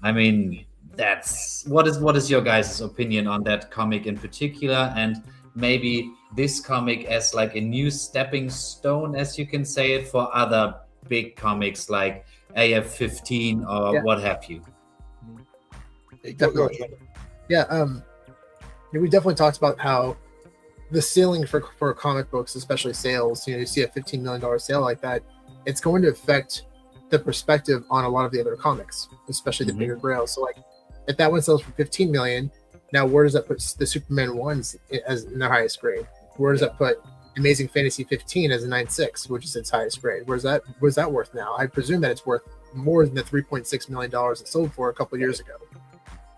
I mean, that's what is your guys' opinion on that comic in particular, and maybe this comic as like a new stepping stone, as you can say it, for other big comics like AF-15 or what have you. Definitely. We definitely talked about how the ceiling for comic books, especially sales, you see a $15 million sale like that, it's going to affect the perspective on a lot of the other comics, especially the bigger grails. So like if that one sells for 15 million, now where does that put the Superman ones as in their highest grade? Where does that put Amazing Fantasy 15 as a 9.6, which is its highest grade? Where's that worth now? I presume that it's worth more than the $3.6 million it sold for a couple of years ago.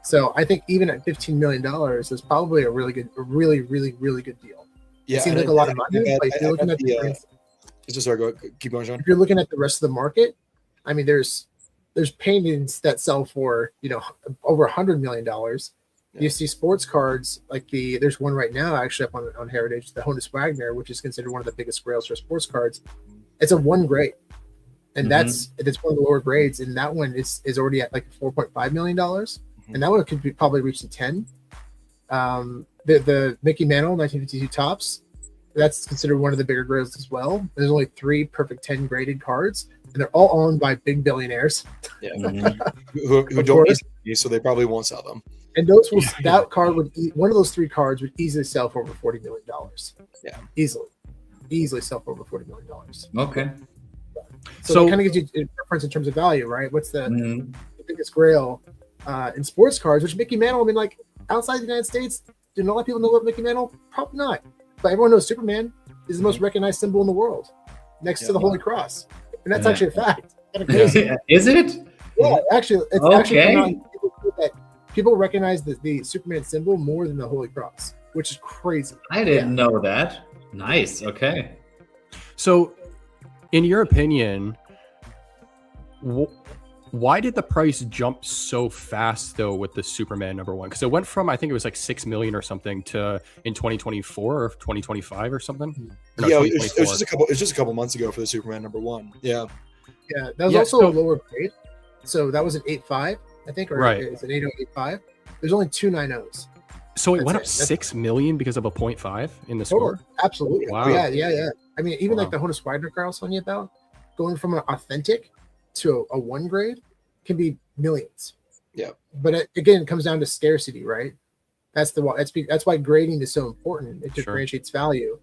So I think even at $15 million is probably a really good, really good deal. Yeah, it seems like a lot of money, but if you're looking at keep going, Sean. If you're looking at the rest of the market, I mean, there's paintings that sell for over $100 million. You see sports cards like there's one right now actually up on Heritage, the Honus Wagner, which is considered one of the biggest grails for sports cards. It's a 1 grade, and that's one of the lower grades, and that one is already at like $4.5 million, and that one could be probably reach to 10. The Mickey Mantle 1952 Topps, that's considered one of the bigger grails as well. There's only 3 perfect 10 graded cards, and they're all owned by big billionaires. Yeah, who don't need these, so they probably won't sell them. And one of those 3 cards would easily sell for over $40 million. Yeah, easily sell for over $40 million. Okay. So that kind of gives you a preference in terms of value, right? What's the biggest grail in sports cards? Which Mickey Mantle, I mean, like outside the United States, do a lot of people know about Mickey Mantle? Probably not. But everyone knows Superman is the most recognized symbol in the world, next to the Holy Cross, and that's actually a fact. Kind of crazy. Is it? Yeah, actually, it's actually people recognize the Superman symbol more than the Holy Cross, which is crazy. I didn't know that. Nice. Okay. So, in your opinion, why did the price jump so fast though with the Superman #1? Because it went from, I think it was like 6 million or something to in 2024 or 2025 or something. Or no, it was just a couple months ago for the Superman #1. Yeah. Yeah, that was also a lower grade. So that was an 8.5, I think, or it's an 8.085. There's only 2 9.0s. So it went up 6 million because of a 0.5 in the score? Absolutely. Wow. Yeah. I mean, even like the Honus Wagner car I was telling you about, going from an authentic to a 1 grade can be millions. Yeah. But again, it comes down to scarcity, right? That's why grading is so important. It differentiates value.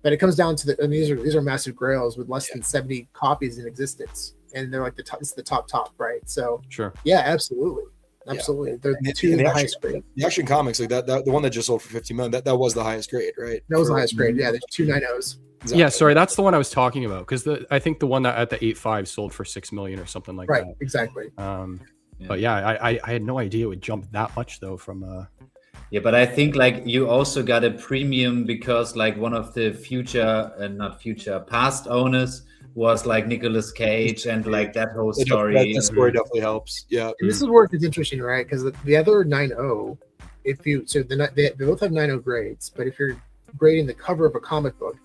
But it comes down to these are massive grails with less than 70 copies in existence, and they're like it's the top, right? So yeah, absolutely. They're the 2 the highest grade. The Action Comics, like that the one that just sold for 50 million, that was the highest grade, right? That was the highest grade. Yeah, there's 2 9.0s. Exactly. Yeah, sorry, that's the one I was talking about, because I think the one that at the 8.5 sold for 6 million or something like that. Right, exactly. But yeah, I had no idea it would jump that much though from. Yeah, but I think like you also got a premium because like one of the past owners was like Nicolas Cage, and like that whole story. That story definitely helps. Yeah. And this is where it's interesting, right? Because the other 9.0, they both have 9.0 grades, but if you're grading the cover of a comic book,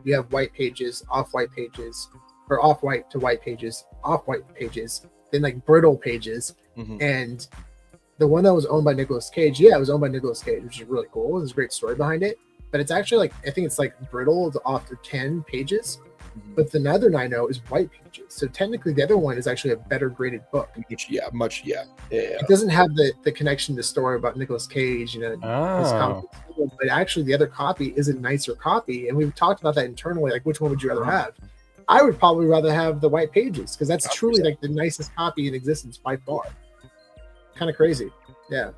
you have white pages, off-white pages, or off-white to white pages, off-white pages, then like brittle pages, and the one that was owned by Nicolas Cage, it was owned by Nicolas Cage, which is really cool. There's a great story behind it. But it's actually like, I think it's like brittle off to 10 pages. But the other 9.0 is white pages. So technically the other one is actually a better graded book. Yeah. It doesn't have the connection to the story about Nicolas Cage, his comic, but actually the other copy is a nicer copy. And we've talked about that internally, like which one would you rather have? I would probably rather have the white pages, because that's 100%. Truly like the nicest copy in existence by far. Kind of crazy. Yeah.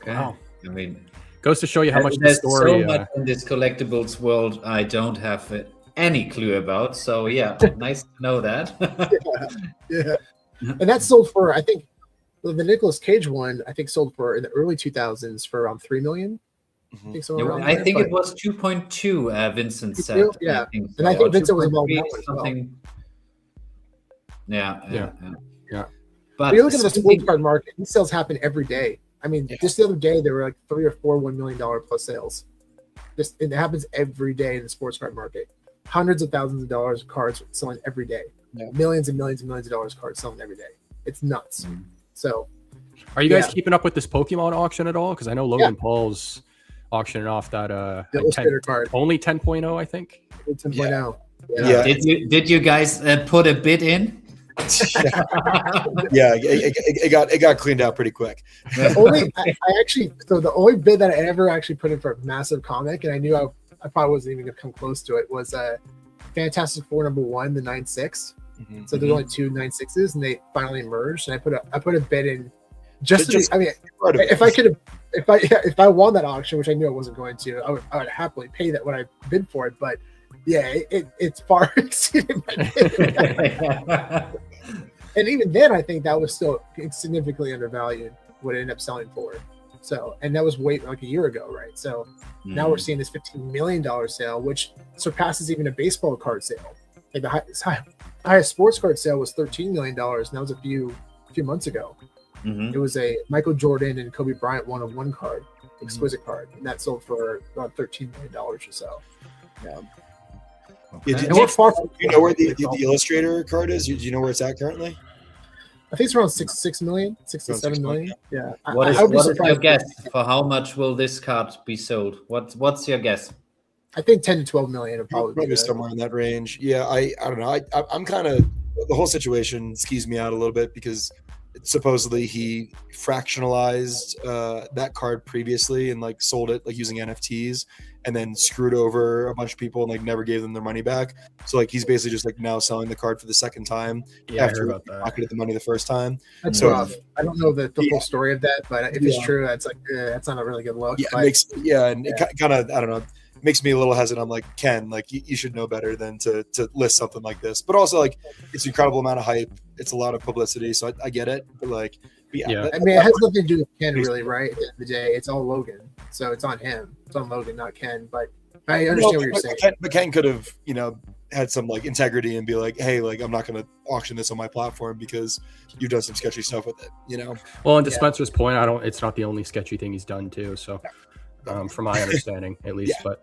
Okay. Wow. I mean, goes to show you how much the story. So much in this collectibles world I don't have any clue about. So yeah, nice to know that. yeah. And that sold for, I think, the Nicolas Cage one, I think sold for in the early 2000s for around 3 million. I think, I think it was 2.2. Vincent said. Yeah. And I think Vincent was involved in something. Yeah. But you look at the sports card market, these sales happen every day. I mean, just the other day, there were like 3 or 4 $1 million plus sales. It happens every day in the sports card market. Hundreds of thousands of dollars of cards selling every day. Millions and millions and millions of dollars of cards selling every day. It's nuts. So, are you guys keeping up with this Pokemon auction at all? Because I know Logan Paul's auctioning off that card. Only 10.0, I think. 10.0. Yeah. Did you guys put a bid in? It got cleaned out pretty quick. The only bid that I ever actually put in for a massive comic, and I knew I probably wasn't even gonna come close to it, was Fantastic Four #1, the 9.6. So there's only 2 9.6s, and they finally merged. And I put a bid in if I won that auction, which I knew I wasn't going to, I would happily pay that when I bid for it. But yeah, it's far exceeded my bid. And even then, I think that was still significantly undervalued what it ended up selling for. So, and that was way like a year ago, right? So now we're seeing this $15 million sale, which surpasses even a baseball card sale. Like the highest sports card sale was $13 million, and that was a few months ago. It was a Michael Jordan and Kobe Bryant 1-of-1 card, exquisite card, and that sold for about $13 million or so. Yeah. Okay. Do you know where the Illustrator card is? Do you know where it's at currently? I think it's around 6 million, 6 to 7 million. Yeah. What is your guess for how much will this card be sold? What's your guess? I think 10 to 12 million would probably be somewhere in that range. Yeah, I don't know. I'm kind of, the whole situation skews me out a little bit because supposedly he fractionalized that card previously and like sold it like using NFTs and then screwed over a bunch of people and like never gave them their money back. So like he's basically just like now selling the card for the second time after he pocketed the money the first time. That's rough. I don't know the full story of that, but if it's true, that's like that's not a really good look. Yeah, it kind of I don't know. Makes me a little hesitant. I'm like, Ken, like you should know better than to list something like this. But also like it's an incredible amount of hype. It's a lot of publicity, so I get it. But like, yeah. I mean, it has nothing to do with Ken, really, right? At the end of the day, it's all Logan, so it's on him. It's on Logan, not Ken. But I understand what you're saying. But Ken could have, had some like integrity and be like, hey, like I'm not going to auction this on my platform because you've done some sketchy stuff with it. Well, and to Spencer's point, it's not the only sketchy thing he's done too. So. From my understanding, at least, but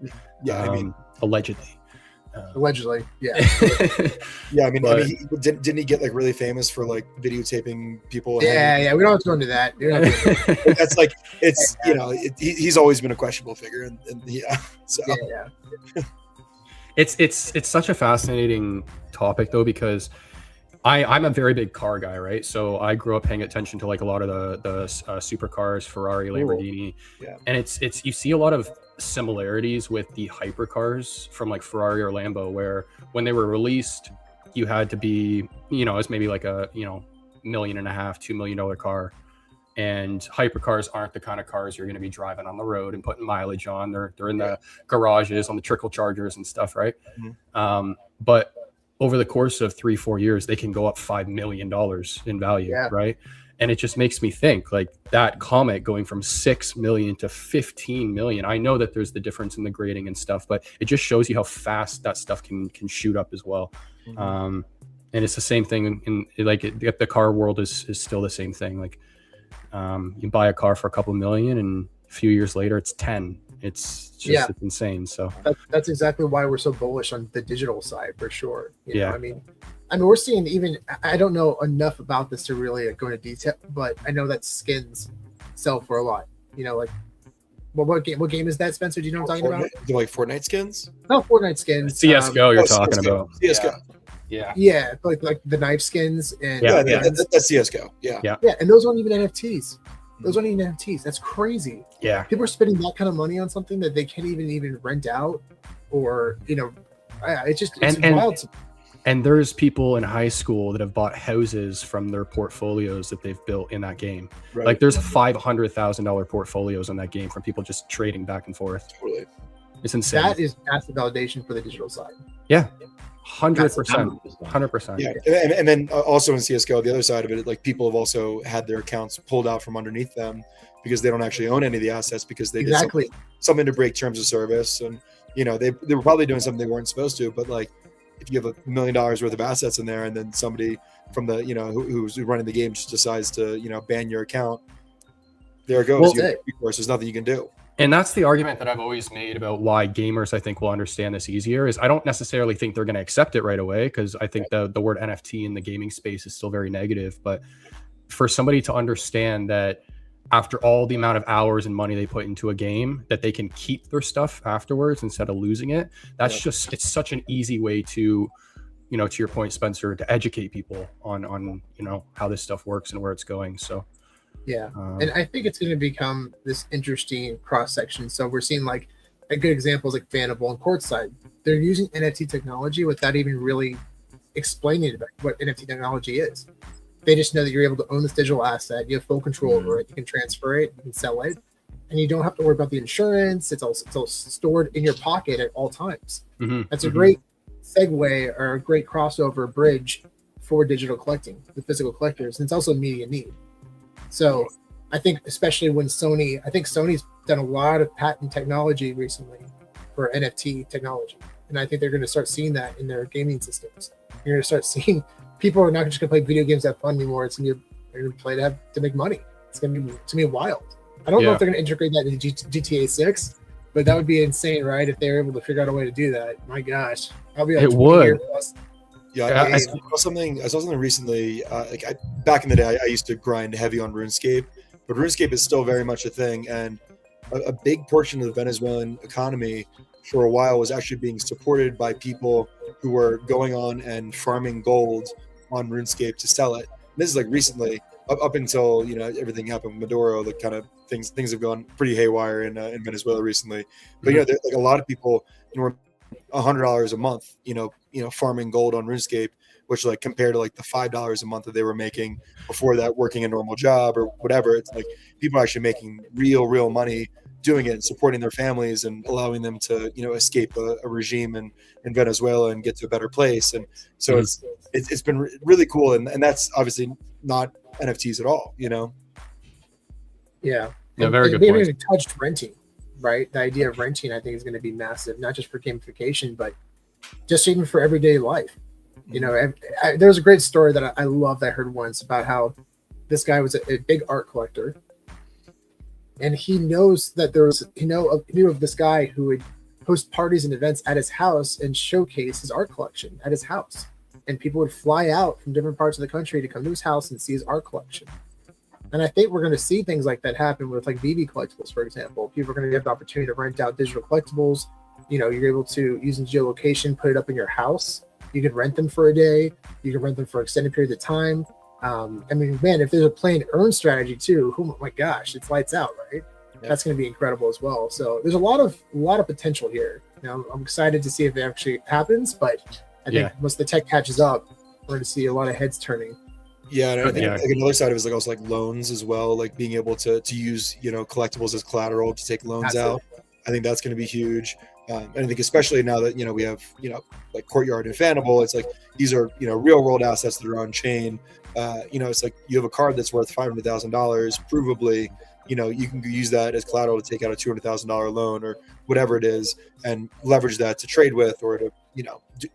I mean, allegedly, yeah. I mean, didn't he get like really famous for like videotaping people? Yeah. We don't have to go into that. That's like it's he's always been a questionable figure, and so it's such a fascinating topic though because. I'm a very big car guy, right? So I grew up paying attention to like a lot of the supercars, Ferrari, Lamborghini, and it's you see a lot of similarities with the hypercars from like Ferrari or Lambo, where when they were released, you had to be, it's maybe like a $1.5 million, $2 million car, and hypercars aren't the kind of cars you're going to be driving on the road and putting mileage on. They're in the garages on the trickle chargers and stuff, right? But over the course of 3-4 years, they can go up $5 million in value, right? And it just makes me think like that Comet going from 6 million to 15 million. I know that there's the difference in the grading and stuff, but it just shows you how fast that stuff can shoot up as well. And it's the same thing in like the car world is still the same thing. Like you buy a car for a couple million, and a few years later, it's 10. It's just it's insane. So that's exactly why we're so bullish on the digital side for sure. You know, I mean, we're seeing even, I don't know enough about this to really go into detail, but I know that skins sell for a lot. Like what game is that, Spencer? Do you know what I'm talking about? Do like Fortnite skins? No, Fortnite skins. CS:GO you're talking about. CS:GO. Yeah, like the knife skins and that's CS:GO. Yeah, and those aren't even NFTs. Those aren't even NFTs. That's crazy. Yeah. People are spending that kind of money on something that they can't even rent out, or it's wild. And there's people in high school that have bought houses from their portfolios that they've built in that game. Right. Like there's $500,000 portfolios on that game from people just trading back and forth. Totally. It's insane. That is massive validation for the digital side. Yeah. 100%. Yeah, and then also in CS:GO, the other side of it, like people have also had their accounts pulled out from underneath them because they don't actually own any of the assets because they did something to break terms of service, and they were probably doing something they weren't supposed to. But like, if you have $1 million worth of assets in there, and then somebody from the who's running the game just decides to ban your account, there it goes. There's nothing you can do. And that's the argument that I've always made about why gamers, I think, will understand this easier. Is I don't necessarily think they're going to accept it right away, because I think the word NFT in the gaming space is still very negative. But for somebody to understand that after all the amount of hours and money they put into a game, that they can keep their stuff afterwards instead of losing it, that's it's such an easy way to, to your point, Spencer, to educate people on how this stuff works and where it's going. So. Yeah, and I think it's going to become this interesting cross section. So we're seeing like a good example is like Fanable and Courtside. They're using NFT technology without even really explaining what NFT technology is. They just know that you're able to own this digital asset. You have full control over it. You can transfer it, you can sell it, and you don't have to worry about the insurance. It's all stored in your pocket at all times. That's a great segue or a great crossover bridge for digital collecting, the physical collectors, and it's also a media need. So I think especially when Sony's done a lot of patent technology recently for NFT technology. And I think they're going to start seeing that in their gaming systems. You're going to start seeing people are not just going to play video games to have fun anymore. It's going to they're going to play to make money. It's going to be wild. I don't know if they're going to integrate that into GTA 6, but that would be insane, right? If they were able to figure out a way to do that. My gosh, I'll be like it would. Yeah, I saw something recently. Back in the day, I used to grind heavy on RuneScape, but RuneScape is still very much a thing, and a big portion of the Venezuelan economy for a while was actually being supported by people who were going on and farming gold on RuneScape to sell it. And this is like recently, up until everything happened with Maduro, the kind of things have gone pretty haywire in Venezuela recently. But like a lot of people were $100 a month, farming gold on RuneScape, which like compared to like the $5 a month that they were making before that, working a normal job or whatever. It's like people are actually making real money doing it and supporting their families and allowing them to escape a regime in Venezuela and get to a better place. And so it's been really cool, and that's obviously not NFTs at all. Yeah, very good we point. haven't even touched renting, right? The idea of renting, I think, is going to be massive, not just for gamification, but just even for everyday life. There was a great story that I loved. I heard once about how this guy was a big art collector, and he knows that he knew of this guy who would host parties and events at his house and showcase his art collection at his house, and people would fly out from different parts of the country to come to his house and see his art collection. And I think we're going to see things like that happen with like VeVe collectibles, for example. People are going to have the opportunity to rent out digital collectibles. You're able to, using geolocation, put it up in your house. You can rent them for a day. You can rent them for extended periods of time. If there's a play and earn strategy too, oh my gosh, it's lights out, right? Yeah. That's going to be incredible as well. So there's a lot of potential here. I'm excited to see if it actually happens, but I think once the tech catches up, we're going to see a lot of heads turning. Yeah, and I think like another side of it is also like loans as well, like being able to use collectibles as collateral to take loans out. I think that's going to be huge. And I think especially now that we have like Courtyard and Fanable, it's like these are real world assets that are on chain. It's like you have a card that's worth $500,000, provably. You can use that as collateral to take out a $200,000 loan or whatever it is, and leverage that to trade with or to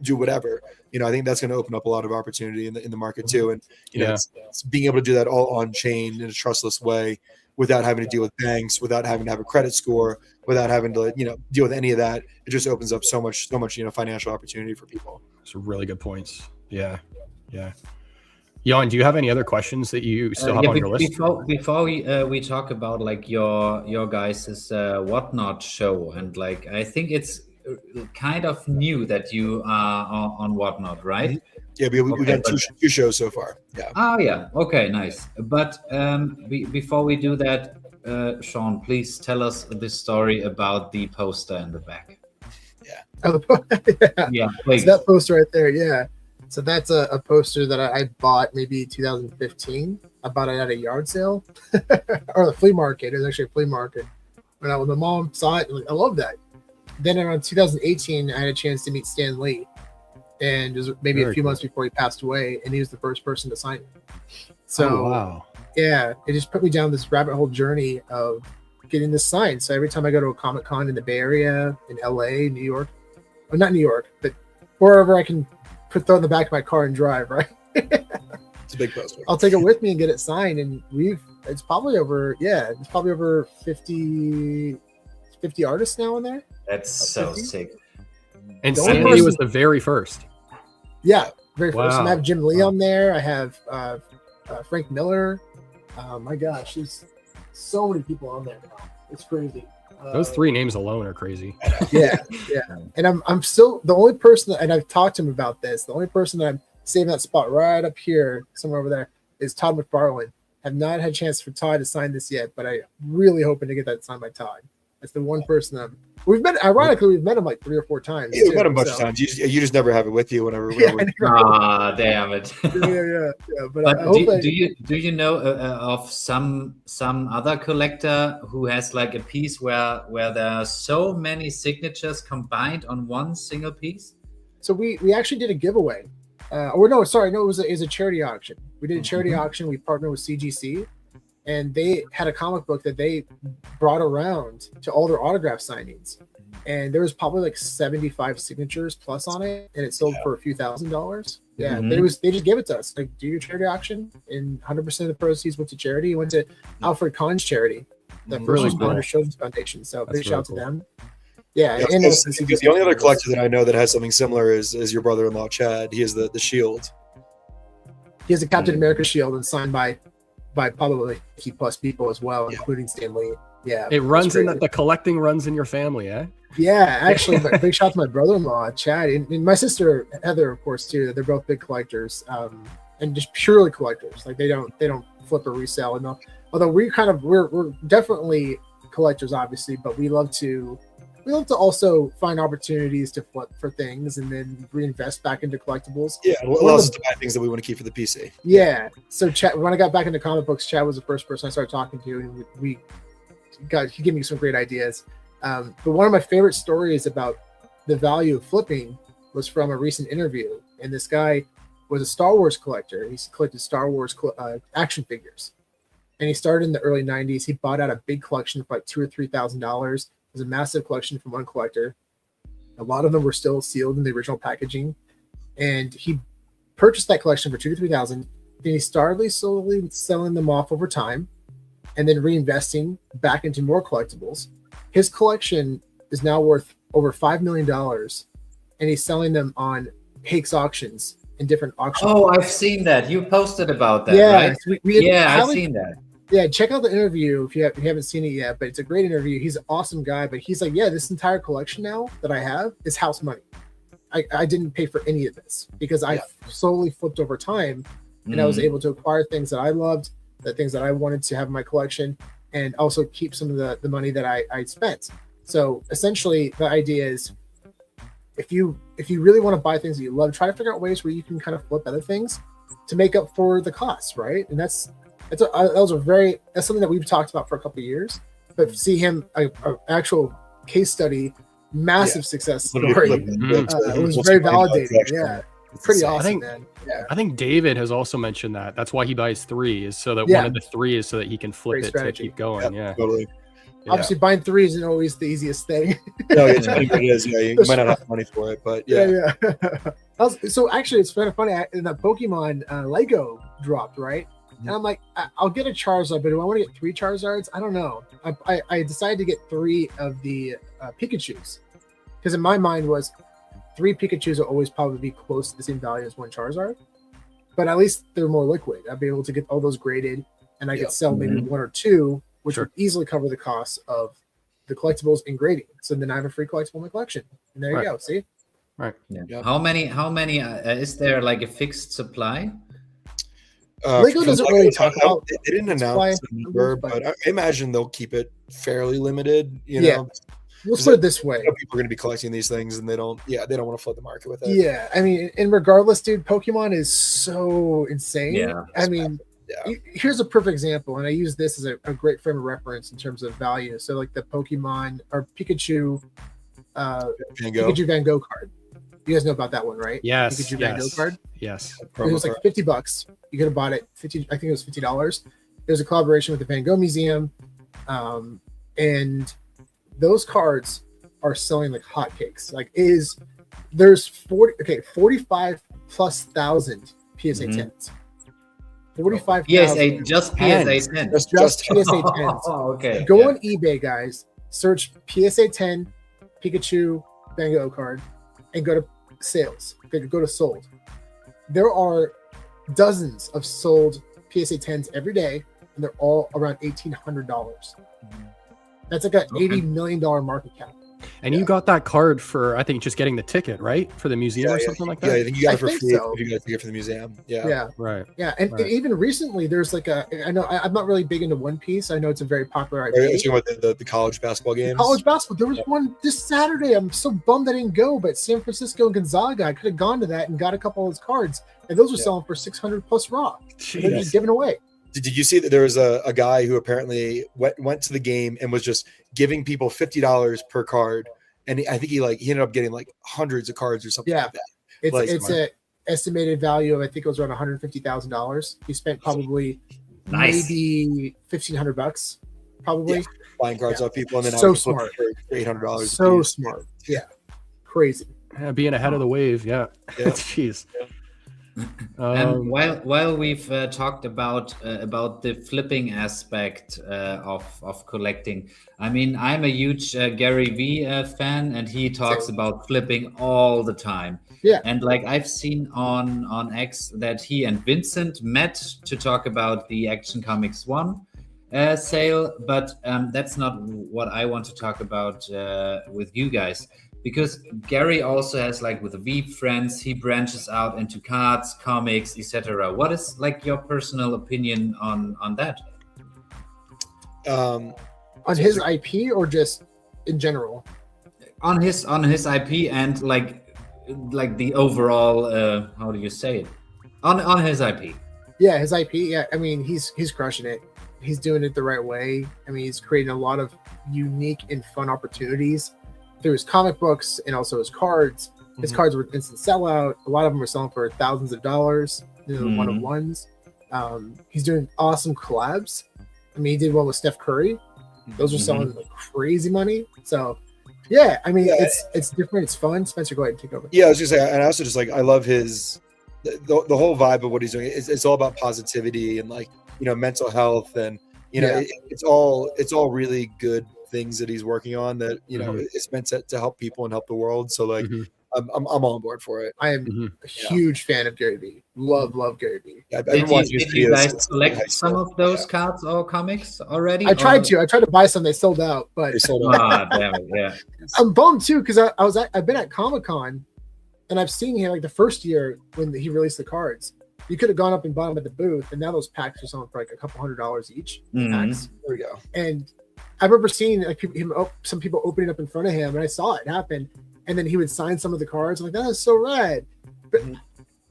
do whatever. I think that's going to open up a lot of opportunity in the market too. And it's being able to do that all on chain in a trustless way, without having to deal with banks, without having to have a credit score, without having to deal with any of that. It just opens up so much financial opportunity for people. Some really good points. Yeah. Jan, do you have any other questions that you still have on your list? Before we talk about like your guys' Whatnot show, and like I think it's kind of new that you are on Whatnot, right? Yeah, we got two shows so far. Yeah. Oh yeah. Okay, nice. But before we do that, Sean, please tell us the story about the poster in the back. Yeah. Yeah, please. It's that poster right there. Yeah. So that's a poster that I bought maybe 2015. I bought it at a yard sale or the flea market. It was actually a flea market. When my mom saw it, I love that. Then around 2018, I had a chance to meet Stan Lee, and it was maybe a few months before he passed away, and he was the first person to sign it. So, yeah, it just put me down this rabbit hole journey of getting this signed. So every time I go to a Comic-Con in the Bay Area, in LA, New York, well, not New York, but wherever I can throw it in the back of my car and drive, right? It's a big poster. I'll take it with me and get it signed, and it's probably over 50 artists now in there. That's so sick. And Stan Lee was the very first. Yeah, very first. And I have Jim Lee on there. I have Frank Miller. My gosh, there's so many people on there now. It's crazy. Those three names alone are crazy. Yeah. And I'm still the only person, and I've talked to him about this. The only person that I'm saving that spot right up here, somewhere over there, is Todd McFarlane. Have not had a chance for Todd to sign this yet, but I really hoping to get that signed by Todd. That's the one person we've met him like 3 or 4 times. Yeah, we've met him a bunch of times. You just never have it with you whenever. Damn it. yeah. But do you know of some other collector who has like a piece where there are so many signatures combined on one single piece? So we actually did a giveaway or no, sorry, no, it was a charity auction. We did a charity auction. We partnered with CGC, and they had a comic book that they brought around to all their autograph signings. And there was probably like 75 signatures plus on it, and it sold for a few $1,000s. Yeah, they just gave it to us. Like, do your charity auction, and 100% of the proceeds went to charity. It went to Alfred Kahn's charity, the First Responder Children's Foundation. So big shout out to them. Yeah, and the only other collector that I know that has something similar is your brother-in-law Chad. He has the shield. He has a Captain America shield and signed by probably 50 plus people as well, including Stan Lee. Yeah, it runs in the collecting runs in your family, eh? Yeah, actually, big shout out to my brother-in-law Chad and my sister Heather, of course, too. They're both big collectors, and just purely collectors. Like they don't flip or resell. And although we're definitely collectors, obviously, but we love to also find opportunities to flip for things and then reinvest back into collectibles. Yeah, it allows us to buy things that we want to keep for the PC. Yeah. So Chad, when I got back into comic books, Chad was the first person I started talking to, and he gave me some great ideas. But one of my favorite stories about the value of flipping was from a recent interview. And this guy was a Star Wars collector. He collected Star Wars action figures. And he started in the early 90s. He bought out a big collection for like $2,000 or $3,000. It was a massive collection from one collector. A lot of them were still sealed in the original packaging. And he purchased that collection for $2,000 to $3,000. Then he started slowly selling them off over time and then reinvesting back into more collectibles. His collection is now worth over $5 million, and he's selling them on Hakes auctions in different auctions. Oh, I've seen that. You posted about that, right? I've seen that. Yeah, check out the interview if you haven't seen it yet, but it's a great interview. He's an awesome guy, but he's like, yeah, this entire collection now that I have is house money. I didn't pay for any of this because I slowly flipped over time, and I was able to acquire things that I loved, the things that I wanted to have in my collection, and also keep some of the money that I spent. So essentially the idea is if you really want to buy things that you love, try to figure out ways where you can kind of flip other things to make up for the costs, right? And that's something that we've talked about for a couple of years, but see him a actual case study, massive success story. It was very validating. Yeah. Pretty awesome, man. Yeah. I think David has also mentioned that. That's why he buys 3 is so that one of the 3 is so that he can flip Great it strategy. to keep going. Yeah, totally. Obviously, buying 3 isn't always the easiest thing. No, it is. Yeah, you might not have money for it, but yeah. So actually, it's kind of funny. In the Pokemon Lego dropped, right? And I'm like, I'll get a Charizard, but do I want to get 3 Charizards? I don't know. I decided to get 3 of the Pikachus because in my mind was 3 Pikachus will always probably be close to the same value as 1 Charizard, but at least they're more liquid. I'd be able to get all those graded, and I could sell maybe 1 or 2, which would easily cover the cost of the collectibles and grading. So then I have a free collectible in my collection, and there you go. See? Right. Yeah. How many? Is there like a fixed supply? Lego doesn't really talk about. They didn't announce the number, but I imagine they'll keep it fairly limited. You know. We'll put it this way: people are going to be collecting these things, and they don't want to flood the market with it. Yeah, I mean, and regardless, dude, Pokemon is so insane. Yeah, I mean, here's a perfect example, and I use this as a great frame of reference in terms of value. So, like the Pokemon or Pikachu, Pikachu Van Gogh card. You guys know about that one, right? Yes. Pikachu Van Gogh card. Yes. It was like $50. You could have bought it I think it was $50. There's a collaboration with the Van Gogh Museum, and those cards are selling like hotcakes. Like there's 45 plus thousand PSA 10s. 45 PSA, just PSA 10. Just PSA 10s. Oh, okay. Go on eBay, guys. Search PSA 10 Pikachu Van Gogh card and go to sales. Go to sold. There are dozens of sold PSA 10s every day, and they're all around $1,800. That's like an $80 million market cap. And you got that card for, I think, just getting the ticket, right? For the museum or something like that? Yeah, I think you got it for free if you got a ticket for the museum. Yeah. Right. Yeah, and even recently, there's like I know I'm not really big into One Piece. I know it's a very popular IP. Are you talking about the college basketball games? College basketball. There was one this Saturday. I'm so bummed I didn't go, but San Francisco and Gonzaga, I could have gone to that and got a couple of those cards. And those were selling for 600 plus raw. They're just giving away. Did you see that there was a guy who apparently went to the game and was just giving people $50 per card, and I think he ended up getting like hundreds of cards or something like that. estimated value of, I think it was around $150,000. He spent probably Nice. maybe $1,500, probably. Yeah. Buying cards off people and then So having to flip smart. it for $800. So apiece. smart. Yeah. Crazy. Yeah, being ahead of the wave. Yeah. Yeah. Jeez. And while we've talked about the flipping aspect of collecting, I mean, I'm a huge Gary V fan, and he talks about flipping all the time. Yeah. And like I've seen on X that he and Vincent met to talk about the Action Comics 1 sale, but that's not what I want to talk about with you guys. Because Gary also has, like, with the VeVe friends, he branches out into cards, comics, etc. What is, like, your personal opinion on that? On his IP or just in general? On his IP and like the overall how do you say it? On his IP. Yeah, his IP. Yeah, I mean, he's crushing it. He's doing it the right way. I mean, he's creating a lot of unique and fun opportunities through his comic books and also his cards. His cards were instant sellout. A lot of them were selling for thousands of dollars. One-of-ones. He's doing awesome collabs. I mean, he did one with Steph Curry. Those are selling like crazy money. So, yeah, I mean, it's different. It's fun. Spencer, go ahead and take over. Yeah, I was just saying, and I also just like, I love his the whole vibe of what he's doing. It's all about positivity and, like, you know, mental health, and you know, it's all really good things that he's working on that, you know, it's meant to help people and help the world. So, like, I'm all on board for it. I am a huge fan of Gary V. Love Gary V. Yeah, Did you guys select some of those cards or comics already? I tried to buy some. They sold out, but They sold out. Damn it, yeah. I'm bummed too, because I've been at Comic-Con and I've seen him like the first year when he released the cards. You could have gone up and bought them at the booth, and now those packs are selling for like a couple $100 each. Packs. There we go. And I remember seeing like some people opening up in front of him, and I saw it happen. And then he would sign some of the cards. I'm like, that is so rad. But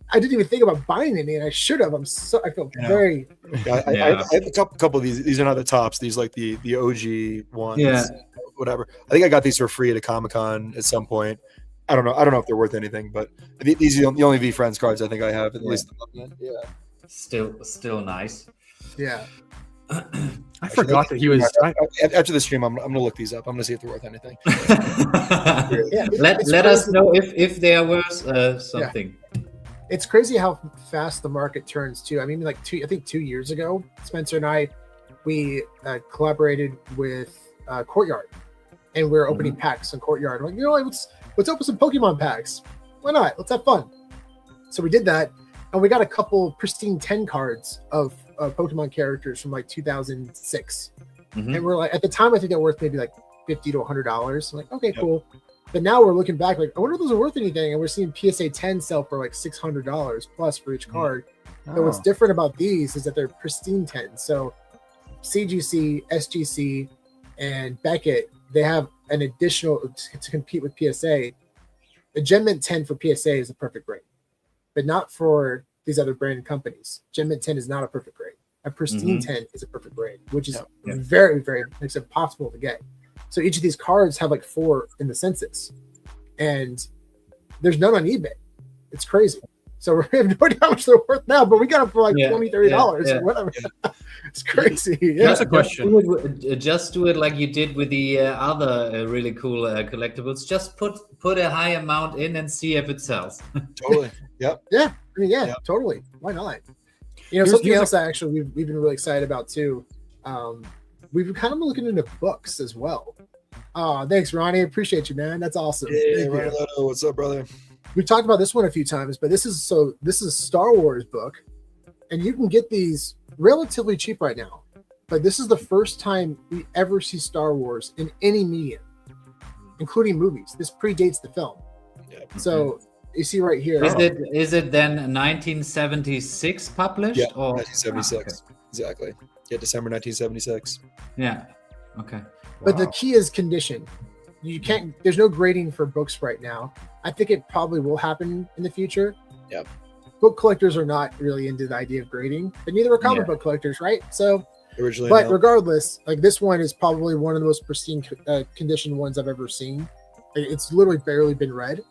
I didn't even think about buying any, and I should have. I feel very. Yeah, I have a couple of these. These are not the tops. These like the OG ones. Yeah. Whatever. I think I got these for free at a Comic-Con at some point. I don't know if they're worth anything, but these are the only V Friends cards I think I have, at least. Yeah. Still nice. Yeah. I forgot that he was. After the stream, I'm gonna look these up. I'm gonna see if they're worth anything. Let us know if they are worth something. Yeah. It's crazy how fast the market turns too. I mean, like 2 years ago, Spencer and I, we collaborated with Courtyard, and we were opening packs on Courtyard. We're like, you know, let's open some Pokemon packs. Why not? Let's have fun. So we did that, and we got a couple pristine 10 cards of Pokemon characters from like 2006. And we're like, at the time, I think they're worth maybe like $50 to $100. I'm like, okay, cool. But now we're looking back, like, I wonder if those are worth anything. And we're seeing PSA 10 sell for like $600 plus for each card. But what's different about these is that they're pristine 10. So CGC, SGC, and Beckett, they have an additional to compete with PSA. The Gem Mint 10 for PSA is a perfect grade, but not for these other branded companies. Gem Mint 10 is not a perfect grade. A pristine 10 is a perfect grade, which is very, very, it's impossible to get. So each of these cards have like 4 in the census, and there's none on eBay. It's crazy. So we have no idea how much they're worth now, but we got them for like $20, $30 or whatever. It's crazy. That's a question. Just do it like you did with the other really cool collectibles. Just put a high amount in and see if it sells. Totally. Yep. Yeah. I mean, totally. Why not? You know, something else that actually we've been really excited about too. We've kind of been looking into books as well. Thanks, Ronnie. Appreciate you, man. That's awesome. Hey, what's up, brother? We've talked about this one a few times, but this is a Star Wars book, and you can get these relatively cheap right now. But this is the first time we ever see Star Wars in any medium, including movies. This predates the film. Yeah. So you see right here. Is it then 1976 published? Yeah, or 1976. Okay. Exactly. Yeah, December 1976. Yeah. Okay. But the key is condition. You can't. There's no grading for books right now. I think it probably will happen in the future. Yep. Book collectors are not really into the idea of grading, but neither are comic book collectors, right? So, regardless, like this one is probably one of the most pristine condition ones I've ever seen. It's literally barely been read.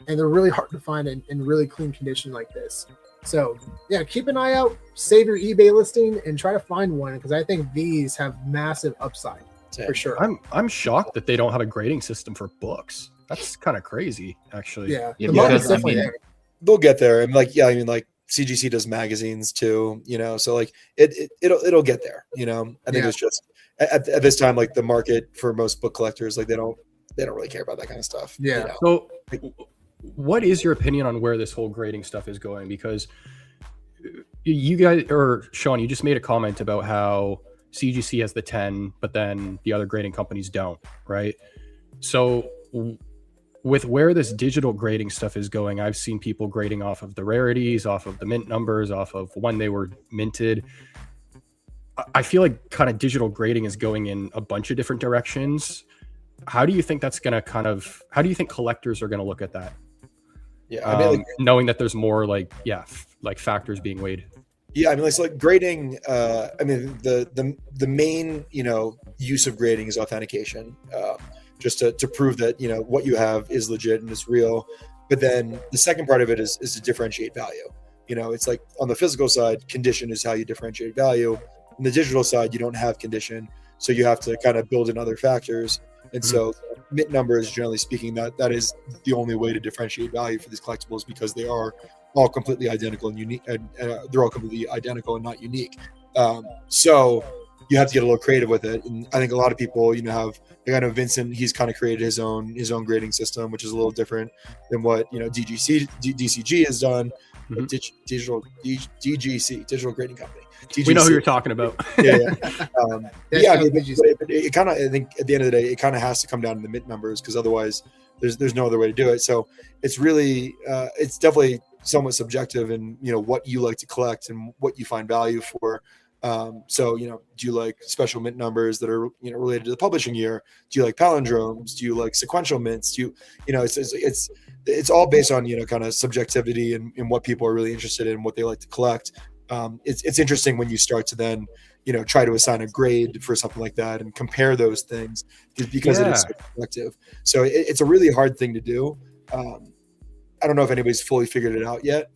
and they're really hard to find in really clean condition like this. So yeah, keep an eye out, save your eBay listing, and try to find one, because I think these have massive upside for sure. I'm shocked that they don't have a grading system for books. That's kind of crazy, actually. Yeah, Yeah, the market's because, I definitely mean, there. They'll get there. And like, yeah, I mean, like CGC does magazines too, you know, so like it'll get there, you know. I think Yeah. it's just at this time, like the market for most book collectors, like they don't really care about that kind of stuff. Yeah. you know? So what is your opinion on where this whole grading stuff is going? Because you guys, or Sean, you just made a comment about how CGC has the 10, but then the other grading companies don't, right? So with where this digital grading stuff is going, I've seen people grading off of the rarities, off of the mint numbers, off of when they were minted. I feel like kind of digital grading is going in a bunch of different directions. How do you think that's going to how do you think collectors are going to look at that? Yeah, I mean, like, knowing that there's more like factors being weighed. Yeah, I mean, like grading. I mean, the main use of grading is authentication, just to prove that what you have is legit and is real. But then the second part of it is to differentiate value. It's like on the physical side, condition is how you differentiate value. On the digital side, you don't have condition, so you have to kind of build in other factors. And so mint numbers, generally speaking, that is the only way to differentiate value for these collectibles, because they are all completely identical and unique, and they're all completely identical and not unique. So you have to get a little creative with it. And I think a lot of people, have, I know Vincent, he's kind of created his own grading system, which is a little different than what DCG has done. Digital grading company. DGC. We know who you're talking about. Yeah. I mean, it kind of, I think at the end of the day, it kind of has to come down to the mint numbers, because otherwise there's no other way to do it. So it's really, it's definitely somewhat subjective in, what you like to collect and what you find value for. So, do you like special mint numbers that are, related to the publishing year? Do you like palindromes? Do you like sequential mints? Do it's all based on, kind of subjectivity and what people are really interested in, what they like to collect. It's interesting when you start to then, try to assign a grade for something like that and compare those things, because it is so subjective. So it's a really hard thing to do. I don't know if anybody's fully figured it out yet,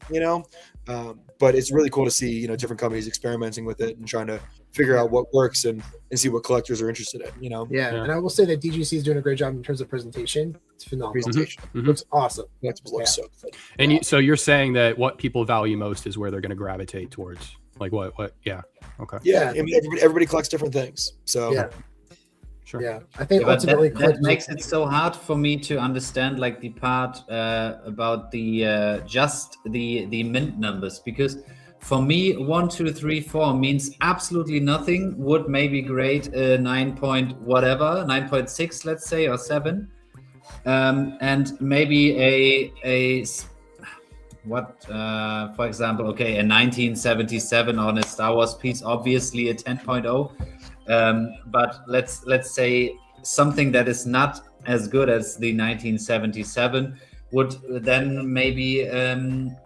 but it's really cool to see, different companies experimenting with it and trying to figure out what works and see what collectors are interested in, Yeah. And I will say that DGC is doing a great job in terms of presentation. It's phenomenal. Presentation. Looks awesome. Looks so good. And so you're saying that what people value most is where they're going to gravitate towards, like what? Yeah. Okay. Yeah. I mean, everybody collects different things. So yeah. Sure. Yeah, I think but ultimately that makes it so hard for me to understand, like the part about the just the mint numbers, because for me 1, 2, 3, 4 means absolutely nothing. Would maybe grade 9 point whatever, 9.6 let's say, or 7, and maybe a what for example, okay, a 1977 on a Star Wars piece, obviously a 10.0. But let's say something that is not as good as the 1977 would then maybe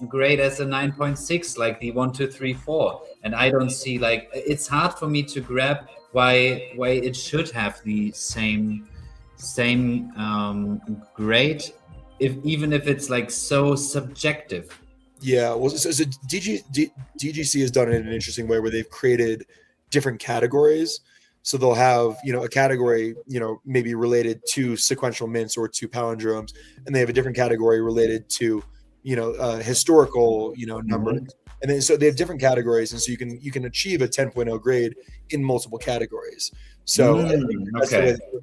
grade as a 9.6, like the 1, 2, 3, 4. And I don't see, like, it's hard for me to grab why it should have the same grade, even if it's like so subjective. Yeah, well, so DGC has done it in an interesting way where they've created different categories. So they'll have, a category, maybe related to sequential mints or to palindromes, and they have a different category related to, historical, numbers. And then so they have different categories, and so you can achieve a 10.0 grade in multiple categories. So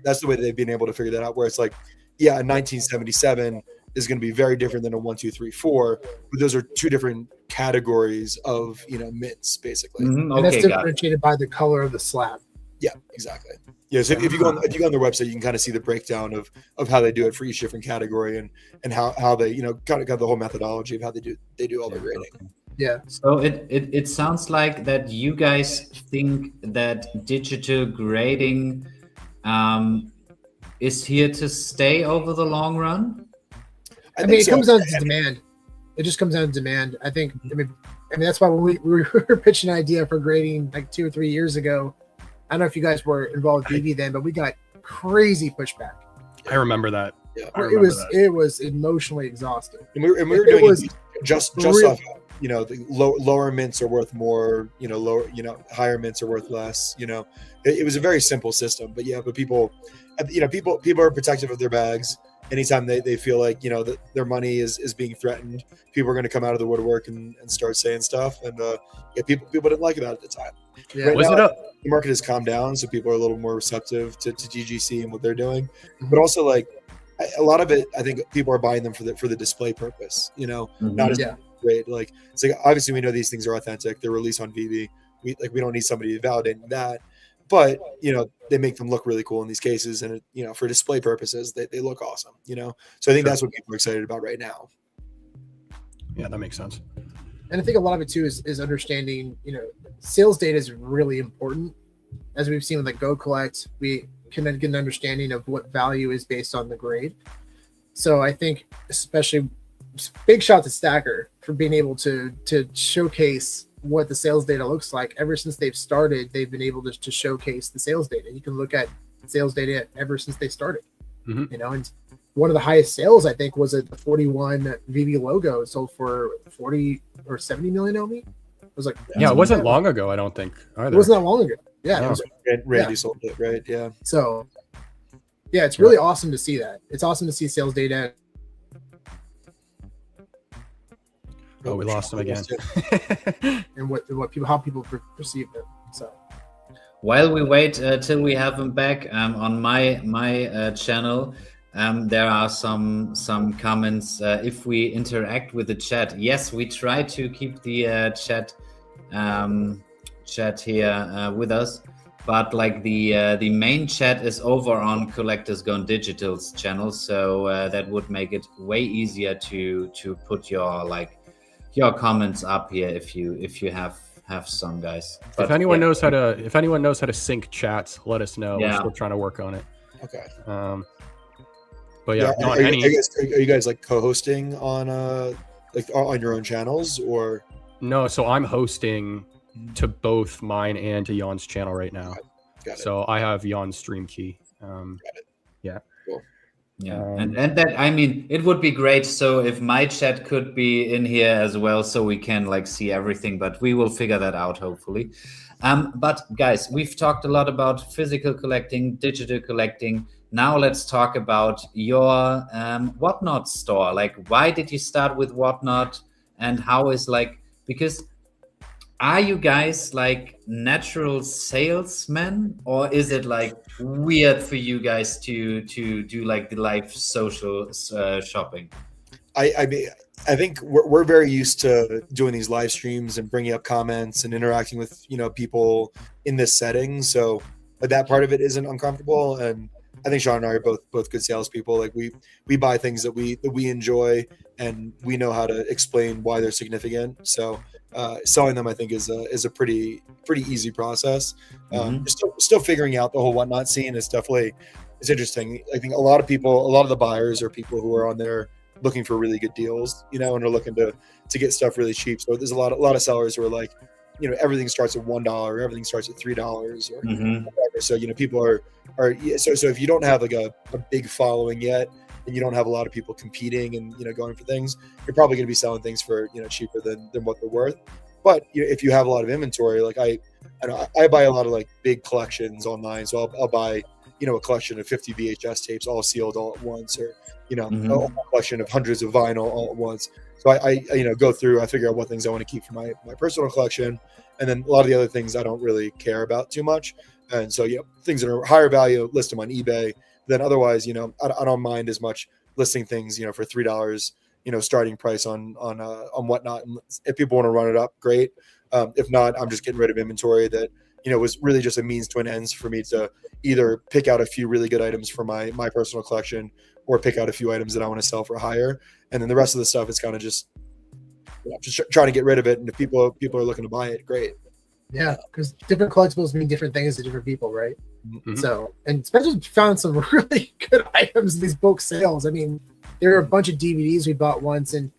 that's the way that they've been able to figure that out. Where it's like, yeah, a 1977 is going to be very different than a 1, 2, 3, 4, but those are two different categories of mints, basically. And that's differentiated by the color of the slab. Yeah, exactly. Yeah, so if you go on their website, you can kind of see the breakdown of how they do it for each different category and how they kind of got the whole methodology of how they do all the grading. Yeah. So it sounds like that you guys think that digital grading is here to stay over the long run. I mean, it comes down to demand. It just comes down to demand. I think. I mean, that's why when we were pitching an idea for grading like 2 or 3 years ago. I don't know if you guys were involved with VeVe then, but we got crazy pushback. I remember that. Yeah, it was emotionally exhausting. And we were doing it just off, the lower mints are worth more, higher mints are worth less. It was a very simple system, but people are protective of their bags. Anytime they feel like that their money is being threatened, people are going to come out of the woodwork and start saying stuff, and people didn't like it at the time. Yeah. Right now, the market has calmed down, so people are a little more receptive to TGC and what they're doing, but also like a lot of it, I think people are buying them for the display purpose. Not as great. Like it's like obviously we know these things are authentic. They're released on VeVe. We don't need somebody to validate that. But they make them look really cool in these cases, and for display purposes, they look awesome. So I think that's what people are excited about right now. Yeah, that makes sense. And I think a lot of it too is understanding. Sales data is really important. As we've seen with like Go Collect, we can then get an understanding of what value is based on the grade. So I think especially big shout to Stacker for being able to showcase what the sales data looks like. Ever since they've started, they've been able to showcase the sales data. You can look at sales data ever since they started. And one of the highest sales I think was at the 41 VeVe logo, sold for 40 or 70 million LV. It was like it wasn't long ago, I don't think either. It wasn't that long ago. No. It was, Randy sold it, right? Yeah. So it's really awesome to see that. It's awesome to see sales data. Oh, we lost him again. And how people perceive it. So while we wait till we have him back, on my channel, there are some comments. If we interact with the chat, yes, we try to keep the chat here with us, but like the main chat is over on Collectors Gone Digital's channel, so that would make it way easier to put your comments up here if you have some, guys. But, if anyone knows how to sync chats, let us know. We're still trying to work on it. Okay. But yeah, are you guys like co-hosting on on your own channels or no? So I'm hosting to both mine and to Jan's channel right now. Got it. So I have Jan's stream key. Got it. Yeah. Cool. Yeah, and that, I mean, it would be great. So if my chat could be in here as well, so we can see everything, but we will figure that out hopefully. But guys, we've talked a lot about physical collecting, digital collecting. Now let's talk about your Whatnot store. Why did you start with Whatnot, and how is because are you guys natural salesmen, or is it weird for you guys to do the live social shopping? I mean, I think we're very used to doing these live streams and bringing up comments and interacting with people in this setting, so that part of it isn't uncomfortable. And I think Sean and I are both good salespeople. We buy things that we enjoy, and we know how to explain why they're significant. So selling them, I think, is a pretty easy process. Still figuring out the whole Whatnot scene is it's interesting. I think a lot of the buyers are people who are on there looking for really good deals, and are looking to get stuff really cheap. So there's a lot of sellers who are everything starts at $1, everything starts at $3, or whatever. So people are so if you don't have a big following yet, and you don't have a lot of people competing and going for things, you're probably going to be selling things for cheaper than what they're worth. But if you have a lot of inventory, I buy a lot of big collections online, so I'll buy a collection of 50 VHS tapes all sealed all at once, or a collection of hundreds of vinyl all at once. So I go through, I figure out what things I want to keep for my personal collection, and then a lot of the other things I don't really care about too much. And so things that are higher value, list them on eBay. Then otherwise, I don't mind as much listing things, for $3, starting price on Whatnot. And if people want to run it up, great. If not, I'm just getting rid of inventory that was really just a means to an ends for me to either pick out a few really good items for my personal collection, or pick out a few items that I want to sell for higher. And then the rest of the stuff is kind of just trying to get rid of it. And if people are looking to buy it, great. Yeah, because different collectibles mean different things to different people, right? Mm-hmm. So, and Spencer found some really good items in these bulk sales. I mean, there were a bunch of DVDs we bought once, and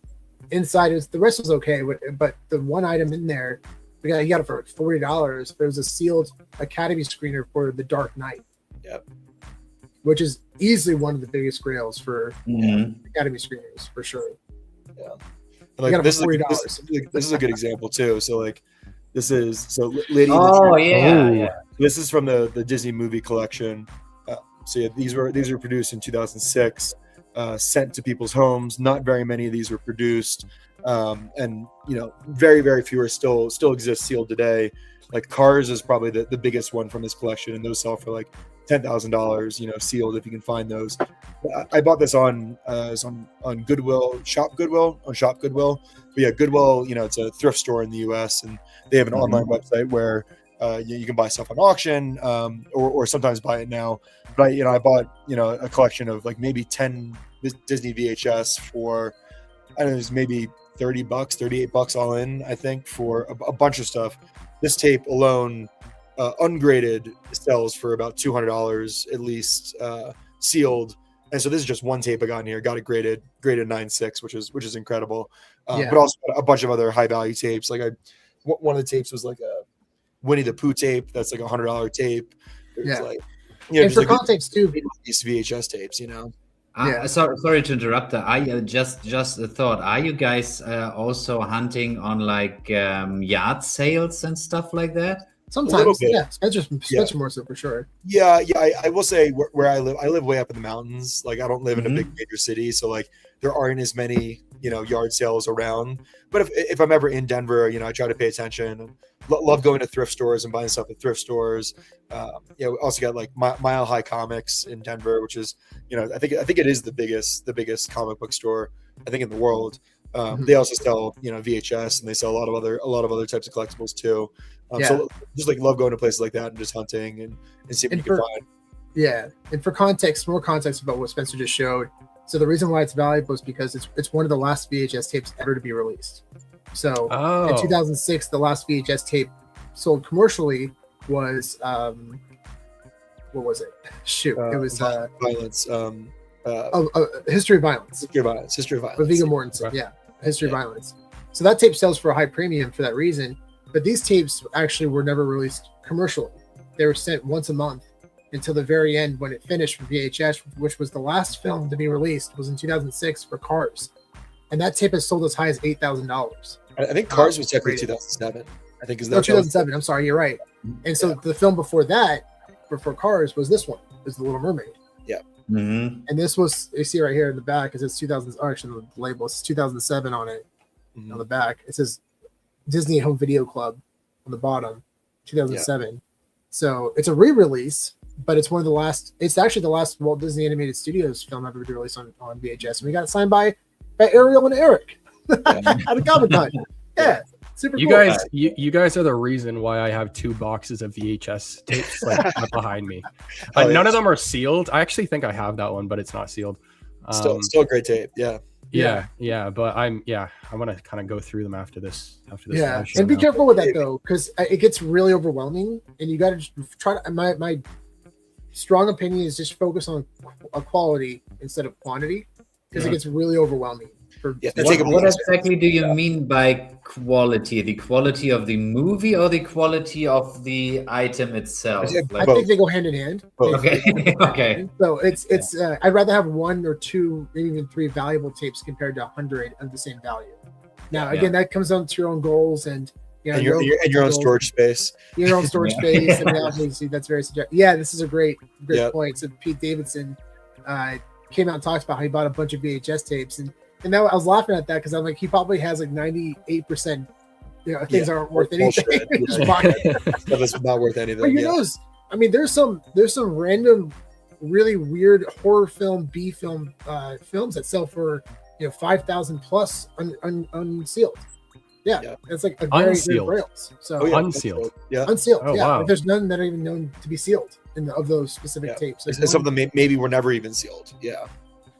inside the rest was okay, but the one item in there, you got it for $40. There was a sealed Academy screener for The Dark Knight. Yep. Which is easily one of the biggest grails for Academy screeners for sure. Yeah, and like this is a good example too. So like this is Lady. This is from the Disney movie collection. So yeah, these were produced in 2006, sent to people's homes. Not very many of these were produced, and very very few are still exist sealed today. Like Cars is probably the biggest one from this collection, and those sell for like $10,000, sealed if you can find those. I bought this on Goodwill, Shop Goodwill. But yeah, Goodwill, it's a thrift store in the US, and they have an online website where you can buy stuff on auction, or sometimes buy it now. But I bought a collection of like maybe 10 Disney VHS for, I don't know, it was maybe $30, $38 all in, I think, for a bunch of stuff. This tape alone, ungraded, sells for about $200 at least, sealed. And so this is just one tape I got in here. Got it graded 9.6, which is incredible. But also a bunch of other high value tapes. Like one of the tapes was like a Winnie the Pooh tape. That's like $100 tape. There's like, and for context too, these VHS tapes, Sorry to interrupt. I just a thought. Are you guys also hunting on like yard sales and stuff like that? Sometimes, yeah. Spencer more so for sure. Yeah. I will say where I live way up in the mountains. Like I don't live in a big major city, so like there aren't as many yard sales around. But if I'm ever in Denver, I try to pay attention. And love going to thrift stores and buying stuff at thrift stores. We also got like Mile High Comics in Denver, which is I think it is the biggest comic book store I think in the world. They also sell VHS, and they sell a lot of other types of collectibles too. So just like love going to places like that and just hunting and see what you can find. Yeah, and for more context about what Spencer just showed. So the reason why it's valuable is because it's one of the last VHS tapes ever to be released. So in 2006, the last VHS tape sold commercially was what was it? Shoot, it was Violence. History of Violence. History of Violence. With Viggo Mortensen. Yeah, History of Violence. So that tape sells for a high premium for that reason. But these tapes actually were never released commercially. They were sent once a month until the very end when it finished for VHS, which was the last film to be released, was in 2006 for Cars. And that tape has sold as high as $8,000. I think Cars was technically 2007. I think is that 2007. I'm sorry, you're right. And so the film before that, before Cars, was this one, was The Little Mermaid. Yeah. Mm-hmm. And this was, you see right here in the back, it says 2000. Actually, the label says 2007 on it. On the back, it says Disney Home Video Club on the bottom, 2007. Yeah. So it's a re-release, but it's one of the last. It's actually the last Walt Disney Animated Studios film ever to be released on VHS. And we got it signed by Ariel and Eric at a Comic-Con. Yeah, super. You cool. You guys are the reason why I have 2 boxes of VHS tapes like behind me. None of them are sealed. I actually think I have that one, but it's not sealed. Still a great tape. Yeah, but I want to kind of go through them after this. Yeah, and be careful with that though, because it gets really overwhelming, and you got to try to. My strong opinion is just focus on quality instead of quantity, because it gets really overwhelming. What exactly do you mean by quality? The quality of the movie or the quality of the item itself? I think they go hand in hand. Okay. So it's I'd rather have 1 or 2, maybe even 3 valuable tapes compared to 100 of the same value. Now, again, that comes down to your own goals and your own storage space. Your own storage space. And obviously, that's very subjective. Yeah, this is a great point. So Pete Davidson came out and talked about how he bought a bunch of VHS tapes, and now I was laughing at that because I'm like, he probably has like 98%. Things aren't worth anything. That's not worth anything. But knows? I mean, there's some random, really weird horror film, B film films that sell for 5,000 plus unsealed. Yeah, it's like a very unsealed. Rails. So unsealed. Unsealed. Oh, yeah. wow. But there's none that are even known to be sealed of those specific tapes. And some of them maybe were never even sealed. Yeah.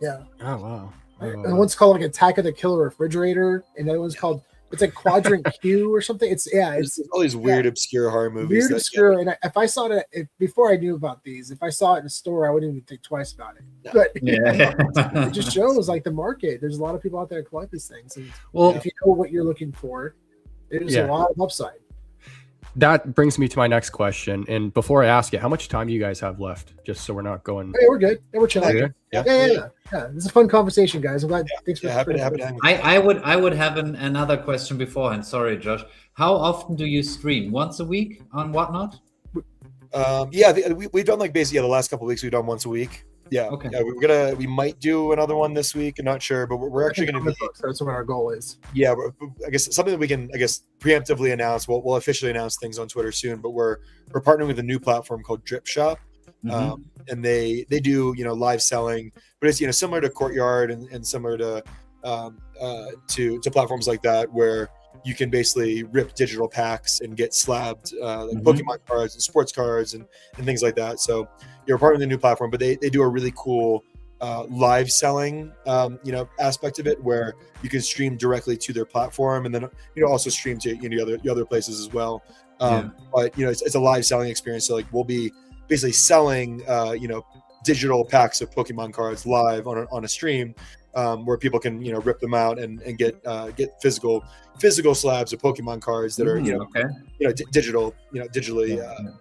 Yeah. Oh wow. And one's called like Attack of the Killer Refrigerator, and the other one's called it's like Quadrant Q or something. It's all these weird obscure horror movies. And if I saw it before I knew about these, if I saw it in a store, I wouldn't even think twice about it. No. But it just shows like the market. There's a lot of people out there that collect these things, and if you know what you're looking for, there's a lot of upside. that brings me to my next question. And before I ask it, how much time do you guys have left? Just so we're not going. Hey, we're good. Yeah, we're chilling. Yeah. Yeah. This is a fun conversation, guys. I'm glad. Thanks for happy to hang with you. I would have another question beforehand. Sorry, Josh. How often do you stream? Once a week on Whatnot? We've done like basically the last couple of weeks we've done once a week. Yeah. Okay. Yeah, we might do another one this week. I'm not sure, but we're actually going to be. That's what our goal is. Yeah, I guess something that we can, preemptively announce. We'll officially announce things on Twitter soon, but we're partnering with a new platform called Drip Shop, and they do live selling, but it's similar to Courtyard and similar to platforms like that where you can basically rip digital packs and get slabbed like Pokemon cards and sports cards and things like that. So you're part of the new platform, but they do a really cool live selling aspect of it where you can stream directly to their platform and then also stream to the other places as well. But it's a live selling experience. So like we'll be basically selling digital packs of Pokemon cards live on a stream. Where people can rip them out and get physical slabs of Pokemon cards that are digitally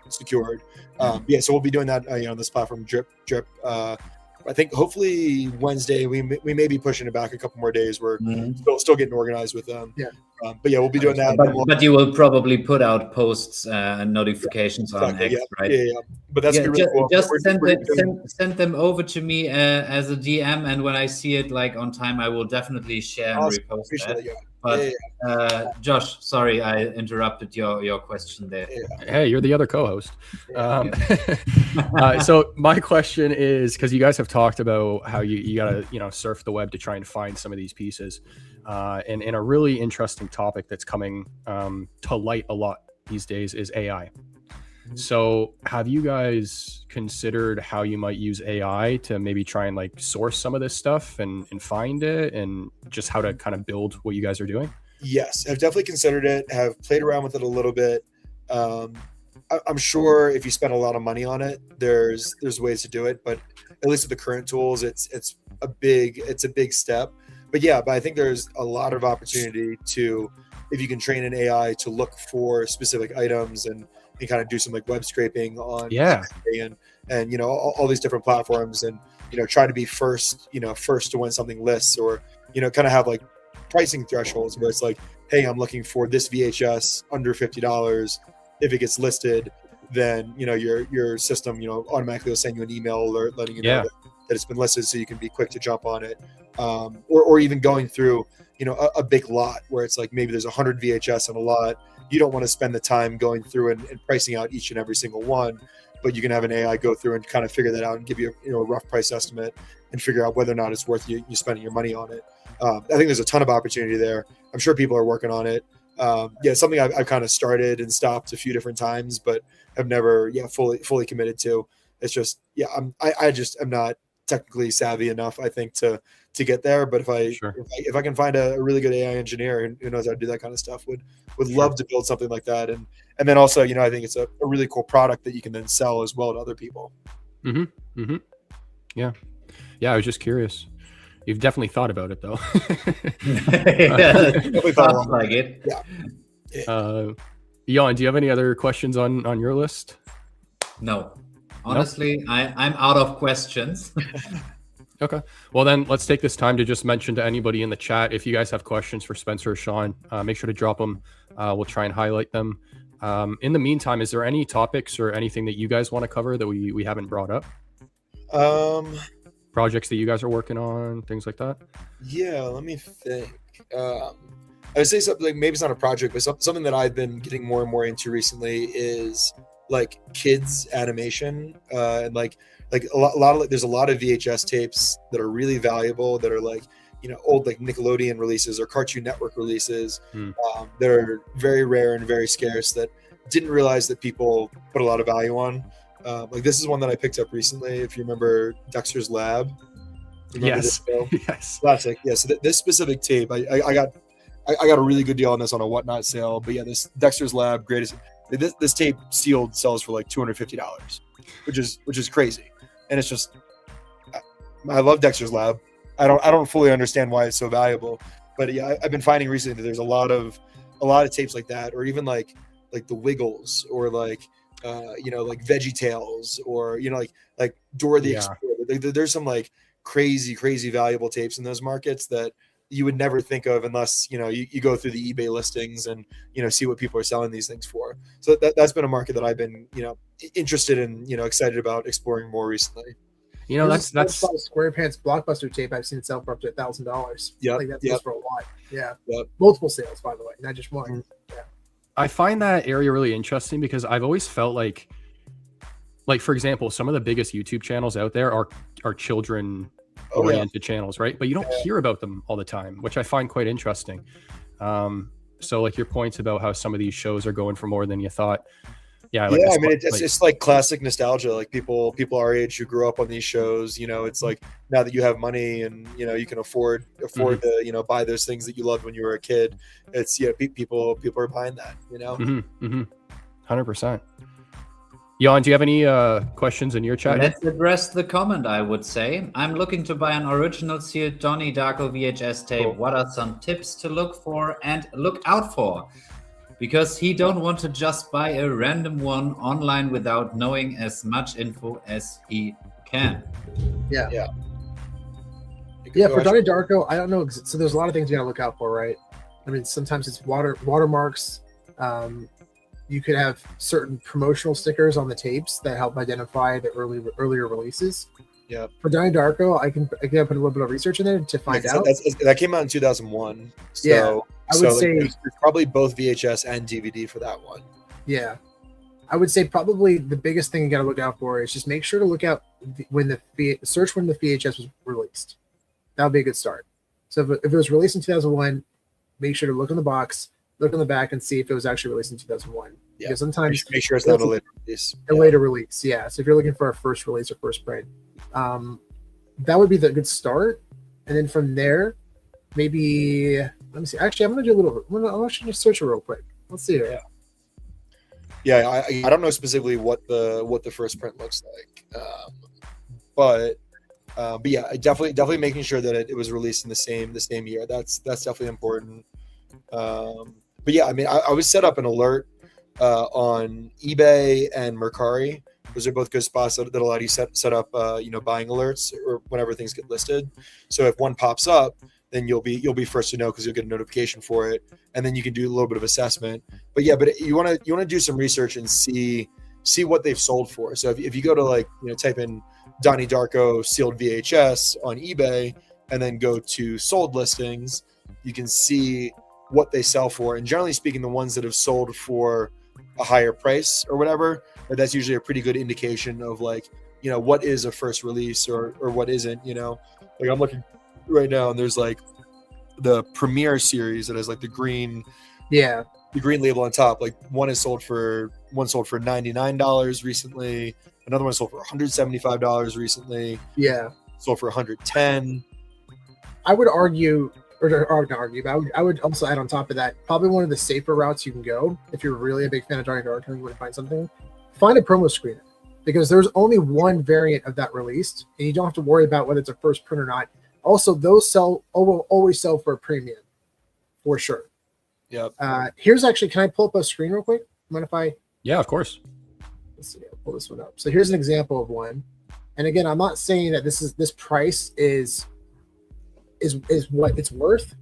secured. So we'll be doing that on this platform Drip. I think hopefully Wednesday we may be pushing it back a couple more days. We're still getting organized with them. But we'll be doing that. But you will probably put out posts and notifications on X, right? Yeah. But that's really cool. Just send them over to me as a DM, and when I see it like on time, I will definitely share and repost that. But Josh, sorry, I interrupted your question there. Hey, you're the other co-host. So my question is, because you guys have talked about how you gotta surf the web to try and find some of these pieces, and a really interesting topic that's coming to light a lot these days is AI. So have you guys considered how you might use AI to maybe try and like source some of this stuff and find it, and just how to kind of build what you guys are doing? Yes, I've definitely considered it, have played around with it a little bit. I'm sure if you spend a lot of money on it, there's ways to do it, but at least with the current tools, it's a big step. But I think there's a lot of opportunity to, if you can train an AI to look for specific items and kind of do some like web scraping on and all these different platforms and try to be first to when something lists, or kind of have like pricing thresholds where it's like, hey, I'm looking for this VHS under $50. If it gets listed, then your system automatically will send you an email alert letting you know that it's been listed, so you can be quick to jump on it. Or even going through a big lot where it's like maybe there's 100 VHS in a lot. You don't want to spend the time going through and pricing out each and every single one, but you can have an AI go through and kind of figure that out and give you a rough price estimate and figure out whether or not it's worth you spending your money on it. I think there's a ton of opportunity there. I'm sure people are working on it. Something I've kind of started and stopped a few different times, but have never fully committed to. It's just I just am not technically savvy enough, I think, to get there. But if I can find a really good AI engineer who knows how to do that kind of stuff, would love to build something like that. And then also, I think it's a really cool product that you can then sell as well to other people. Yeah, I was just curious. You've definitely thought about it, though. Definitely thought like it. Jan, do you have any other questions on your list? No. Honestly, I'm out of questions. Okay. Well, then let's take this time to just mention to anybody in the chat, if you guys have questions for Spencer or Sean, make sure to drop them. We'll try and highlight them. In the meantime, is there any topics or anything that you guys want to cover that we haven't brought up? Projects that you guys are working on, things like that? Yeah, let me think. I would say something like, maybe it's not a project, but something that I've been getting more and more into recently is like kids animation, and like a lot of there's a lot of VHS tapes that are really valuable that are like old like Nickelodeon releases or Cartoon Network releases that are very rare and very scarce that didn't realize that people put a lot of value on. Like this is one that I picked up recently. If you remember Dexter's Lab. Yes. Yes. Classic. Yeah. So this specific tape, I got a really good deal on this on a Whatnot sale. But this Dexter's Lab greatest. This tape sealed sells for like $250, which is crazy. And it's just, I love Dexter's Lab. I don't fully understand why it's so valuable, but I've been finding recently that there's a lot of tapes like that, or even like the Wiggles, or like like Veggie Tales, or like Dora the Explorer. There's some like crazy valuable tapes in those markets that you would never think of unless you go through the eBay listings and see what people are selling these things for. So that's been a market that I've been interested in, excited about exploring more recently. That's SquarePants Blockbuster tape I've seen sell for up to $1,000. Yeah, like that's for a lot. Yeah, yep. Multiple sales, by the way, not just one. Mm-hmm. Yeah, I find that area really interesting because I've always felt like for example, some of the biggest YouTube channels out there are children oriented channels, right? But you don't hear about them all the time, which I find quite interesting. So like your points about how some of these shows are going for more than you thought. I mean, it's like classic nostalgia. Like people our age who grew up on these shows, it's like now that you have money and you can afford to buy those things that you loved when you were a kid. It's people are buying that. 100%. Jan, do you have any questions in your chat? Let's address the comment. I would say I'm looking to buy an original sealed Donnie Darko VHS tape. Cool. What are some tips to look for and look out for? Because he don't want to just buy a random one online without knowing as much info as he can. Yeah. For Donnie Darko, I don't know. So there's a lot of things you gotta look out for, right? I mean, sometimes it's watermarks. You could have certain promotional stickers on the tapes that help identify the earlier releases. Yeah. For Donnie Darko, I can put a little bit of research in there to find out. That came out in 2001. So, yeah, I would say it's probably both VHS and DVD for that one. Yeah, I would say probably the biggest thing you got to look out for is just make sure to look out when the VHS was released. That would be a good start. So if it was released in 2001, make sure to look in the box, look on the back, and see if it was actually released in 2001. Yeah. Because sometimes make sure it's not a later release. Later release, yeah. So if you're looking for a first release or first print, that would be the good start. And then from there, maybe let me see. Actually, I'm gonna do a little. I'm actually just search it real quick. Let's see here. Yeah. I don't know specifically what the first print looks like, but yeah, definitely making sure that it was released in the same year. That's definitely important. But yeah, I mean, I would set up an alert on eBay and Mercari. Those are both good spots that allow you set up buying alerts or whenever things get listed. So if one pops up, then you'll be first to know because you'll get a notification for it, and then you can do a little bit of assessment. But yeah, but you want to do some research and see what they've sold for. So if you go to type in Donnie Darko sealed VHS on eBay and then go to sold listings, you can see what they sell for. And generally speaking, the ones that have sold for a higher price or whatever, that's usually a pretty good indication of what is a first release or what isn't. Like I'm looking right now and there's like the Premiere series that has like the green label on top. Like one sold for $99 recently. Another one sold for $175 recently. Yeah. Sold for $110. I would argue, or not argue, but I would also add on top of that, probably one of the safer routes you can go if you're really a big fan of Donnie Darko and you want to find something, find a promo screener, because there's only one variant of that released, and you don't have to worry about whether it's a first print or not. Also, those will always sell for a premium, for sure. Yep. Here's actually, can I pull up a screen real quick? Mind if I? Yeah, of course. Let's see. I'll pull this one up. So here's an example of one. And again, I'm not saying that this price is what it's worth.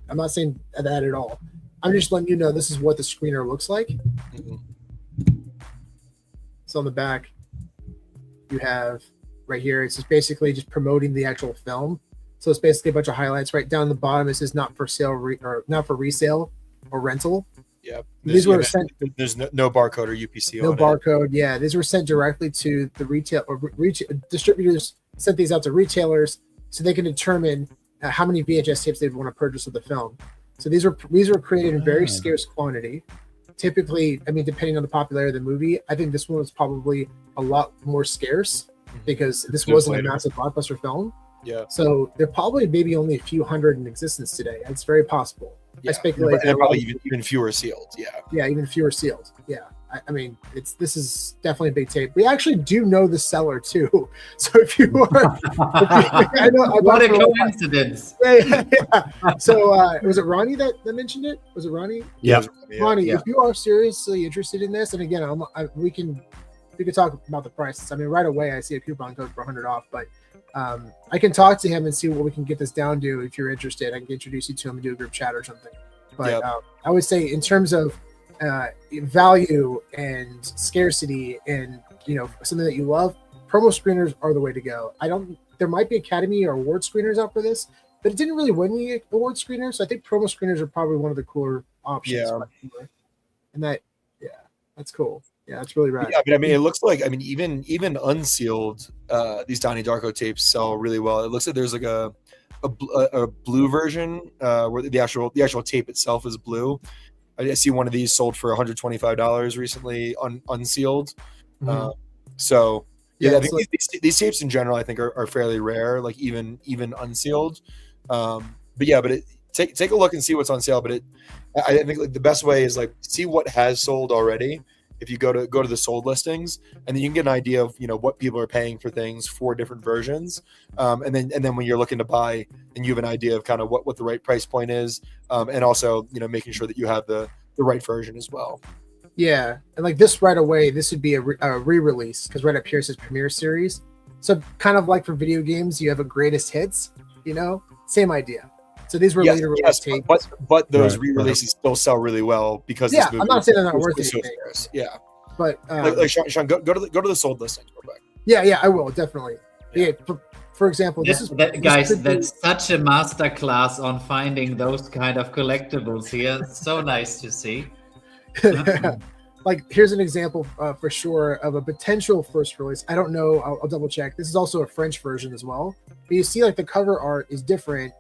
I'm not saying that at all. I'm just letting you know this is what the screener looks like. Mm-hmm. So on the back, you have right here, it's just basically just promoting the actual film. So it's basically a bunch of highlights. Right down the bottom, it says not for sale or not for resale or rental. Yep. These were sent. There's no barcode or UPC no on barcode. Yeah, these were sent directly to the retail or distributors. Sent these out to retailers so they can determine how many VHS tapes they'd want to purchase of the film. So these were created in very scarce quantity. Typically, I mean, depending on the popularity of the movie, I think this one was probably a lot more scarce because this wasn't a massive blockbuster film. Yeah. So there probably maybe only a few hundred in existence today. It's very possible. Yeah. I speculate. And probably even fewer sealed. Yeah. Yeah, even fewer sealed. Yeah. I mean, this is definitely a big tape. We actually do know the seller too. So if you are, I know, what a coincidence. Yeah. So was it Ronnie that mentioned it? Was it Ronnie? Yeah. Ronnie, if you are seriously interested in this, and again, we can talk about the prices. I mean, right away I see a coupon code for 100 off, but I can talk to him and see what we can get this down to. If you're interested, I can introduce you to him and do a group chat or something. But I would say in terms of value and scarcity and something that you love, promo screeners are the way to go. There might be Academy or award screeners out for this, but it didn't really win the award screener, so I think promo screeners are probably one of the cooler options. And that's cool. Yeah, that's really right. Yeah, but I mean, it looks like even unsealed, these Donnie Darko tapes sell really well. It looks like there's like a blue version where the actual tape itself is blue. I see one of these sold for $125 recently, unsealed. Mm-hmm. So I think these tapes in general, I think are fairly rare, like even unsealed. Take a look and see what's on sale. But I think like the best way is like see what has sold already. If you go to the sold listings, and then you can get an idea of what people are paying for things for different versions, and then when you're looking to buy, and you have an idea of kind of what the right price point is, and also making sure that you have the right version as well. Yeah, and like this right away, this would be a re-release because right up here it says Premiere Series. So kind of like for video games, you have a greatest hits, same idea. So these were later release tapes. But those re-releases still sell really well because this movie, I'm not saying they're not worth anything. Yeah, but like Sean, go to the sold listings real quick. Yeah, I will definitely. Yeah, for example, that's such a masterclass on finding those kind of collectibles here. So nice to see. Like here's an example for sure of a potential first release. I don't know. I'll double check. This is also a French version as well. But you see, like the cover art is different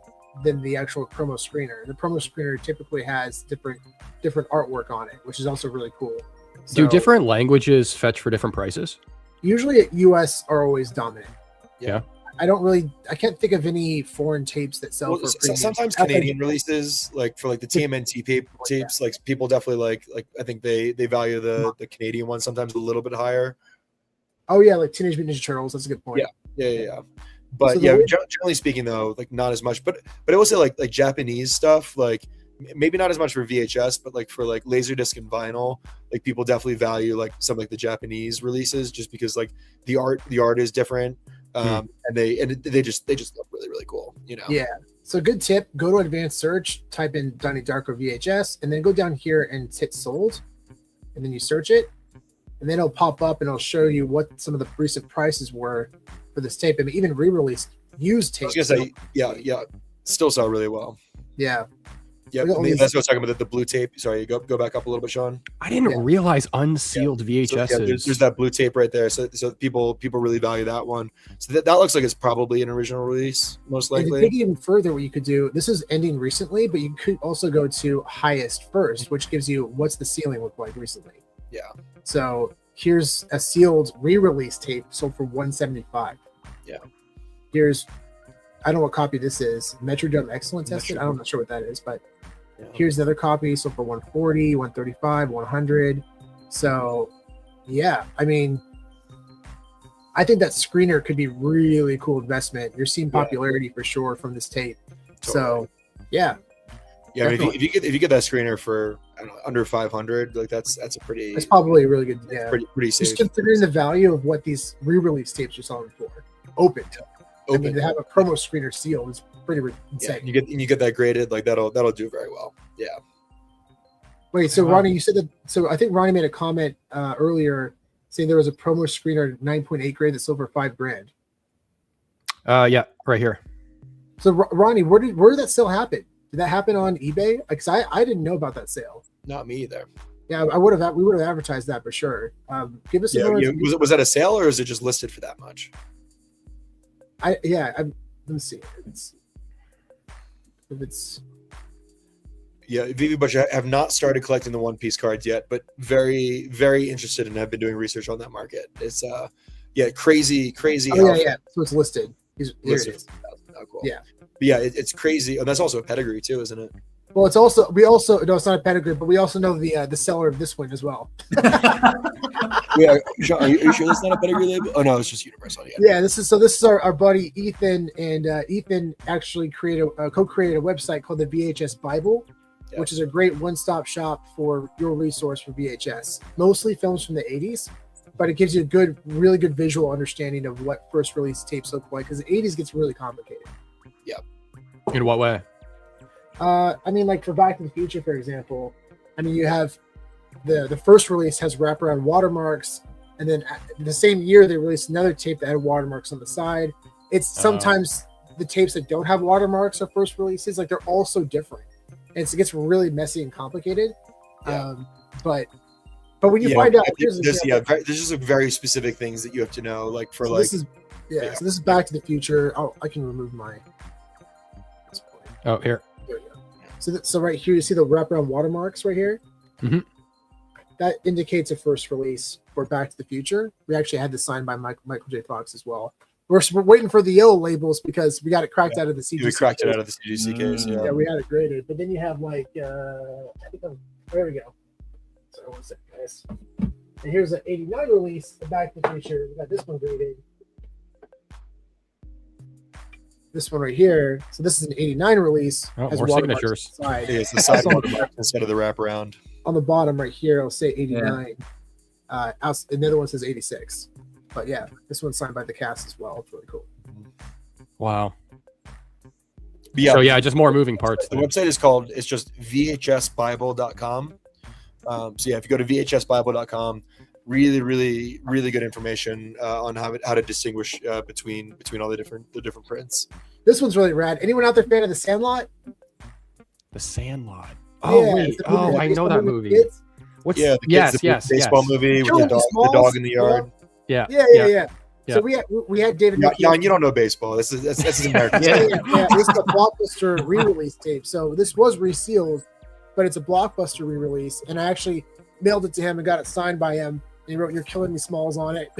than the actual promo screener. The promo screener typically has different artwork on it, which is also really cool. So, do different languages fetch for different prices? Usually US are always dominant. Yeah. I can't think of any foreign tapes that sell for premium. Sometimes Canadian releases, like for like the TMNT tapes, like people definitely like I think they value the Canadian one sometimes a little bit higher. Oh yeah, like Teenage Mutant Ninja Turtles. That's a good point. Yeah. But generally speaking though, like not as much. But I will say like Japanese stuff, like maybe not as much for VHS, but like for like Laserdisc and vinyl, like people definitely value like some like the Japanese releases just because like the art is different. And they just look really, really cool, Yeah. So good tip, go to advanced search, type in Donnie Darko VHS, and then go down here and hit sold, and then you search it, and then it'll pop up and it'll show you what some of the recent prices were for this tape. I mean, even re-released used tape. I was gonna say, still sell really well. Yeah. Yeah, that's what I was talking about, the blue tape. Sorry, go back up a little bit, Sean. I didn't realize unsealed VHSs. So, there's that blue tape right there. So people really value that one. So that looks like it's probably an original release, most likely. And to take it even further, what you could do, this is ending recently, but you could also go to highest first, which gives you what's the ceiling look like recently. Yeah. So here's a sealed re-release tape sold for $175. Yeah. Here's, I don't know what copy this is. Metrodome Excellent Tested. I'm not sure what that is, but here's another copy sold for 140, 135, 100. So yeah, I mean, I think that screener could be really cool investment. You're seeing popularity for sure from this tape. Totally. So yeah. Yeah, I mean, if you get that screener for under 500, like that's probably a really good, pretty safe. Just considering the value of what these re-release tapes are selling for, opened. I mean, to have a promo screener sealed is pretty insane. Yeah, you get that graded, like that'll do very well. Yeah. Wait, so Ronnie, you said that. So I think Ronnie made a comment earlier saying there was a promo screener 9.8 grade that sold for $5,000. Yeah, right here. So Ronnie, where did that sale happen? Did that happen on eBay? Because I didn't know about that sale. Not me either. Yeah, we would have advertised that for sure. Give us some more. Was that a sale or is it just listed for that much? Let me see. VeVe Butch, I have not started collecting the One Piece cards yet, but very, very interested and have been doing research on that market. It's crazy. Oh yeah. So it's listed. Here it is. Oh, cool. Yeah. But yeah, it's crazy, and that's also a pedigree too, isn't it? Well, it's also no, it's not a pedigree, but we also know the seller of this one as well. Yeah, Sean, are you sure that's not a pedigree label? Oh no, it's just Universal. Yeah, this is our buddy Ethan, and Ethan actually co-created a website called the VHS Bible, which is a great one-stop shop for your resource for VHS. Mostly films from the 80s, but it gives you a really good visual understanding of what first release tapes look like, because the 80s gets really complicated. Yeah. In what way? I mean, like for Back to the Future, for example, I mean, you have the first release has wraparound watermarks, and then the same year they released another tape that had watermarks on the side. It's sometimes the tapes that don't have watermarks are first releases, like they're all so different, and it gets really messy and complicated. Yeah. But when you find out, there's just like very specific things that you have to know, like for so like. So this is Back to the Future. Oh, I can remove my. Oh, here. There we go. So right here, you see the wraparound watermarks right here. Mm-hmm. That indicates a first release for Back to the Future. We actually had this signed by Michael J. Fox as well. We're waiting for the yellow labels because we got it cracked out of the CGC. We cracked it out of the CGC case. Yeah, we had it graded. But then you have like, there we go. So one second, guys. And here's an 89 release of Back to the Future. We got this one graded. This one right here. So this is an 89 release. Oh, has more signatures. Side. Yeah, it's the side watermark instead of the wraparound. On the bottom right here, it'll say 89. Another one says 86. But yeah, this one's signed by the cast as well. It's really cool. Wow. Yeah. So yeah, just more moving parts. The website is called, it's just vhsbible.com. So yeah, if you go to vhsbible.com, really, really, really good information on how to distinguish between all the different prints. This one's really rad. Anyone out there fan of The Sandlot? The Sandlot. Oh wait. Oh, I know that movie. What's the baseball movie with the dog in the yard. Yeah. So we had David. Yeah, and you don't know baseball. This is American. This is a Blockbuster re-release tape. So this was resealed, but it's a Blockbuster re-release, and I actually mailed it to him and got it signed by him. And he wrote, "You're killing me, Smalls," on it.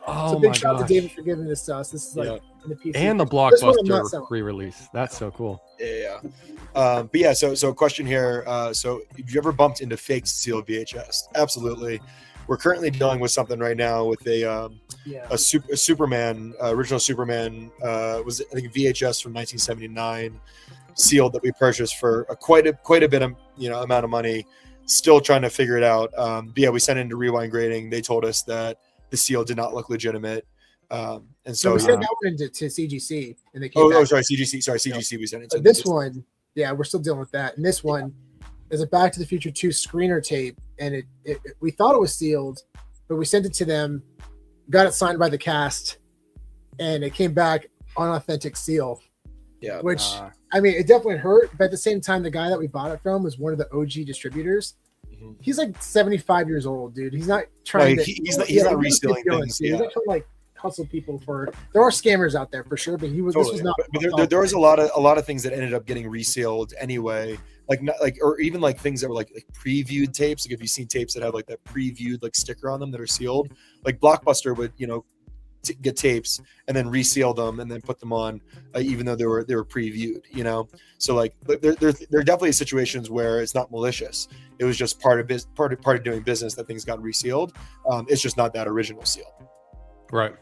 So big shout out to David for giving this to us. This is like in the PC. And the Blockbuster re-release. That's so cool. Yeah. But yeah, so question here. So have you ever bumped into fake sealed VHS? Absolutely. We're currently dealing with something right now with a Superman, original Superman, was I think VHS from 1979, sealed, that we purchased for quite a bit of amount of money. Still trying to figure it out. But yeah, we sent it into Rewind Grading. They told us that the seal did not look legitimate. And so we sent that one to CGC, and they came back. Sorry, CGC. Sorry, CGC. We sent it to this one. Yeah, we're still dealing with that. And this one is a Back to the Future 2 screener tape, and we thought it was sealed, but we sent it to them, got it signed by the cast, and it came back unauthentic seal. Yeah. Which I mean, it definitely hurt, but at the same time, the guy that we bought it from was one of the OG distributors. Mm-hmm. He's like 75 years old, dude. He's not trying to. He's not resealing things. He's not trying to like hustle people for. There are scammers out there for sure, but he was. Totally. This was not. But there was a lot of things that ended up getting resealed anyway. Or even like things that were like previewed tapes. Like if you've seen tapes that have like that previewed like sticker on them that are sealed, like Blockbuster would get tapes and then reseal them and then put them on, even though they were previewed. So like there are definitely situations where it's not malicious. It was just part of doing business that things got resealed. It's just not that original seal. Right.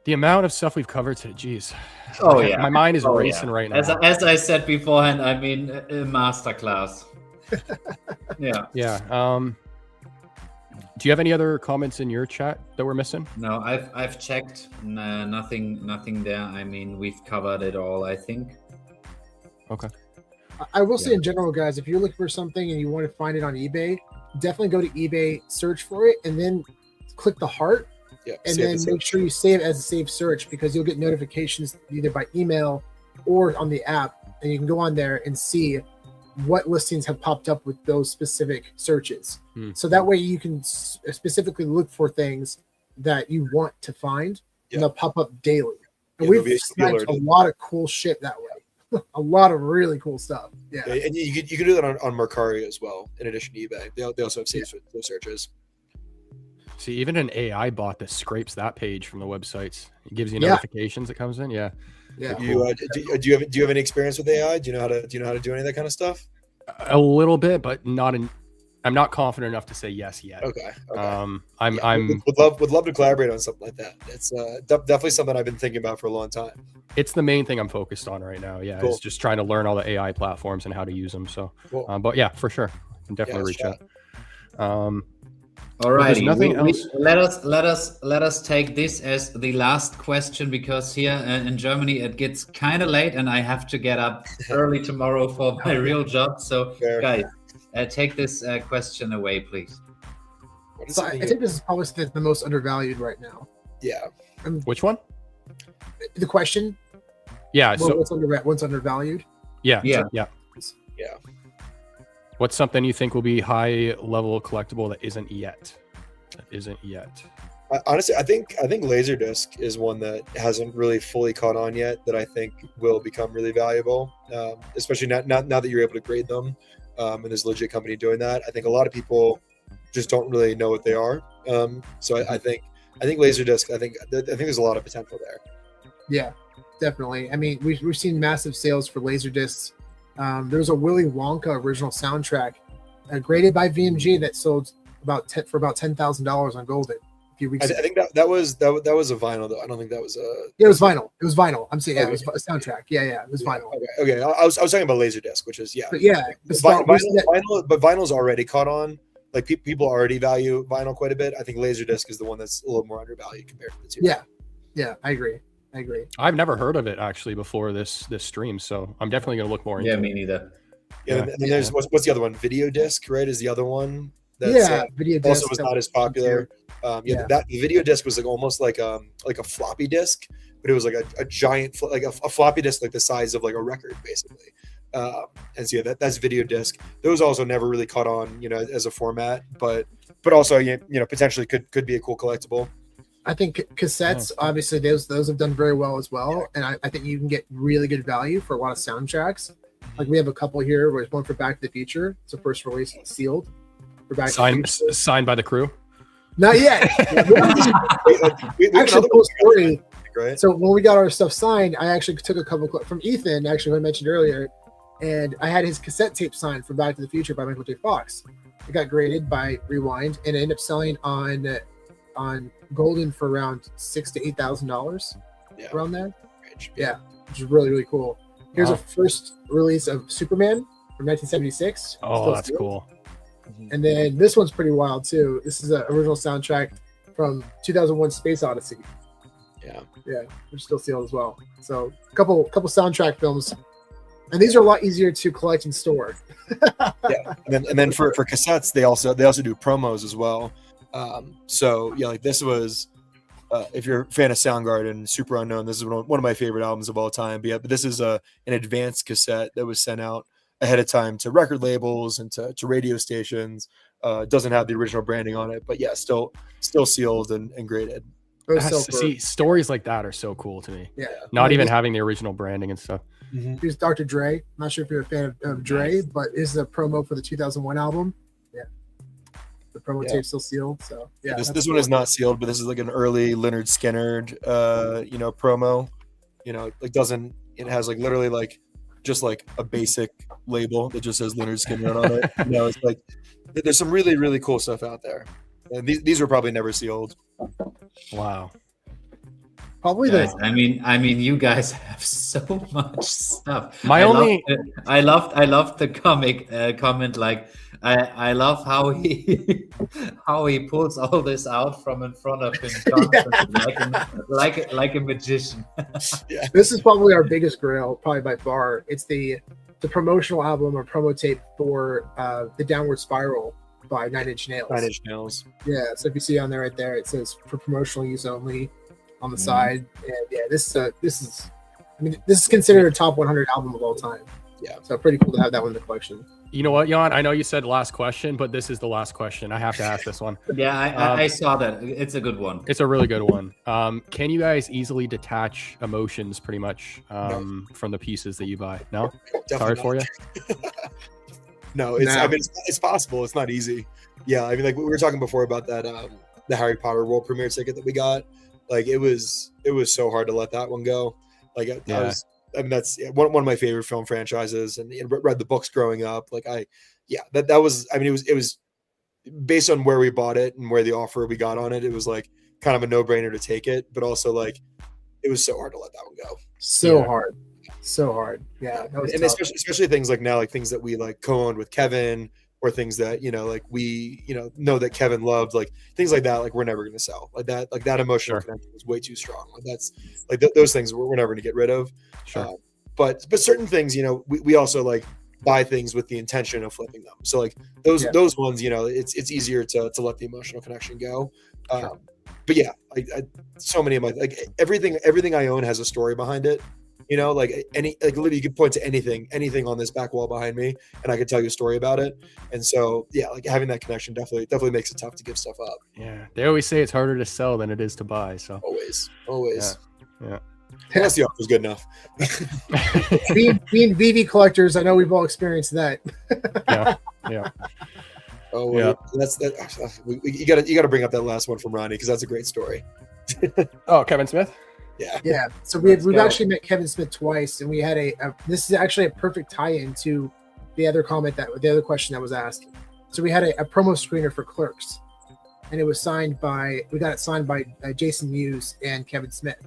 The amount of stuff we've covered today, geez. Oh yeah, my mind is racing right now. As I said beforehand, I mean a masterclass. Yeah. Do you have any other comments in your chat that we're missing? No, I've checked. Nothing there. I mean, we've covered it all, I think. Okay. I will say in general, guys, if you're looking for something and you want to find it on eBay, definitely go to eBay, search for it, and then click the heart. Yeah, and then make sure you save it as a saved search, because you'll get notifications either by email or on the app, and you can go on there and see what listings have popped up with those specific searches. So that way you can specifically look for things that you want to find, and they'll pop up daily. And we've sniped a lot of cool shit that way. A lot of really cool stuff. Yeah. And you can do that on Mercari as well, in addition to eBay. They also have saved those searches. See, even an AI bot that scrapes that page from the websites, it gives you notifications that comes in. Yeah. Yeah. Do you have any experience with AI? Do you know how to do any of that kind of stuff? A little bit, but I'm not confident enough to say yes yet. Okay. I'm would love to collaborate on something like that. It's definitely something I've been thinking about for a long time. It's the main thing I'm focused on right now. Yeah, Cool. it's just trying to learn all the AI platforms and how to use them. So, Cool. but yeah, for sure, I can definitely reach out. All right. Nothing else. Let us take this as the last question, because here in Germany it gets kind of late and I have to get up early tomorrow for my real job. So Fair. guys, take this question away, please. So I think this is probably the most undervalued right now. Yeah. Which one? The question. Yeah. Well, So what's undervalued? yeah. Yeah. Yeah. Yeah. What's something you think will be high level collectible that isn't yet? Honestly, I think Laserdisc is one that hasn't really fully caught on yet, that I think will become really valuable, especially now that you're able to grade them, and there's a legit company doing that. I think a lot of people just don't really know what they are. So I think Laserdisc. I think there's a lot of potential there. Yeah, definitely. I mean, we've seen massive sales for Laserdiscs. There's a Willy Wonka original soundtrack graded by VMG that sold for about $10,000 on Golden a few weeks ago. I think that was a vinyl though. I don't think that was a. Yeah, it was vinyl. It was vinyl. I'm saying, yeah, Okay. it was a soundtrack. Yeah, it was vinyl. Okay. I was talking about Laserdisc, which is But yeah, But vinyl's already caught on. Like people already value vinyl quite a bit. I think Laserdisc is the one that's a little more undervalued compared to the two. Yeah, I agree. I've never heard of it actually before this stream, so I'm definitely gonna look more into Yeah, it. me neither. And then there's what's the other one? Video disc, right? Is the other one video disc also was not as popular. That the video disc was like almost like a floppy disk, but it was like a giant like a floppy disk like the size of like a record basically. And so that's video disc. Those also never really caught on, as a format, but also potentially could be a cool collectible. I think cassettes, obviously, those have done very well as well, and I think you can get really good value for a lot of soundtracks. Like we have a couple here. There's one for Back to the Future. It's a first release, sealed. For Back to the Future. Signed by the crew. Not yet. Actually, cool story. Right. So when we got our stuff signed, I actually took a couple from Ethan, actually, who I mentioned earlier, and I had his cassette tape signed for Back to the Future by Michael J. Fox. It got graded by Rewind, and it ended up selling on Golden for around $6,000 to $8,000, around there. Yeah, which is really, really cool. Here's a first release of Superman from 1976. Oh, that's cool. And then this one's pretty wild too. This is an original soundtrack from 2001: Space Odyssey. Yeah, which is still sealed as well. So a couple soundtrack films, and these are a lot easier to collect and store. and then for cassettes, they also do promos as well. Like this was, if you're a fan of Soundgarden, Super Unknown, this is one of my favorite albums of all time. But this is an advanced cassette that was sent out ahead of time to record labels and to radio stations. Doesn't have the original branding on it, but still sealed and graded. See, stories like that are so cool to me. Yeah, not even having the original branding and stuff. Here's Dr. Dre. I'm not sure if you're a fan of Dre, but this is a promo for the 2001 album. Yeah, the promo tape's still sealed. So this one is not sealed, but this is like an early Leonard Skinnard, promo. It has like literally like just like a basic label that just says Leonard Skinnard on it. It's like there's some really, really cool stuff out there. And these were probably never sealed. Wow. Probably guys, I mean, you guys have so much stuff. I loved the comic comment. Like, I love how he pulls all this out from in front of him, like a magician. This is probably our biggest grail, probably by far. It's the promotional album or promo tape for the Downward Spiral by 9 Inch Nails. 9 Inch Nails. Yeah, so if you see on there right there, it says for promotional use only on the side. And this is considered a top 100 album of all time. Yeah, so pretty cool to have that one in the collection. You know what, Jan? I know you said last question, but this is the last question. I have to ask this one. Yeah, I saw that. It's a good one. It's a really good one. Can you guys easily detach emotions pretty much from the pieces that you buy? No? Sorry for you? No, it's possible. It's not easy. Yeah, I mean, like we were talking before about that the Harry Potter world premiere ticket that we got. Like it was so hard to let that one go. Like I mean, that's one of my favorite film franchises, and read the books growing up. Like that was, I mean, it was based on where we bought it and where the offer we got on it. It was like kind of a no brainer to take it, but also like it was so hard to let that one go. So hard. Yeah. That was and tough. especially things like now, like things that we like co-owned with Kevin, or things that, like we, know that Kevin loved, like things like that, like we're never going to sell like that emotional connection is way too strong. Like that's like those things we're never going to get rid of. Sure. But certain things, we also like buy things with the intention of flipping them. So like those ones, it's easier to let the emotional connection go. Sure. But yeah, so many of my, like everything I own has a story behind it. Like literally you could point to anything on this back wall behind me, and I could tell you a story about it. And so, yeah, like having that connection definitely makes it tough to give stuff up. Yeah. They always say it's harder to sell than it is to buy. So Always. Yeah. Unless the offer's good enough. being VeVe collectors, I know we've all experienced that. Yeah. Oh, wait. Yeah. That's you got to bring up that last one from Ronnie, because that's a great story. Oh, Kevin Smith. Yeah. So we've actually met Kevin Smith twice, and we had this is actually a perfect tie-in to the other question that was asked. So we had a promo screener for Clerks, and it was we got it signed by Jason Mewes and Kevin Smith.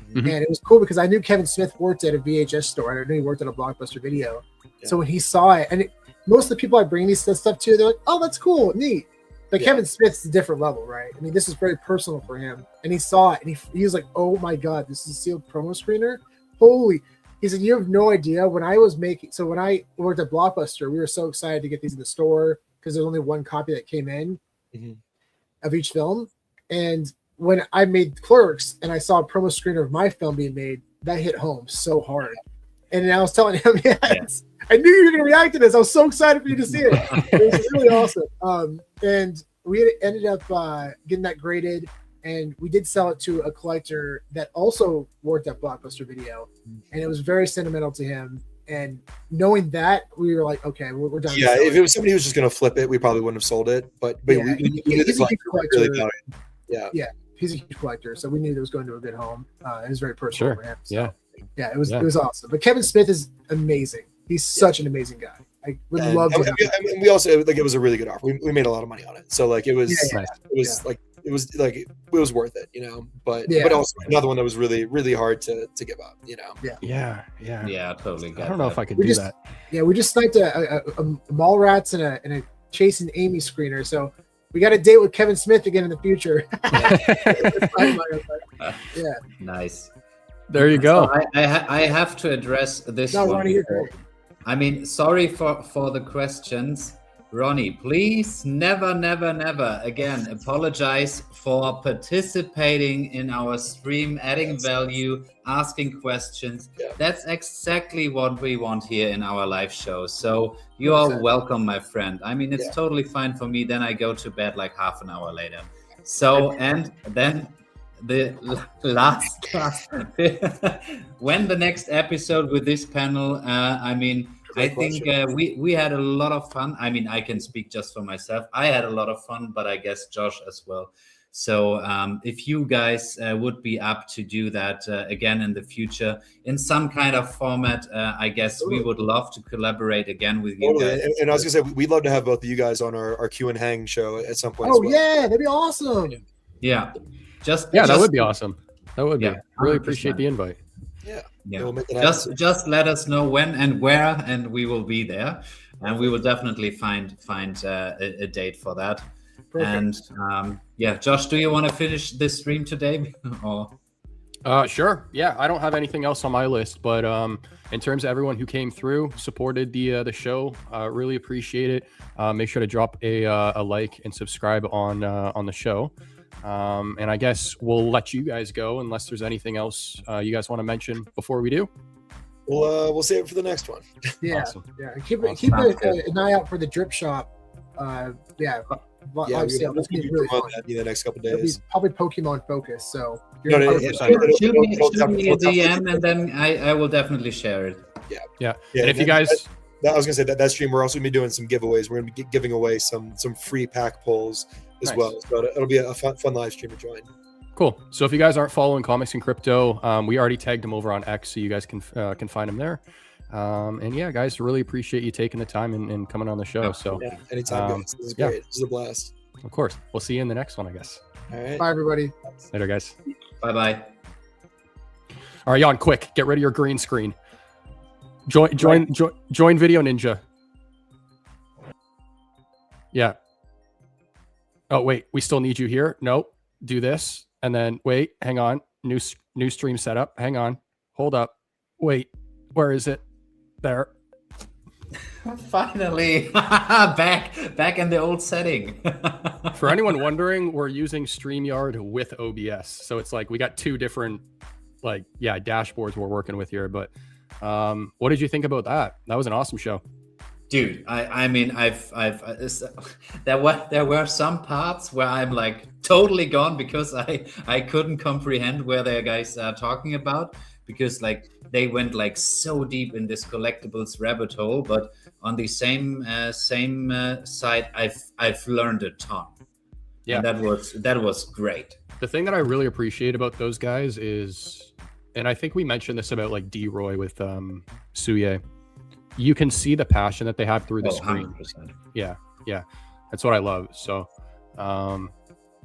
Mm-hmm. And it was cool because I knew Kevin Smith worked at a VHS store. I knew he worked at a Blockbuster Video. Yeah. So when he saw it, and most of the people I bring this stuff to, they're like, "Oh, that's cool, neat." But Kevin Smith's a different level, right? I mean, this is very personal for him. And he saw it, and he was like, "Oh my God, this is a sealed promo screener? Holy!" He said, "You have no idea." When I worked at Blockbuster, we were so excited to get these in the store because there's only one copy that came in of each film. And when I made Clerks and I saw a promo screener of my film being made, that hit home so hard. And then I was telling him, I knew you were going to react to this. I was so excited for you to see it. It was really awesome. And we ended up getting that graded, and we did sell it to a collector that also worked at Blockbuster Video, and it was very sentimental to him. And knowing that, we were like, okay, we're done. Yeah, if it was somebody who was just going to flip it, we probably wouldn't have sold it. But we knew the collector really valued it. Yeah, he's a huge collector, so we knew it was going to a good home. It was very personal for him. So. Yeah, it was awesome. But Kevin Smith is amazing. He's such an amazing guy. I would love to. We also like it was a really good offer. We made a lot of money on it, so like it was worth it, But also another one that was really really hard to give up, Yeah, totally. I don't know if I could do that. Yeah, we just sniped a Mallrats and a Chasing Amy screener, so we got a date with Kevin Smith again in the future. Yeah, nice. There you go. So I have to address this one. Ronnie, I mean, sorry for the questions. Ronnie, please never again apologize for participating in our stream, adding value, asking questions. Yeah. That's exactly what we want here in our live show. So you are welcome, my friend. I mean, it's totally fine for me. Then I go to bed like half an hour later. So, and then the last when the next episode with this panel, I think we had a lot of fun. I mean, I can speak just for myself. I had a lot of fun, but I guess Josh as well. So if you guys would be up to do that again in the future in some kind of format, I guess we would love to collaborate again with you guys. And I was gonna say, we'd love to have both of you guys on our Q and Hang show at some point. Oh, yeah, that'd be awesome. Yeah. That would be awesome. That would be. Yeah, really appreciate the invite. Yeah. We'll make it happen. Just let us know when and where, and we will be there, and we will definitely find a date for that. Perfect. And Josh, do you want to finish this stream today? Or sure. Yeah, I don't have anything else on my list, but in terms of everyone who came through, supported the show, really appreciate it. Make sure to drop a like and subscribe on the show. And I guess we'll let you guys go unless there's anything else you guys want to mention before we do. We'll save it for the next one. Yeah, awesome. Yeah. Keep an eye out for the drip shop. We'll keep really on that the next couple of days. Probably Pokemon focus. So shoot me a DM, and then I will definitely share it. Yeah. And if you guys. I was gonna say that stream we're also gonna be doing some giveaways. We're gonna be giving away some free pack pulls as well. So it'll be a fun live stream to join. Cool. So if you guys aren't following Comics and Crypto, we already tagged him over on X, so you guys can find him there. And yeah, guys, really appreciate you taking the time and coming on the show. So yeah, anytime, guys. This is great. This is a blast. Of course. We'll see you in the next one, I guess. All right. Bye, everybody. Later, guys. Bye-bye. All right, Jan, quick, get rid of your green screen. Join Video Ninja. Yeah. Oh, wait, we still need you here. Nope. Do this. And then wait, hang on. New stream setup. Hang on. Hold up. Wait, where is it? There. Finally, back in the old setting. For anyone wondering, we're using StreamYard with OBS. So it's like we got two different dashboards we're working with here. But what did you think about that? That was an awesome show. Dude, I mean, there were some parts where I'm like totally gone because I couldn't comprehend where the guys are talking about, because like they went like so deep in this collectibles rabbit hole. But on the same side, I've learned a ton. Yeah, and that was great. The thing that I really appreciate about those guys is, and I think we mentioned this about like D-Roy with Suye. You can see the passion that they have through the screen. 100%. Yeah. That's what I love. So,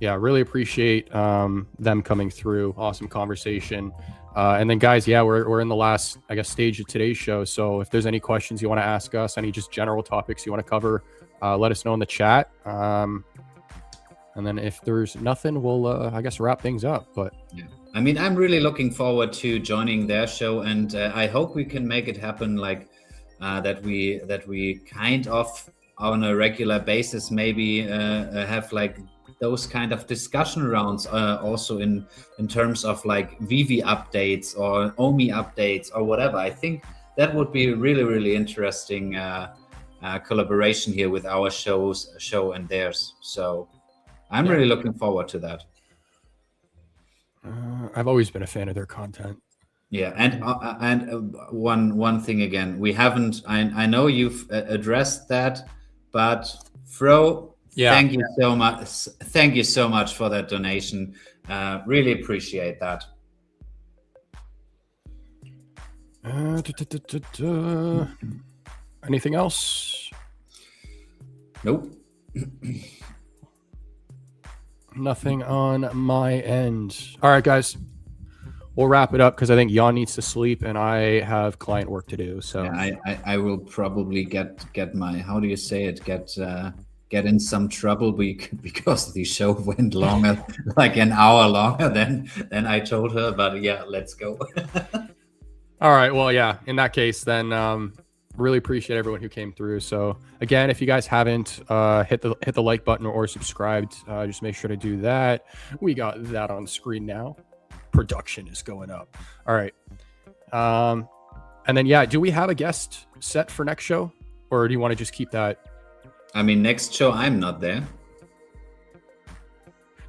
really appreciate them coming through. Awesome conversation. And then, guys, we're in the last, I guess, stage of today's show. So if there's any questions you want to ask us, any just general topics you want to cover, let us know in the chat. And then if there's nothing, we'll, I guess, wrap things up. But yeah, I mean, I'm really looking forward to joining their show, and I hope we can make it happen. Like, that we kind of on a regular basis maybe have like those kind of discussion rounds also in terms of like VeVe updates or OMI updates or whatever. I think that would be really, really interesting collaboration here with our show and theirs. So I'm really looking forward to that. I've always been a fan of their content. Yeah, and one thing again, we haven't. I know you've addressed that, but Fro, thank you so much. Thank you so much for that donation. Really appreciate that. Anything else? Nope. Nothing on my end. All right, guys. We'll wrap it up because I think Jan needs to sleep and I have client work to do. So yeah, I will probably get my, how do you say it? Get in some trouble because the show went longer, like an hour longer than I told her. But yeah, let's go. All right. Well, yeah. In that case, then really appreciate everyone who came through. So again, if you guys haven't hit the like button or subscribed, just make sure to do that. We got that on screen now. Production is going up. All right. And then, do we have a guest set for next show, or do you want to just keep that? I mean, next show, I'm not there.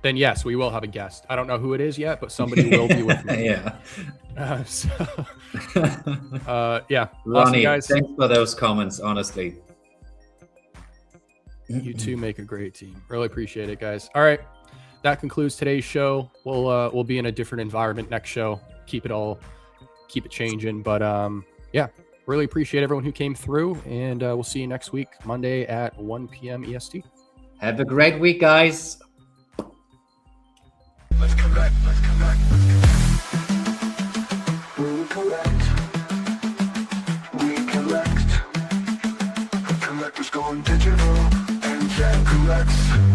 Then yes, we will have a guest. I don't know who it is yet, but somebody will be with me. Yeah. Yeah. Ronnie, awesome, guys. Thanks for those comments, honestly. You two make a great team. Really appreciate it, guys. All right. That concludes today's show. We'll be in a different environment next show. Keep it changing. But really appreciate everyone who came through, and we'll see you next week, Monday at 1 p.m. EST. Have a great week, guys. Let's collect. We collect. Collectors going digital and then collects.